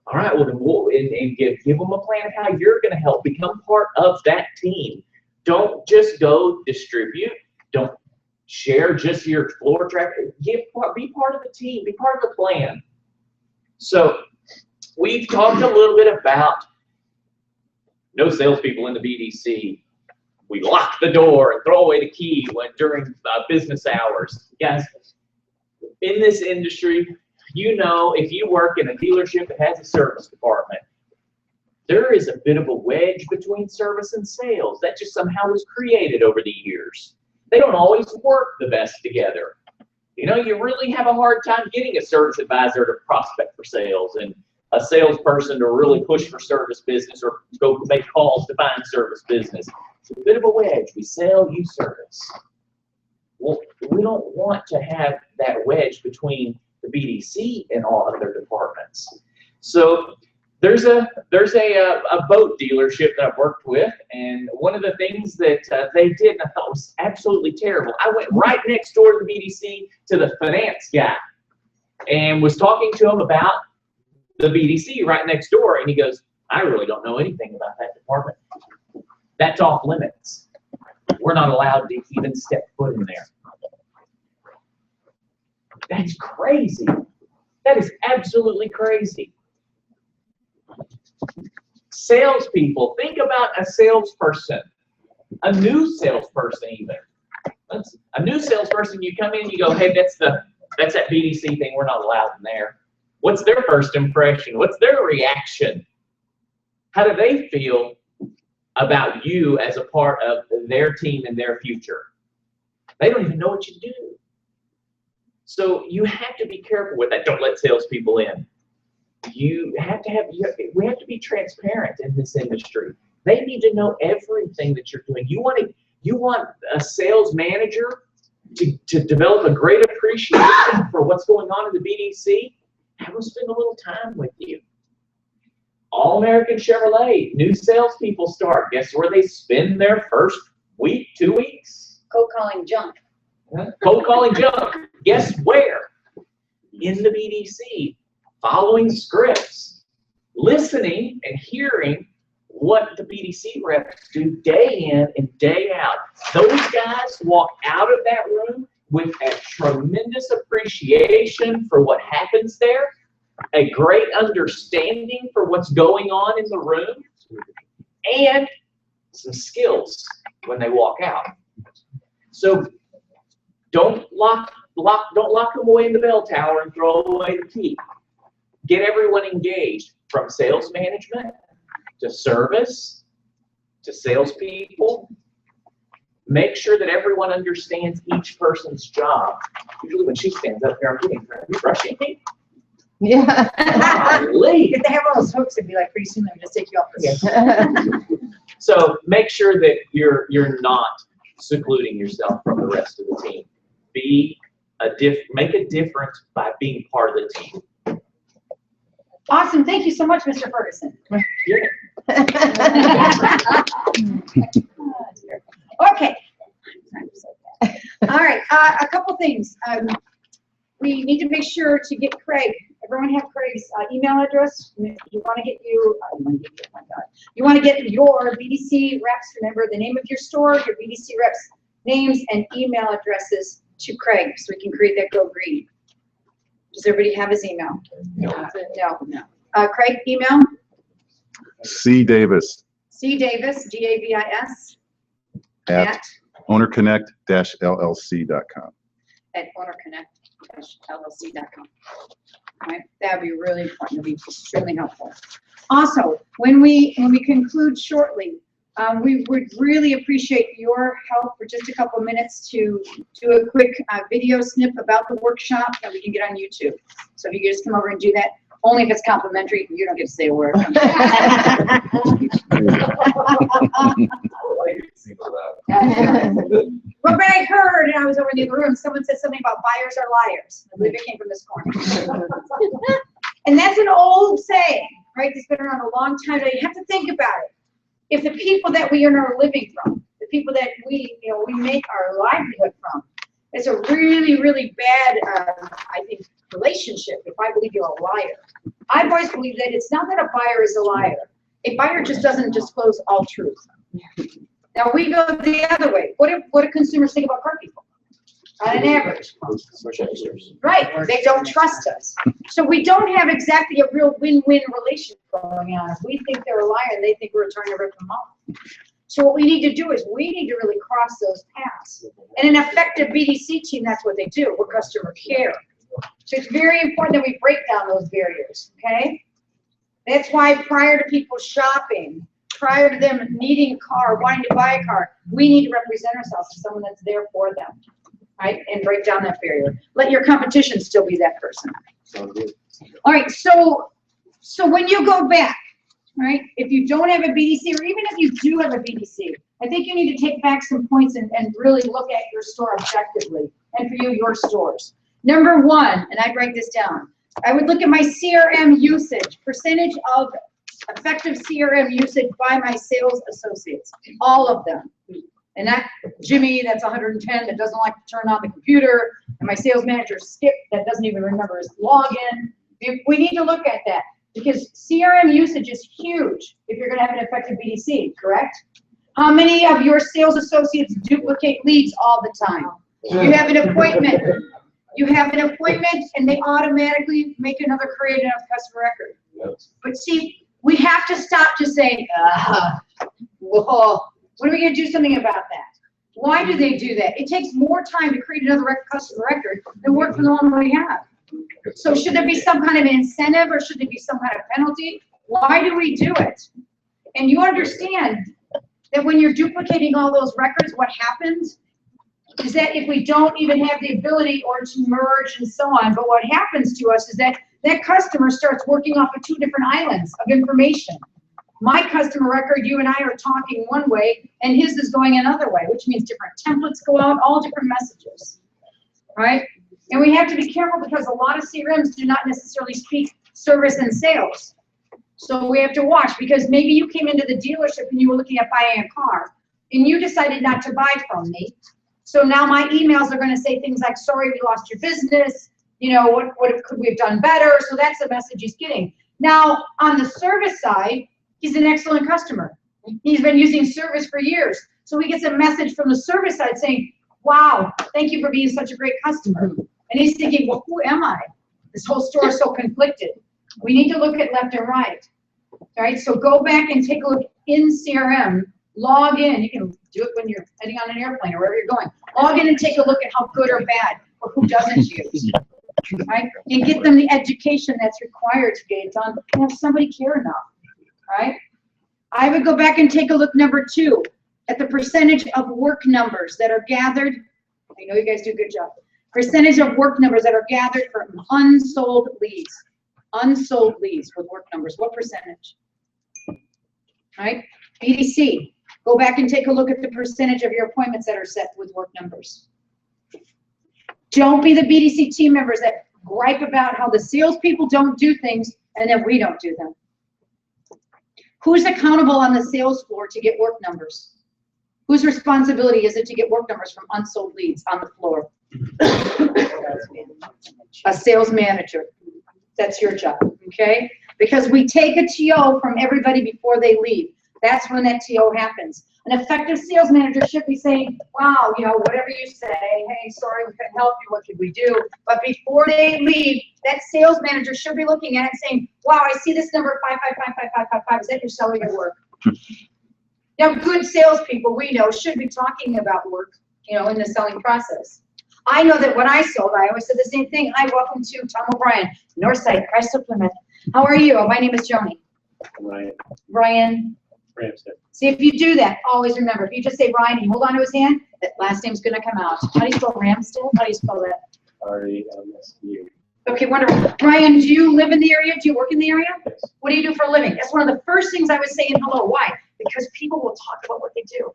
All right, well, then give them a plan of how you're going to help become part of that team. Don't just go distribute. Don't share just your floor track. Be part of the team. Be part of the plan. So we've talked a little bit about no salespeople in the BDC. We lock the door and throw away the key during business hours. Guys, in this industry, you know, if you work in a dealership that has a service department, there is a bit of a wedge between service and sales. That just somehow was created over the years. They don't always work the best together. You know, you really have a hard time getting a service advisor to prospect for sales and a salesperson to really push for service business or go make calls to find service business. It's a bit of a wedge. We sell, you service. Well, we don't want to have that wedge between the BDC and all other departments. So there's a boat dealership that I've worked with, and one of the things that they did, and I thought was absolutely terrible, I went right next door to the BDC to the finance guy and was talking to him about the BDC right next door, and he goes, I really don't know anything about that department. That's off limits. We're not allowed to even step foot in there. That's crazy. That is absolutely crazy. Salespeople, think about a salesperson, a new salesperson even. A new salesperson, you come in, you go, hey, that's that BDC thing, we're not allowed in there. What's their first impression? What's their reaction? How do they feel about you as a part of their team and their future? They don't even know what you do. So you have to be careful with that. Don't let salespeople in. We have to be transparent in this industry. They need to know everything that you're doing. You want a sales manager to develop a great appreciation for what's going on in the BDC. Have them spend a little time with you. All American Chevrolet, new salespeople start. Guess where they spend their first week, 2 weeks? cold calling junk. Cold calling junk. Guess where? In the BDC, following scripts, listening and hearing what the BDC reps do day in and day out. Those guys walk out of that room with a tremendous appreciation for what happens there, a great understanding for what's going on in the room, and some skills when they walk out. So don't lock them away in the bell tower and throw away the key. Get everyone engaged, from sales management to service to salespeople. Make sure that everyone understands each person's job. Usually when she stands up here, I'm getting, are you rushing me? Yeah. If they have all those hooks, it'd be like, pretty soon, let me just take you off the So make sure that you're not secluding yourself from the rest of the team. Make a difference by being part of the team. Awesome. Thank you so much, Mr. Ferguson. Okay. All right. A couple things. We need to make sure to get Craig. Everyone have Craig's email address. You want to get you want to get your BDC reps. Remember the name of your store, your BDC reps names and email addresses to Craig, so we can create that Go Green. Does everybody have his email? No. Craig, email? C. Davis C. Davis, Davis, at ownerconnect-llc.com. At ownerconnect-llc.com. All right, that would be really important. It'd be extremely helpful. Also, when we conclude shortly, we would really appreciate your help for just a couple of minutes to do a quick video snip about the workshop that we can get on YouTube. So if you could just come over and do that, only if it's complimentary, you don't get to say a word. What I heard, and I was over in the other room, someone said something about buyers are liars. I believe it came from this corner. And that's an old saying, right? It's been around a long time, but you have to think about it. If the people that we earn our living from, the people that we make our livelihood from, it's a really, really bad, I think, relationship if I believe you're a liar. I've always believed that it's not that a buyer is a liar. A buyer just doesn't disclose all truth. Now we go the other way. What do consumers think about car people? On an average. Right, they don't trust us. So we don't have exactly a real win-win relationship going on. We think they're a liar and they think we're trying to rip them off. So what we need to do is we need to really cross those paths. And an effective BDC team, that's what they do. We're customer care. So it's very important that we break down those barriers, okay? That's why prior to people shopping, prior to them needing a car, wanting to buy a car, we need to represent ourselves as someone that's there for them, right? And break down that barrier. Let your competition still be that person. All right, so when you go back, right, if you don't have a BDC, or even if you do have a BDC, I think you need to take back some points and really look at your store objectively, and for you, your stores. Number one, and I write this down, I would look at my CRM usage, percentage of effective CRM usage by my sales associates, all of them. And that, Jimmy, that's 110, that doesn't like to turn on the computer, and my sales manager, Skip, that doesn't even remember his login. We need to look at that, because CRM usage is huge if you're gonna have an effective BDC, correct? How many of your sales associates duplicate leads all the time? You have an appointment. You have an appointment and they automatically make create another customer record. But see, we have to stop just saying, whoa, when are we gonna do something about that? Why do they do that? It takes more time to create another customer record than work for the one we have. So should there be some kind of an incentive, or should there be some kind of penalty? Why do we do it? And you understand that when you're duplicating all those records, what happens is that if we don't even have the ability or to merge and so on, but what happens to us is that that customer starts working off of two different islands of information. My customer record, you and I are talking one way, and his is going another way, which means different templates go out, all different messages, right? And we have to be careful because a lot of CRMs do not necessarily speak service and sales. So we have to watch, because maybe you came into the dealership and you were looking at buying a car, and you decided not to buy from me, So now my emails are gonna say things like, sorry, we lost your business, you know, what could we have done better? So that's the message he's getting. Now, on the service side, he's an excellent customer. He's been using service for years. So he gets a message from the service side saying, wow, thank you for being such a great customer. And he's thinking, well, who am I? This whole store is so conflicted. We need to look at left and right. All right, so go back and take a look in CRM, log in. You can do it when you're heading on an airplane or wherever you're going. Log in and take a look at how good or bad or who doesn't use. Right? And get them the education that's required to get it done and have somebody care enough. Right? I would go back and take a look, number 2, at the percentage of work numbers that are gathered. I know you guys do a good job. Percentage of work numbers that are gathered from unsold leads. Unsold leads with work numbers. What percentage? Right? BDC. Go back and take a look at the percentage of your appointments that are set with work numbers. Don't be the BDC team members that gripe about how the salespeople don't do things and then we don't do them. Who's accountable on the sales floor to get work numbers? Whose responsibility is it to get work numbers from unsold leads on the floor? A sales manager. That's your job, okay? Because we take a TO from everybody before they leave. That's when that TO happens. An effective sales manager should be saying, wow, you know, whatever you say, hey, sorry, we couldn't help you, what could we do? But before they leave, that sales manager should be looking at it saying, wow, I see this number 555555. Is that your seller your work? Now, good salespeople, we know, should be talking about work, you know, in the selling process. I know that when I sold, I always said the same thing. Hi, welcome to Tom O'Brien, Northside, Chrysler Plymouth. How are you? My name is Joni. Brian. See, if you do that, always remember, if you just say Brian and you hold on to his hand, that last name's gonna come out. How do you spell Ramsdale? How do you spell that? R-A-M-S-D-A. Okay, wonderful. Brian, do you live in the area? Do you work in the area? Yes. What do you do for a living? That's one of the first things I would say in hello. Why? Because people will talk about what they do.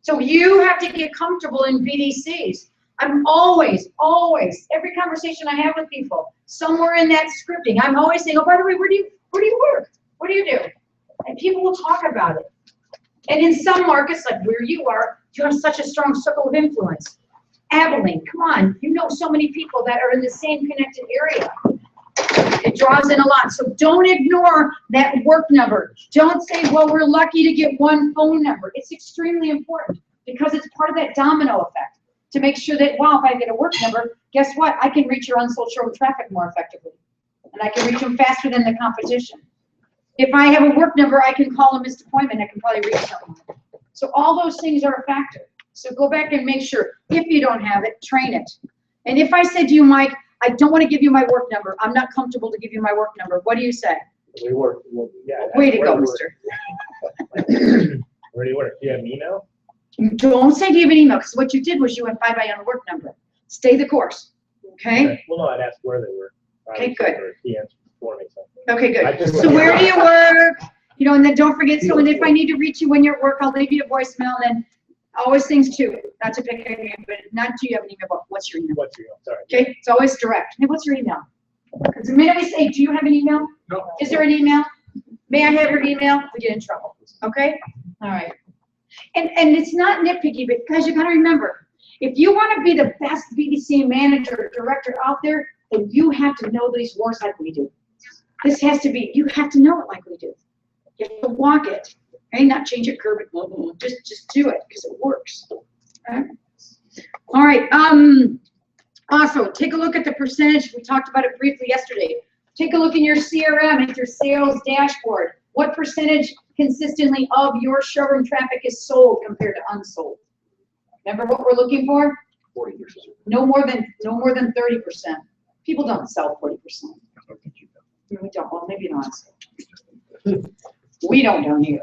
So you have to get comfortable in BDCs. I'm always, every conversation I have with people, somewhere in that scripting, I'm always saying, oh, by the way, where do you work? What do you do? And people will talk about it. And in some markets, like where you are, you have such a strong circle of influence. Abilene, come on, you know so many people that are in the same connected area. It draws in a lot. So don't ignore that work number. Don't say, well, we're lucky to get one phone number. It's extremely important because it's part of that domino effect to make sure that, wow, if I get a work number, guess what? I can reach your unsold showroom traffic more effectively. And I can reach them faster than the competition. If I have a work number, I can call a missed appointment. I can probably reach someone. So all those things are a factor. So go back and make sure. If you don't have it, train it. And if I said to you, Mike, I don't want to give you my work number. I'm not comfortable to give you my work number. What do you say? We work. Yeah. Way to go, mister. Where do you work? Do you have an email? Don't say do you have an email, because what you did was you went bye-bye on the work number. Stay the course, okay? Well, no, I'd ask where they work. Okay, good. He answered for me something. Okay, good. So where do you work? You know, and then don't forget, so and if I need to reach you when you're at work, I'll leave you a voicemail, and always things too, not to pick a name, but not do you have an email, but what's your email? What's your email? Sorry. Okay, it's always direct. Hey, what's your email? Because the minute we say, do you have an email? No. Is there an email? May I have your email? We get in trouble, okay? All right. And it's not nitpicky, but guys, you gotta remember, if you wanna be the best BDC manager or director out there, then you have to know these wars like we do. This has to be, you have to know it like we do. You have to walk it, okay? Not change it, curve it, blah, blah, blah. Just do it, because it works, okay? All right, also, take a look at the percentage. We talked about it briefly yesterday. Take a look in your CRM at your sales dashboard. What percentage consistently of your showroom traffic is sold compared to unsold? Remember what we're looking for? 40%. No more than 30%. People don't sell 40%. We don't. Well, maybe not. We don't down here.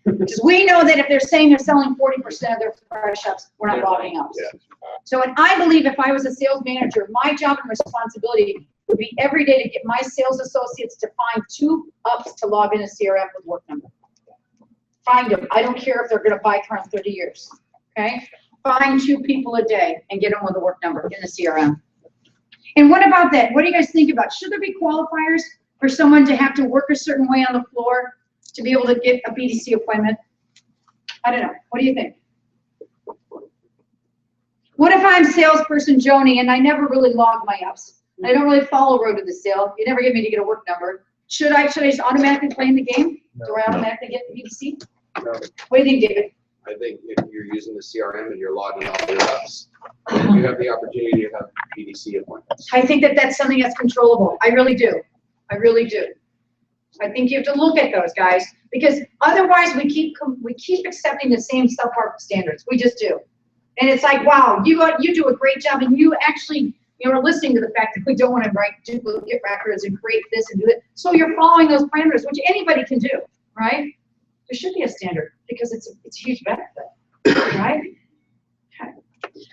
Because we know that if they're saying they're selling 40% of their fresh ups, we're not following up. Yeah. So, and I believe if I was a sales manager, my job and responsibility would be every day to get my sales associates to find 2 ups to log in a CRM with work number. Find them. I don't care if they're going to buy car in 30 years. Okay? Find 2 people a day and get them with a work number in the CRM. And what about that? What do you guys think about? Should there be qualifiers for someone to have to work a certain way on the floor to be able to get a BDC appointment? I don't know. What do you think? What if I'm salesperson Joni and I never really log my ups? I don't really follow road to the sale. You never get me to get a work number. Should I just automatically play in the game? Do I automatically get the BDC? No. What do you think, David? I think if you're using the CRM and you're logging all your reps, then you have the opportunity to have BDC appointments. I think that that's something that's controllable. I really do. I really do. I think you have to look at those, guys, because otherwise we keep accepting the same subpar standards. We just do. And it's like, wow, you do a great job, and you actually, are listening to the fact that we don't want to write duplicate records and create this and do it. So you're following those parameters, which anybody can do, right? There should be a standard because it's a huge benefit, right? Okay.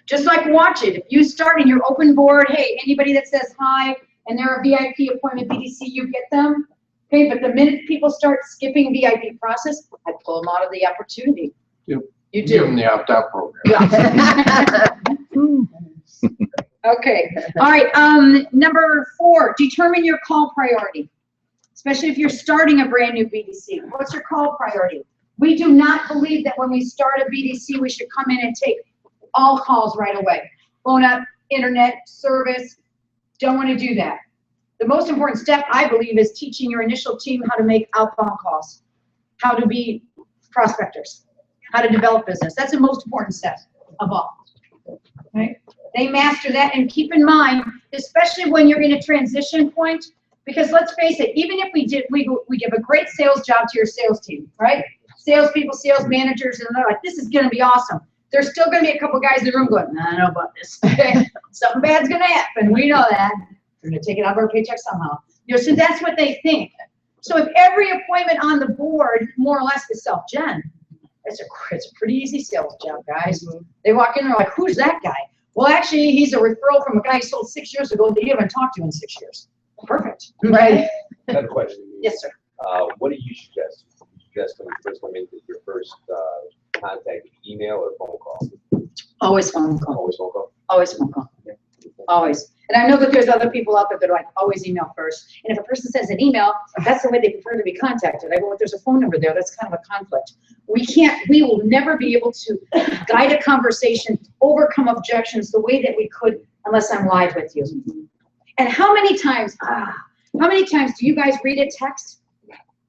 Just like watch it. If you start in your open board, hey, anybody that says hi and they're a VIP appointment BDC, you get them. Okay, but the minute people start skipping VIP process, I pull them out of the opportunity. You do. Give them the opt-out program. Yeah. Okay. All right. Number 4, determine your call priority, especially if you're starting a brand new BDC. What's your call priority? We do not believe that when we start a BDC, we should come in and take all calls right away. Phone up, internet, service. Don't want to do that. The most important step, I believe, is teaching your initial team how to make outbound calls, how to be prospectors, how to develop business. That's the most important step of all. Right? They master that, and keep in mind, especially when you're in a transition point, because let's face it, even if we give a great sales job to your sales team, right? Salespeople, sales managers, and they're like, this is going to be awesome. There's still going to be a couple guys in the room going, I don't know about this. Something bad's going to happen. We know that. We're going to take it out of our paycheck somehow. So that's what they think. So if every appointment on the board, more or less, is self-gen, it's a pretty easy sales job, guys. They walk in, they're like, who's that guy? Well, actually, he's a referral from a guy who sold 6 years ago that you haven't talked to in 6 years. Perfect. Right? I have a question. Yes, sir. What do you suggest? Do you suggest when you first come into your first contact, email or phone call? Always phone call. Always phone call? Always phone call. Yeah. Always. And I know that there's other people out there that are like, always email first. And if a person sends an email, that's the way they prefer to be contacted. I go, well, if there's a phone number there, that's kind of a conflict. We will never be able to guide a conversation, overcome objections the way that we could unless I'm live with you. And how many times do you guys read a text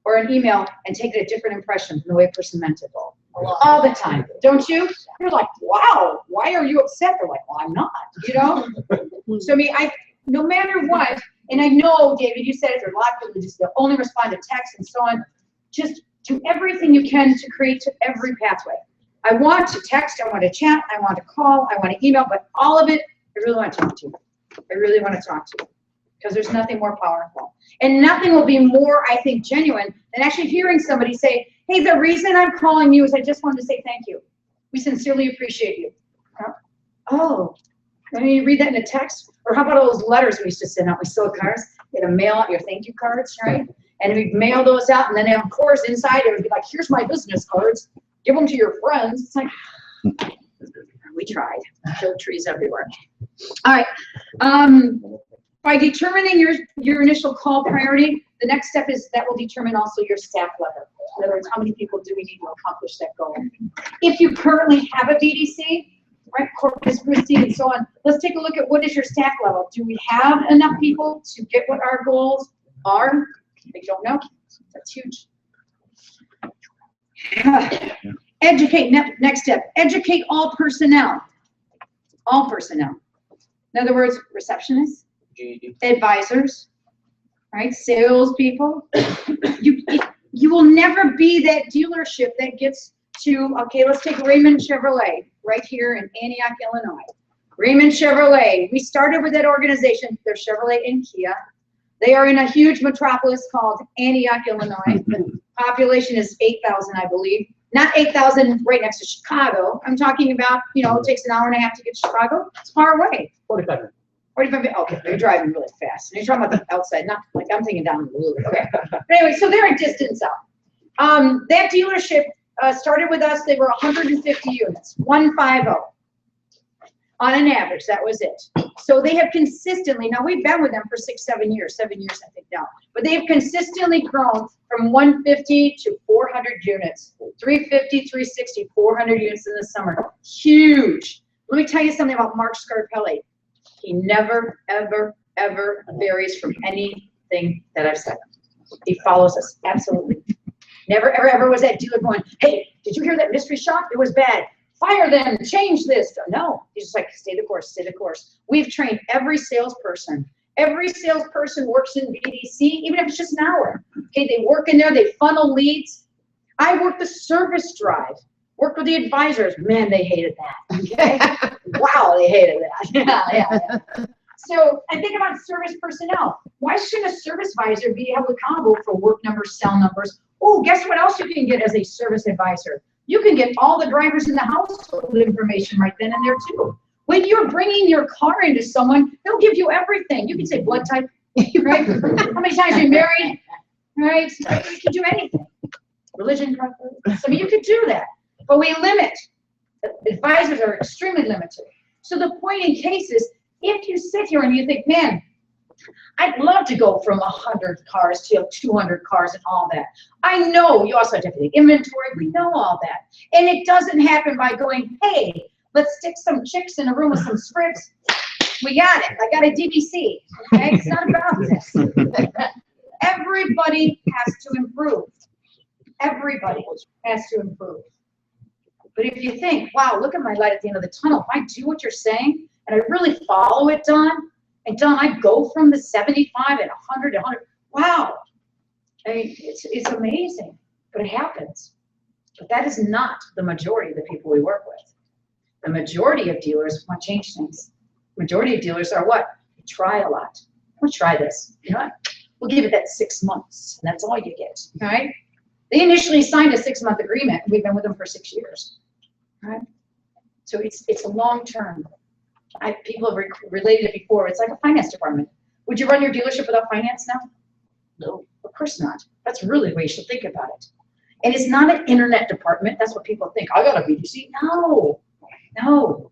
or an email and take it a different impression from the way a person meant it? All the time, don't you? You're like, wow, why are you upset? They're like, well, I'm not, So no matter what, and I know, David, you said it, there are a lot of people who just only respond to text and so on. Just do everything you can to create to every pathway. I want to text, I want to chat, I want to call, I want to email, but all of it, I really want to talk to you. I really want to talk to you because there's nothing more powerful. And nothing will be more, I think, genuine than actually hearing somebody say, hey, the reason I'm calling you is I just wanted to say thank you. We sincerely appreciate you. Oh, I mean, you read that in a text? Or how about all those letters we used to send out? We sold cards. You had to mail out your thank you cards, right? And we'd mail those out, and then, of course, inside it would be like, here's my business cards. Give them to your friends. It's like, we tried. Killed trees everywhere. All right. By determining your initial call priority, the next step is that will determine also your staff level. In other words, how many people do we need to accomplish that goal? If you currently have a BDC, right, Corpus Christi and so on, let's take a look at what is your staff level. Do we have enough people to get what our goals are? I don't know. That's huge. Educate, next step, educate all personnel. All personnel. In other words, receptionists, advisors, right, salespeople. You will never be that dealership that gets to, okay, let's take Raymond Chevrolet right here in Antioch, Illinois. Raymond Chevrolet, we started with that organization. They're Chevrolet and Kia. They are in a huge metropolis called Antioch, Illinois. The population is 8,000, I believe. Not 8,000 right next to Chicago. I'm talking about, it takes an hour and a half to get to Chicago. It's far away. 45 minutes. 45 minutes. Okay, you're driving really fast. And you're talking about the outside, not like I'm thinking down the blue. Okay. But anyway, so they're a distance out. That dealership started with us. They were 150 units, 150. On an average, that was it. So they have consistently, now we've been with them for 7 years I think now, but they have consistently grown from 150 to 400 units, 350, 360, 400 units in the summer. Huge. Let me tell you something about Mark Scarpelli. He never, ever, ever varies from anything that I've said. He follows us, absolutely. Never, ever, ever was that dealer going, hey, did you hear that mystery shop? It was bad. Fire them, change this. No, he's just like, stay the course, stay the course. We've trained every salesperson. Every salesperson works in BDC, even if it's just an hour. Okay, they work in there, they funnel leads. I work the service drive, work with the advisors. Man, they hated that. Okay, wow, they hated that. Yeah. So I think about service personnel. Why shouldn't a service advisor be held accountable for work numbers, cell numbers? Oh, guess what else you can get as a service advisor? You can get all the drivers in the household information right then and there too. When you're bringing your car into someone, they'll give you everything. You can say blood type, right? How many times are you married, right? You can do anything. Religion preference. I mean, you could do that, but we limit. Advisors are extremely limited. So the point in case is, if you sit here and you think, man, I'd love to go from 100 cars to 200 cars and all that. I know you also have to have the inventory. We know all that. And it doesn't happen by going, hey, let's stick some chicks in a room with some scripts. We got it. I got a DBC. Okay? It's not about this. Everybody has to improve. Everybody has to improve. But if you think, wow, look at my light at the end of the tunnel. If I do what you're saying and I really follow it, Don, and Don, I go from the 75 and 100 to 100. Wow. I mean, it's amazing, but it happens. But that is not the majority of the people we work with. The majority of dealers want to change things. Majority of dealers are what? They try a lot. We'll try this. You know what? We'll give it that 6 months, and that's all you get. All right? They initially signed a 6-month agreement. We've been with them for 6 years. All right? So it's a long term. People have related it before. It's like a finance department. Would you run your dealership without finance now? No, of course not. That's really the way you should think about it. And it's not an internet department. That's what people think. I got a BDC. No.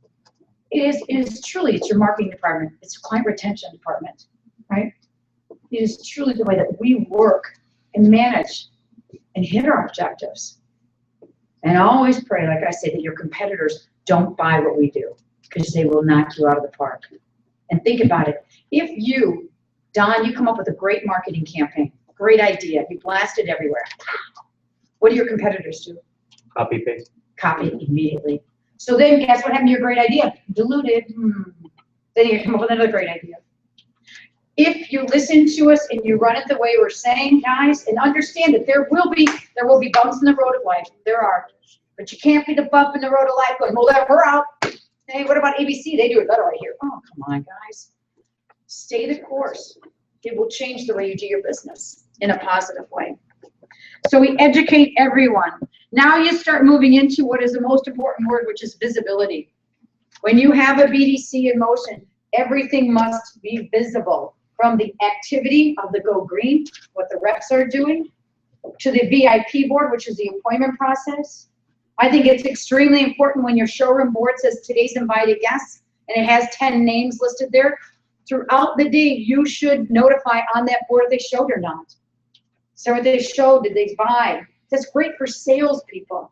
It is truly, it's your marketing department. It's client retention department, right? It is truly the way that we work and manage and hit our objectives. And I always pray, like I say, that your competitors don't buy what we do, because they will knock you out of the park. And think about it. If you, Don, you come up with a great marketing campaign, great idea, you blast it everywhere. What do your competitors do? Copy paste. Copy immediately. So then guess what happened to your great idea? Diluted. Then you come up with another great idea. If you listen to us and you run it the way we're saying, guys, and understand that there will be bumps in the road of life. There are. But you can't be the bump in the road of life going, well, we're out. Hey, what about ABC? They do it better right here. Oh, come on, guys. Stay the course. It will change the way you do your business in a positive way. So we educate everyone. Now you start moving into what is the most important word, which is visibility. When you have a BDC in motion, everything must be visible, from the activity of the Go Green, what the reps are doing, to the VIP board, which is the appointment process. I think it's extremely important when your showroom board says today's invited guests and it has 10 names listed there. Throughout the day, you should notify on that board if they showed or not. So if they showed, did they buy? That's great for salespeople.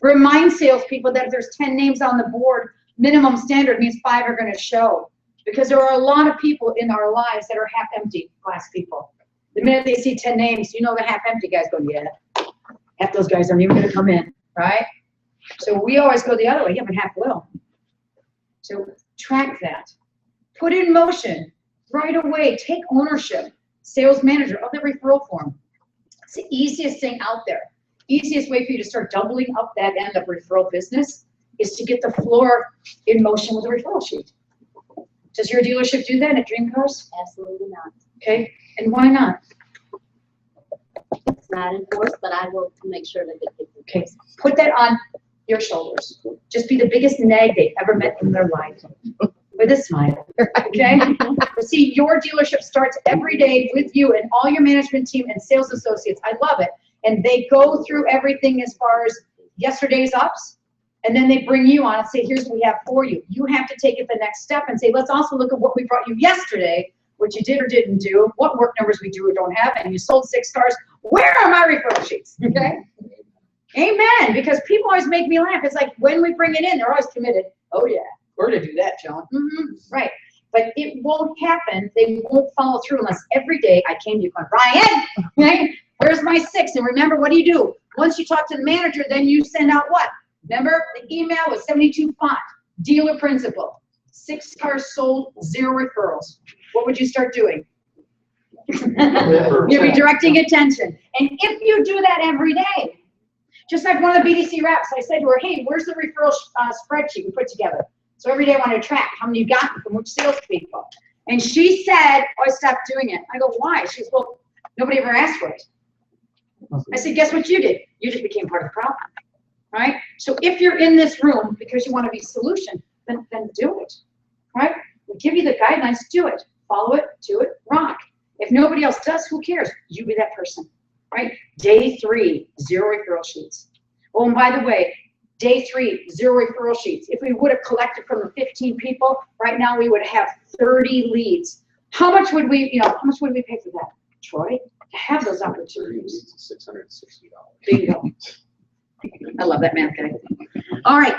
Remind salespeople that if there's 10 names on the board, minimum standard means 5 are going to show. Because there are a lot of people in our lives that are half empty class people. The minute they see 10 names, you know the half empty guys go, yeah. Half those guys aren't even going to come in, right? So we always go the other way, yeah, but half will. So track that. Put in motion right away. Take ownership. Sales manager of the referral form. It's the easiest thing out there. Easiest way for you to start doubling up that end of referral business is to get the floor in motion with a referral sheet. Does your dealership do that at Dream Cars? Absolutely not. Okay, and why not? It's not enforced, but I will make sure that it gets Okay, put that on your shoulders. Just be the biggest nag they've ever met in their life. With a smile, okay? But see, your dealership starts every day with you and all your management team and sales associates. I love it. And they go through everything as far as yesterday's ups, and then they bring you on and say, here's what we have for you. You have to take it the next step and say, let's also look at what we brought you yesterday, what you did or didn't do, what work numbers we do or don't have, and you sold 6 cars. Where are my referral sheets, okay? Amen, because people always make me laugh. It's like when we bring it in, they're always committed. Oh, yeah. We're to do that, Joan. Right. But it won't happen. They won't follow through unless every day I came to you going, Ryan, right? Where's my 6? And remember, what do? Once you talk to the manager, then you send out what? Remember, the email was 72 font, dealer principal, 6 cars sold, 0 referrals. What would you start doing? You'll be directing attention. And if you do that every day, just like one of the BDC reps, I said to her, hey, where's the referral spreadsheet we put together? So every day I want to track how many you got from which salespeople. And she said, oh, I stopped doing it. I go, why? She goes, well, nobody ever asked for it. I said, guess what you did? You just became part of the problem, right? So if you're in this room because you want to be solution, then do it, right? We give you the guidelines, do it. Follow it, do it, rock. If nobody else does, who cares? You be that person, right? Day 3, 0 referral sheets. Oh, and by the way, day 3, 0 referral sheets. If we would have collected from the 15 people, right now we would have 30 leads. How much would we, how much would we pay for that, Troy? To have those opportunities. $660. Bingo. I love that math guy. All right.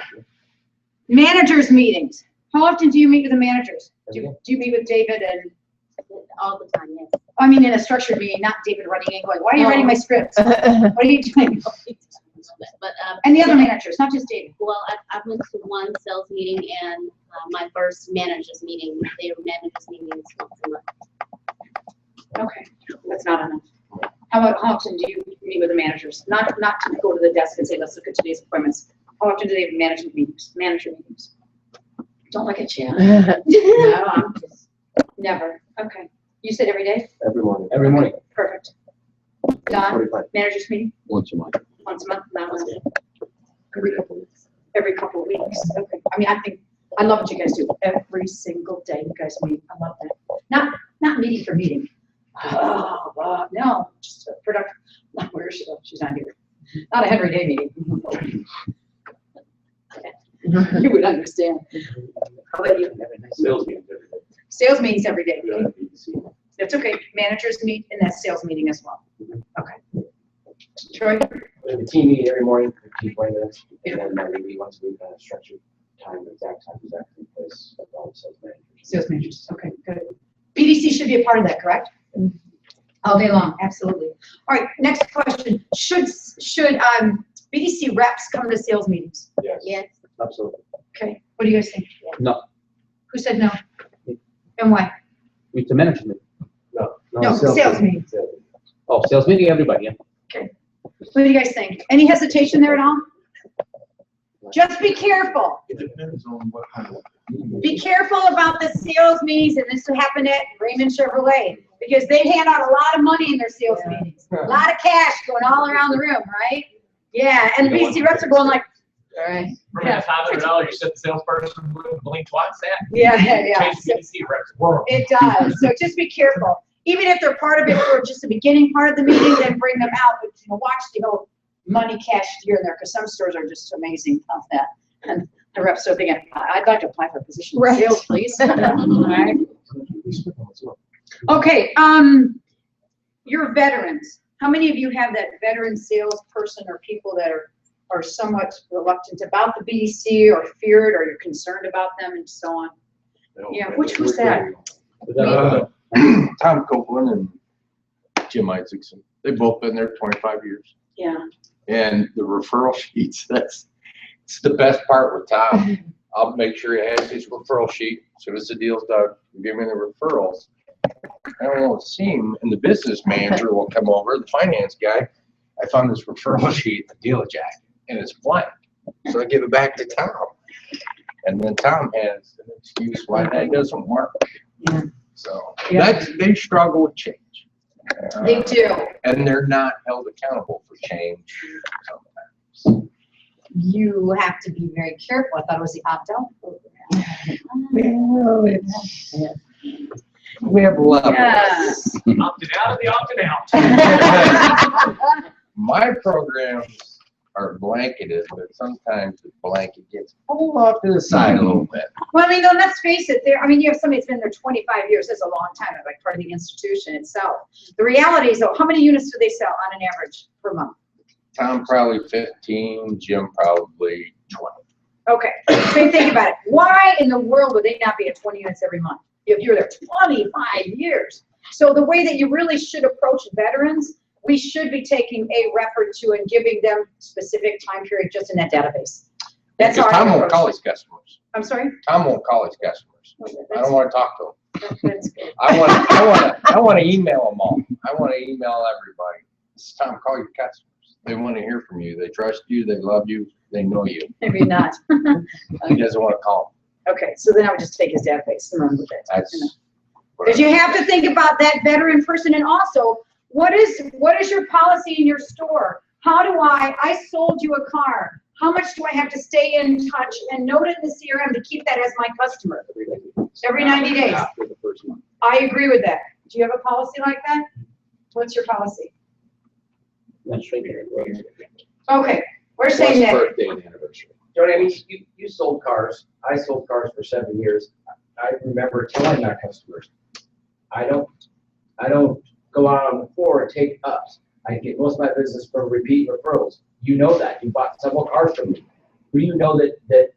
Managers meetings. How often do you meet with the managers? Do you meet with David and? All the time, yes. I mean, in a structured meeting, not David running in going, why are you writing my scripts? What are you doing? But, And the other managers, not just David. well, I went to one sales meeting and my first managers meeting. They were managers meetings once a month. Okay, that's not enough. How often do you meet with the managers? Not to go to the desk and say, let's look at today's appointments. How often do they have manager meetings? Don't look at you. No, I'm just, never. Okay. You said every day? Every morning. Every morning. Perfect. Don, 45. managers meeting? Once a month. Once a month? Not once a month. Every couple of weeks. Every couple of weeks. Okay. I mean, I love what you guys do. Every single day you guys meet. I love that. Not meeting for meeting. Oh, no, just a productive. Where is she? Oh, she's not here. Not a every day meeting. You would understand. How about you? Sales meetings every day. Sales meetings every day. We don't have BDC. That's okay. Managers meet in that sales meeting as well. Okay. Troy? We have a team meeting every morning for 20 minutes. And then we meet once a week on a structured time, exact place of all the sales managers. Sales managers. Okay, good. BDC should be a part of that, correct? All day long, absolutely. All right, next question. Should BDC reps come to sales meetings? Yes. Yes. Absolutely. Okay, what do you guys think? No. Who said no? And why? To manage meeting. No, sales meeting. Oh, sales meeting, everybody, yeah. Okay. What do you guys think? Any hesitation there at all? Just be careful. It depends on what kind of. Be careful about the sales meetings, and this happened at Raymond Chevrolet, because they hand out a lot of money in their sales meetings. A lot of cash going all around the room, right? Yeah, and the BDC reps are going like, all right. Remember that $500 you said the salesperson would blink twice at? Yeah. Change the BDC reps world. It does. So just be careful. Even if they're part of it for just the beginning part of the meeting, then bring them out. But watch the whole money cash here and there, because some stores are just amazing of that. And the reps are thinking, I'd like to apply for a position in sales, please. All right. Okay. You're veterans. How many of you have that veteran salesperson or people that are somewhat reluctant about the BDC or feared, or you're concerned about them and so on? Yeah, who's that? Tom Copeland and Jim Isaacson. They've both been there 25 years. Yeah. And the referral sheets, it's the best part with Tom. I'll make sure he has his referral sheet. As soon as the deal's done, give me the referrals. I don't want to see him, and the business manager will come over, the finance guy. I found this referral sheet, the dealer jacket, and it's blank. So I give it back to Tom. And then Tom has an excuse why that doesn't work. Yeah. So they struggle with change. They do. And they're not held accountable for change sometimes. You have to be very careful. I thought it was the opt-out program. We have levels. Yes. Opted out of the opted out. My programs are blanketed, but sometimes the blanket gets pulled off to the side a little bit. Well, I mean, no, let's face it. You have somebody that's been there 25 years. That's a long time, like part of the institution itself. The reality is, though, how many units do they sell on an average per month? Tom probably 15, Jim probably 20. Okay, so you think about it. Why in the world would they not be at 20 units every month if you're there 25 years? So the way that you really should approach veterans, we should be taking a rep or two and giving them specific time period just in that database. That's Because how I Tom won't approach call it. his customers. I'm sorry? Tom won't call his customers. I don't want to talk to him. That's good. I want to email them all. I want to email everybody. It's Tom, call your customers. They want to hear from you. They trust you. They love you. They know you. Maybe not. He doesn't want to call Okay, so then I would just take his database and run with it. That's Because you have to think about that veteran person, and also, what is your policy in your store? How do I sold you a car. How much do I have to stay in touch and note it in the CRM to keep that as my customer? Every 90 days. After the first month. I agree with that. Do you have a policy like that? What's your policy? Okay, we're saying that. Birthday and anniversary. Joni, I mean, you sold cars. I sold cars for 7 years. I remember telling my customers, I don't go out on the floor and take ups. I get most of my business from repeat referrals. You know that. You bought several cars from me. Who do you know that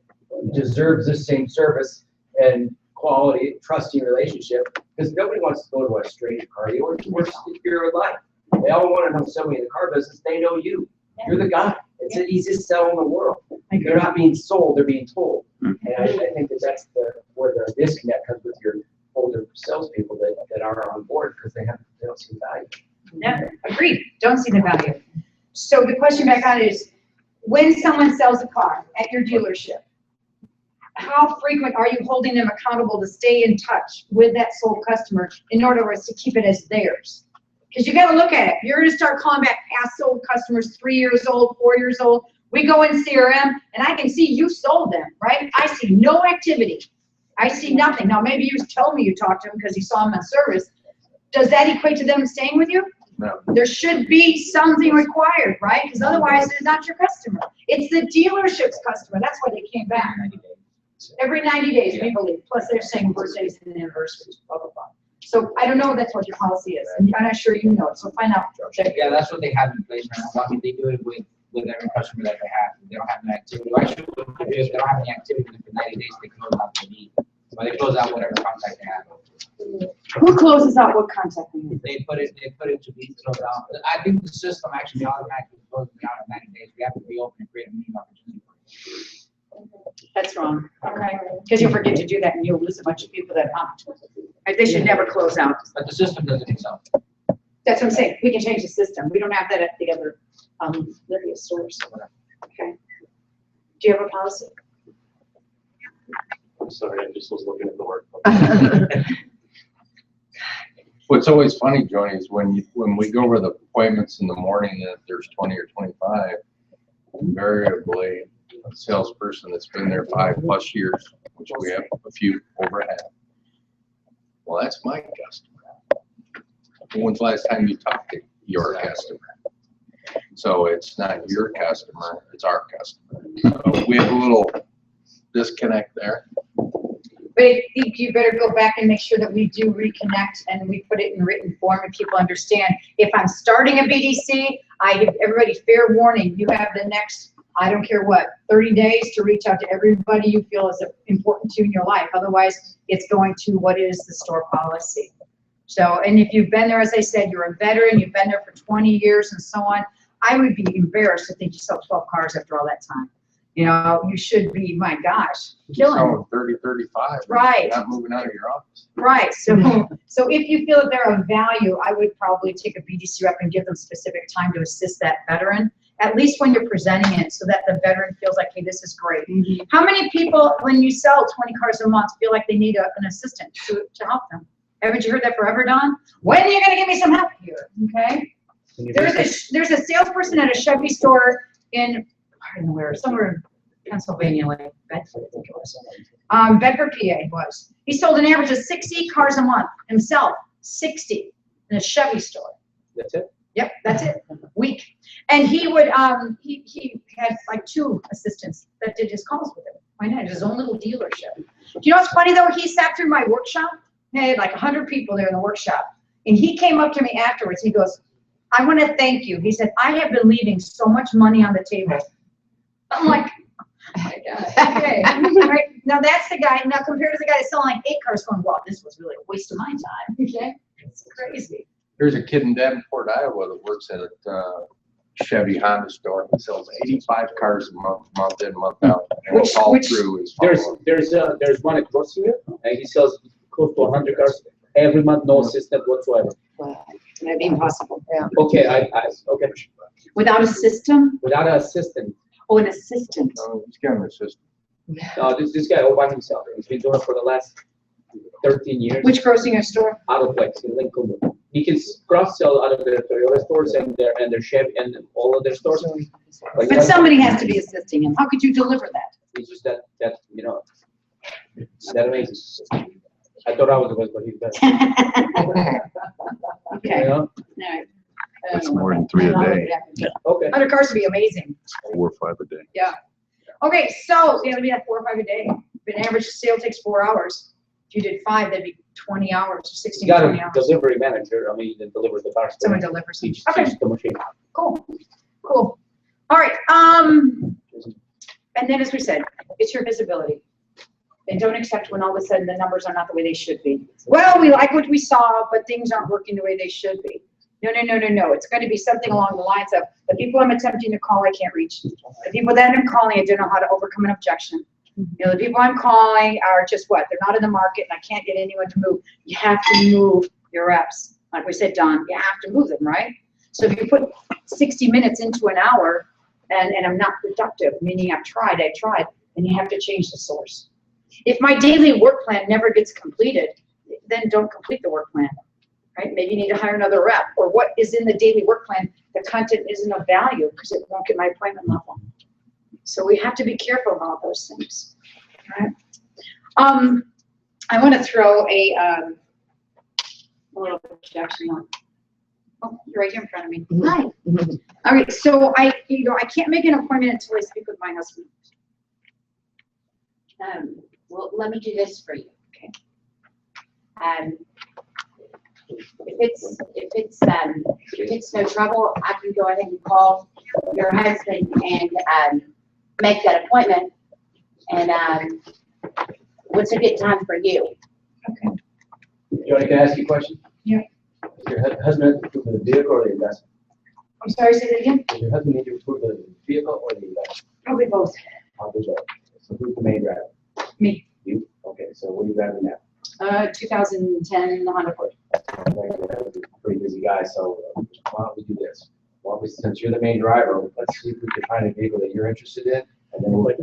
deserves the same service and quality, trusting relationship? Because nobody wants to go to a stranger car dealer. It's the worst fear of life. They all want to know somebody in the car business. They know you. You're the guy. It's the easiest sell in the world. They're not being sold, they're being told. And I think that's where the disconnect comes with your older salespeople that are on board because they don't see value. Yeah, agreed. Don't see the value. So the question back on is, when someone sells a car at your dealership, how frequent are you holding them accountable to stay in touch with that sold customer in order for us to keep it as theirs? Because you got to look at it. You're going to start calling back past sold customers, 3 years old, 4 years old. We go in CRM and I can see you sold them, right? I see no activity. I see nothing. Now, maybe you tell me you talked to them because you saw them on service. Does that equate to them staying with you? No. There should be something required, right? Because otherwise, it's not your customer. It's the dealership's customer. That's why they came back. Every 90 days, we believe. Plus, they're saying birthdays and anniversaries, blah, blah, blah. So I don't know if that's what your policy is. And I'm not sure you know it. So find out. Yeah, that's what they have in place right now. I mean, they do it with every customer that they have. If they don't have an activity, actually, if they don't have any activity for 90 days, they close out the need. So they close out whatever contact they have. Who closes out what contact they have? They put it to be closed out. I think the system actually automatically closes me out in 90 days. We have to reopen and create a new opportunity. That's wrong, okay? Because you'll forget to do that and you'll lose a bunch of people that opt. Right, they should never close out. But the system does it itself. That's what I'm saying. We can change the system. We don't have that at the other, Lydia stores. Okay. Do you have a policy? I'm sorry, I just was looking at the work. What's always funny, Joni, is when we go over the appointments in the morning, that there's 20 or 25, invariably a salesperson that's been there 5+ years, which we have a few over half. Well, that's my customer. When's the last time you talked to your customer? So it's not your customer, it's our customer. So we have a little disconnect there. But I think you better go back and make sure that we do reconnect and we put it in written form and people understand. If I'm starting a BDC, I give everybody fair warning. You have the next, I don't care what, 30 days to reach out to everybody you feel is important to in your life. Otherwise, it's going to what is the store policy. So, and if you've been there, as I said, you're a veteran, you've been there for 20 years and so on, I would be embarrassed to think you sold 12 cars after all that time. You know, you should be, my gosh, killing. 30, 35. Right. Not moving out of your office. Right. So if you feel that they're of value, I would probably take a BDC rep and give them specific time to assist that veteran, at least when you're presenting it, so that the veteran feels like, hey, this is great. Mm-hmm. How many people, when you sell 20 cars a month, feel like they need an assistant to help them? Haven't you heard that forever, Don? When are you going to give me some help here? Okay. There's a salesperson at a Chevy store in, I don't know where, somewhere in Pennsylvania, like Bedford, I think it was. Bedford, PA was. He sold an average of 60 cars a month himself, 60 in a Chevy store. That's it? Yep, that's it. Week. And he would, he had like 2 assistants that did his calls with him. Why not? His own little dealership. Do you know what's funny though? He sat through my workshop. He had like 100 people there in the workshop. And he came up to me afterwards. He goes, I want to thank you. He said, I have been leaving so much money on the table. I'm like, My God. Okay, all right, now that's the guy, now compared to the guy that's selling like 8 cars going, wow, this was really a waste of my time, okay? It's crazy. There's a kid in Davenport, Iowa that works at a Chevy Honda store and sells 85 cars a month in, month out. And it's all through his phone. There's one at Grossville, and he sells close to 100 cars every month, no assistant whatsoever. That'd be impossible. Yeah. Okay, okay. Without a system? Without an assistant. Oh, an assistant. Oh, he's got an assistant. No, this guy all by himself. He's been doing it for the last 13 years. Which grocery store? Autoplex in Lincoln. He can cross-sell out of their Toyota stores and their Chevy and all of their stores. Like But somebody has to be assisting him. How could you deliver that? It's just that you know, that amazing. I thought I was the best, but he's better. Okay. You know? All right. That's more than 3 a day, Okay. 100 cars would be amazing. 4 or 5 a day. Yeah. Okay, so it's gonna be at 4 or 5 a day. If an average sale takes 4 hours, if you did 5, that'd be 20 hours, 16, You got 20 a hours. delivery manager, I mean, that delivers the cars. Someone delivers them. Teach Okay. the machine. Cool, cool. All right, and then as we said, it's your visibility. And don't accept when all of a sudden the numbers are not the way they should be. Well, we like what we saw, but things aren't working the way they should be. No, no, no, no, no. It's going to be something along the lines of the people I'm attempting to call, I can't reach. The people that I'm calling, I don't know how to overcome an objection. You know, the people I'm calling are just what? They're not in the market and I can't get anyone to move. You have to move your reps. Like we said, Don, you have to move them, right? So if you put 60 minutes into an hour and I'm not productive, meaning I've tried, then you have to change the source. If my daily work plan never gets completed, then don't complete the work plan, right? Maybe you need to hire another rep, or what is in the daily work plan, the content isn't of value because it won't get my appointment level. So we have to be careful about those things, right? I want to throw a little projection on. Oh, you're right here in front of me. Hi. All right, so I can't make an appointment until I speak with my husband. Well, let me do this for you. Okay. If it's no trouble, I can go ahead and call your husband and make that appointment. And what's a good time for you? Okay. Joni, can I ask you a question? Yeah. Does your husband approve of the vehicle or the investment? I'm sorry, say that again? Does your husband need to approve of the vehicle or the investment? Probably both. I'll do both. So who's the main driver? Me. You? Okay, so what are you driving now? 2010 Honda Accord. Pretty busy guy, so why don't we do this? Why don't we, since you're the main driver, let's see if we can find a vehicle that you're interested in, and then we'll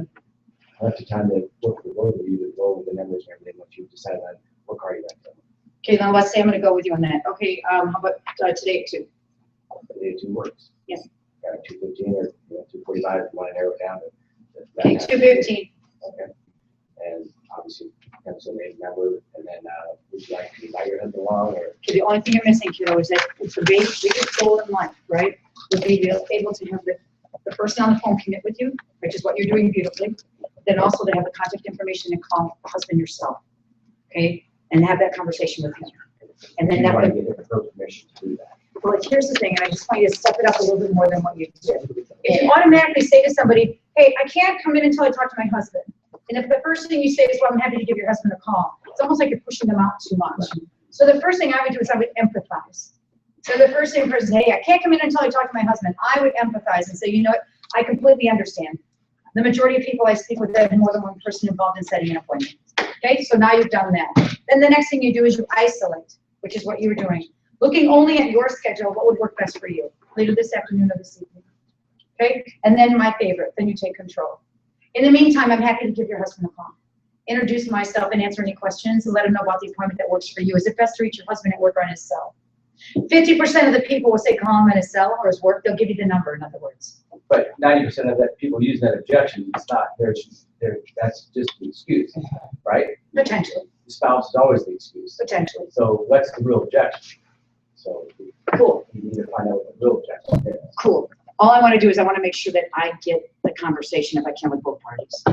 have to time to look for both of you to go over the numbers and everything once you've decided on what car you like. Okay, now let's say I'm gonna go with you on that. Okay, how about today at 2? Today 2 works. Yes. Got 2:15 or 2:45 if you want to narrow it down. Okay, 2:15. Okay. And obviously, pencil name number, and then would you like to invite your husband along, or? Okay, the only thing you're missing, Kiro, is that it's the biggest goal in life, right? Would be able to have the person on the phone commit with you, which is what you're doing beautifully. Then also to have the contact information and call the husband yourself, okay? And have that conversation with him. And then that would would, get her permission to do that. well, here's the thing, and I just want you to step it up a little bit more than what you did. If you automatically say to somebody, hey, I can't come in until I talk to my husband. And if the first thing you say is, well, I'm happy to give your husband a call, it's almost like you're pushing them out too much. So the first thing I would do is I would empathize. So the first thing is, hey, I can't come in until I talk to my husband. I would empathize and say, you know what, I completely understand. The majority of people I speak with have more than one person involved in setting an appointment. Okay, so now you've done that. Then the next thing you do is you isolate, which is what you were doing. Looking only at your schedule, what would work best for you, later this afternoon or this evening. Okay, and then my favorite, then you take control. In the meantime, I'm happy to give your husband a call. Introduce myself and answer any questions and let him know about the appointment that works for you. Is it best to reach your husband at work or on his cell? 50% of the people will say call him at his cell or his work. They'll give you the number, in other words. But 90% of that people use that objection, it's not, that's just the excuse, right? Potentially. The spouse is always the excuse. Potentially. So what's the real objection? So cool. You need to find out what the real objection is. Cool. All I want to do is I want to make sure that I get the conversation if I can with both parties.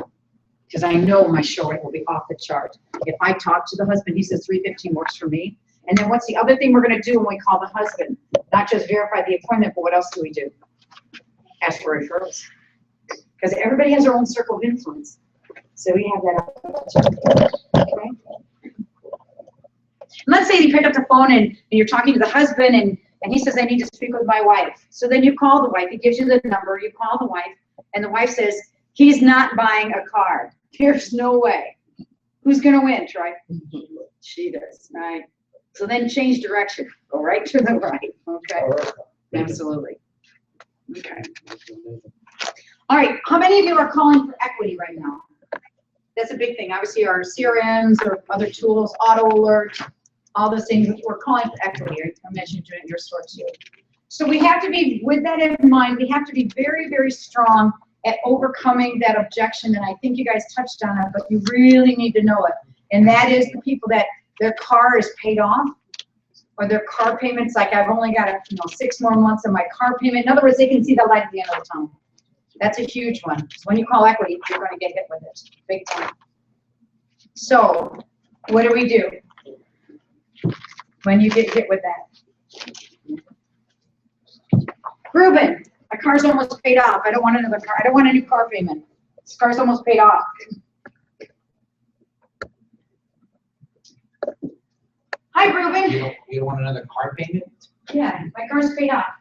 Because I know my show rate will be off the chart. If I talk to the husband, he says 3:15 works for me. And then what's the other thing we're going to do when we call the husband? Not just verify the appointment, but what else do we do? Ask for referrals. because everybody has their own circle of influence. So we have that. Okay. Let's say you pick up the phone and you're talking to the husband and he says, I need to speak with my wife. So then you call the wife, he gives you the number, you call the wife, and the wife says, he's not buying a car. There's no way. Who's gonna win, Troy? She does, right? So then change direction, go right to the right, okay? Absolutely. Okay. All right, how many of you are calling for equity right now? That's a big thing. Obviously our CRMs or other tools, auto alert, all those things, we're calling for equity. I mentioned doing it in your store too. So we have to be, with that in mind, we have to be very, very strong at overcoming that objection. And I think you guys touched on it, but you really need to know it. And that is the people that their car is paid off or their car payments, like I've only got 6 more months of my car payment. In other words, they can see the light at the end of the tunnel. That's a huge one. So when you call equity, you're going to get hit with it, big time. So what do we do when you get hit with that? Ruben, my car's almost paid off. I don't want another car. I don't want a new car payment. This car's almost paid off. Hi, Ruben. You don't want another car payment? Yeah, my car's paid off.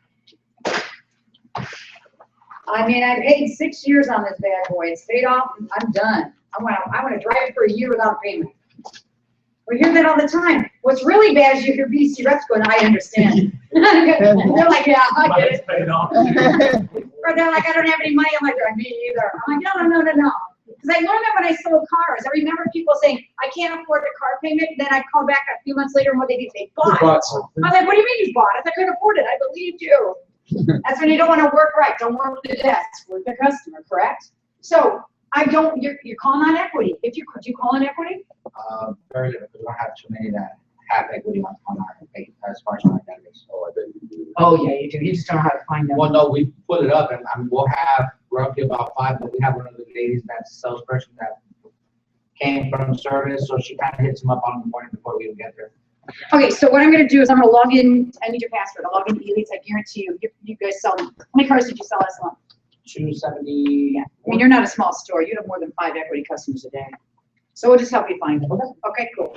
I mean, I paid 6 years on this bad boy. It's paid off. I'm done. I want to drive it for a year without payment. We hear that all the time. What's really bad is you hear BDC reps going, I understand. They're like, yeah, I get it. Or they're like, I don't have any money. I'm like, me either. I'm like, no. Because I learned that when I sold cars. I remember people saying, I can't afford the car payment. Then I'd call back a few months later and what they did, they bought it. I'm like, what do you mean you bought it? I couldn't afford it. I believed you. That's when you don't want to work right. Don't work the desk. Work the customer, correct? So you're calling on equity. Do you call on equity? Very little, because we don't have too many that have equity on our page as far as my database. Oh, yeah, you do. You just don't know how to find them. Well, no, we put it up and we'll have roughly about 5, but we have one of the ladies that's a salesperson that came from service, so she kind of hits them up on the morning before we even get there. Okay, so what I'm going to do is I'm going to log in. I need your password. I'll log in to Elites. I guarantee you guys sell them. How many cars did you sell last month? 270. Yeah. I mean, you're not a small store. You have more than 5 equity customers a day. So we'll just help you find them. Okay, cool.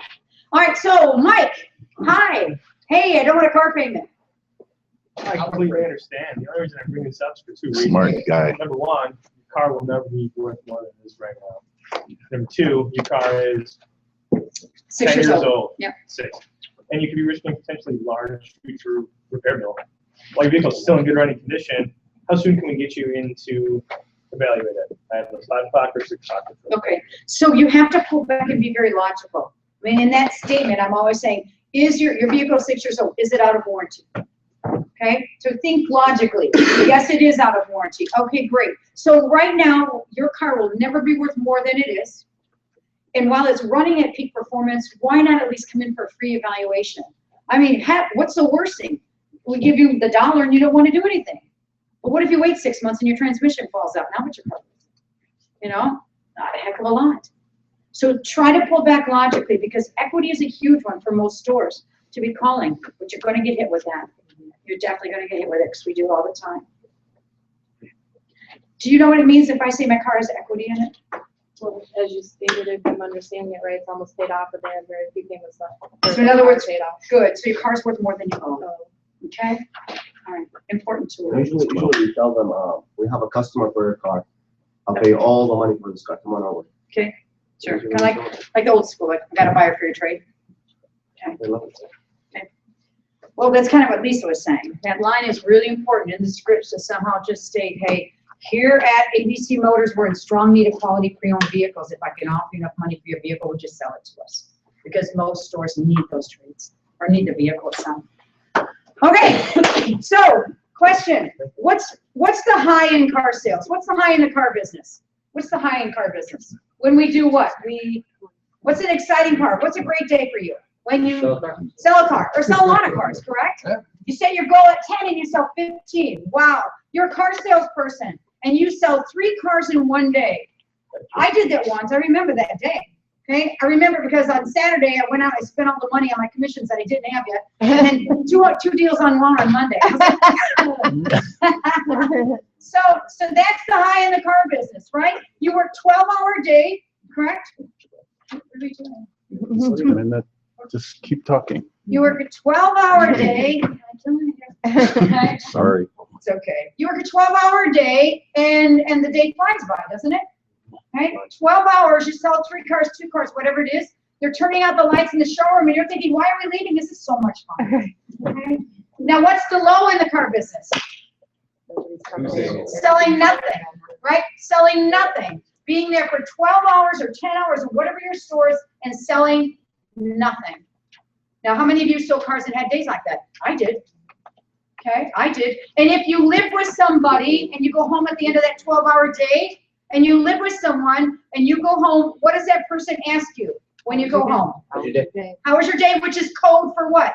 All right, so Mike, hi. Hey, I don't want a car payment. I completely understand. The only reason I bring this up is for 2 reasons. Smart guy. Number 1, your car will never be worth more than it is right now. Number 2, your car is 6 10 years old. Yep. 6. And you could be risking potentially large future repair bill. While your vehicle is still in good running condition, how soon can we get you in to evaluate it? I have 5 o'clock or 6 o'clock. Okay, so you have to pull back and be very logical. I mean, in that statement, I'm always saying, is your vehicle 6 years old? Is it out of warranty? Okay, so think logically. Yes, it is out of warranty. Okay, great. So right now, your car will never be worth more than it is. And while it's running at peak performance, why not at least come in for a free evaluation? I mean, heck, what's the worst thing? We give you the dollar and you don't want to do anything. But what if you wait 6 months and your transmission falls out? Now what's your car worth? You know, not a heck of a lot. So try to pull back logically, because equity is a huge one for most stores to be calling, but you're going to get hit with that. You're definitely going to get hit with it, because we do all the time. Do you know what it means if I say my car has equity in it? Well, as you stated, if I'm understanding it right, it's almost paid off, but they have very few payments left. So in other words, paid off. good. So your car's worth more than you owe. Okay? All right. Important tool. Usually we tell them, we have a customer for your car. I'll pay all the money for this car. Come on over. Okay. Sure. Kind of like the old school. Like, I got a buyer for your trade. Okay. Okay. Well, that's kind of what Lisa was saying. That line is really important in the scripts to somehow just state, hey, here at ABC Motors, we're in strong need of quality pre-owned vehicles. If I can offer you enough money for your vehicle, we'll just sell it to us. Because most stores need those trades or need the vehicle itself. Okay, so question, what's the high-end car sales? What's the high in the car business? What's the high-end car business? When we do what? What's an exciting car? What's a great day for you? When you sell a car or sell a lot of cars, correct? Yeah. You set your goal at 10 and you sell 15. Wow, you're a car salesperson and you sell 3 cars in one day. I did that once. I remember that day. Okay, I remember because on Saturday I went out, I spent all the money on my commissions that I didn't have yet, and then two deals on one on Monday. I was like, so so that's the high in the car business, right? You work 12-hour a day, correct? What are we doing? And that, just keep talking. You work a 12-hour day. Okay. Sorry. It's okay. You work a 12-hour day and the day flies by, doesn't it? Right? 12 hours, you sell 3 cars, 2 cars, whatever it is. They're turning out the lights in the showroom and you're thinking, why are we leaving? This is so much fun. Okay. Now, what's the low in the car business? Selling nothing, right? Selling nothing. Being there for 12 hours or 10 hours or whatever your store is and selling nothing. Now, how many of you sold cars and had days like that? I did. Okay, I did. And if you live with somebody and you go home at the end of that 12-hour day and you live with someone and you go home, what does that person ask you when you go home? How's your day? How was your day? Which is code for what?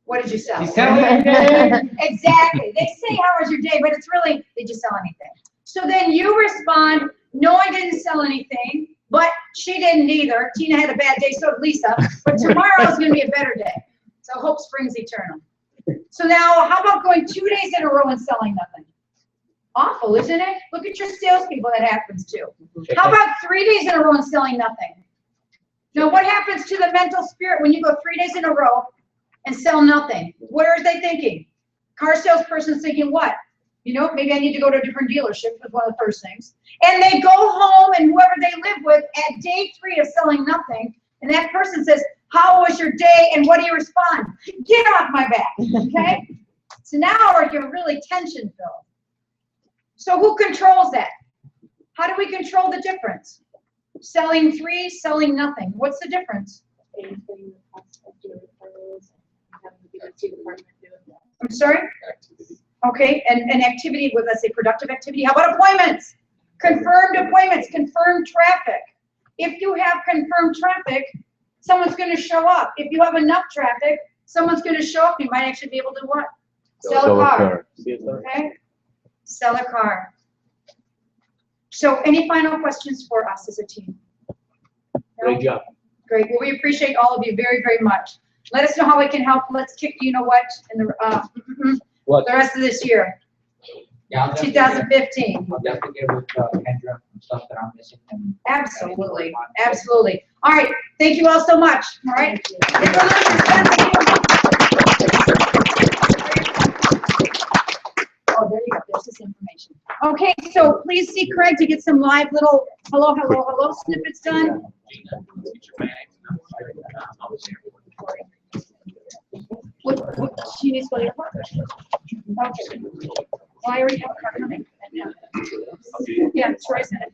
What did you sell? You sell anything? Exactly. They say, how was your day? But it's really, did you sell anything? So then you respond, no, I didn't sell anything, but she didn't either. Tina had a bad day, so did Lisa. But tomorrow is going to be a better day. So hope springs eternal. So now, how about going 2 days in a row and selling nothing? Awful, isn't it? Look at your salespeople that happens to. How about 3 days in a row and selling nothing? Now, what happens to the mental spirit when you go 3 days in a row and sell nothing? What are they thinking? Car salesperson's thinking what? You know, maybe I need to go to a different dealership was one of the first things. And they go home and whoever they live with at day 3 of selling nothing, and that person says, how was your day? And what do you respond? Get off my back, okay? So now you're really tension filled. So who controls that? How do we control the difference? Selling 3, selling nothing. What's the difference? I'm sorry? Okay, and activity with, let's say, productive activity. How about appointments? Confirmed appointments, confirmed traffic. If you have confirmed traffic, someone's going to show up. If you have enough traffic, someone's going to show up. You might actually be able to what? Sell a car. Okay? Sell a car. So any final questions for us as a team? No? Great job. Great. Well, we appreciate all of you very, very much. Let us know how we can help. Let's kick, you know what, in the rest of this year. Yeah, I'll definitely 2015. I'll definitely get with Kendra and stuff that I'm missing. And Absolutely. Absolutely. All right. Thank you all so much. All right. Oh, there you go. There's this information. Okay, so please see Craig to get some live little hello, hello, hello snippets done. What she needs to go to your car? Okay. Well, I already have a car coming. Yeah, Troy's in it.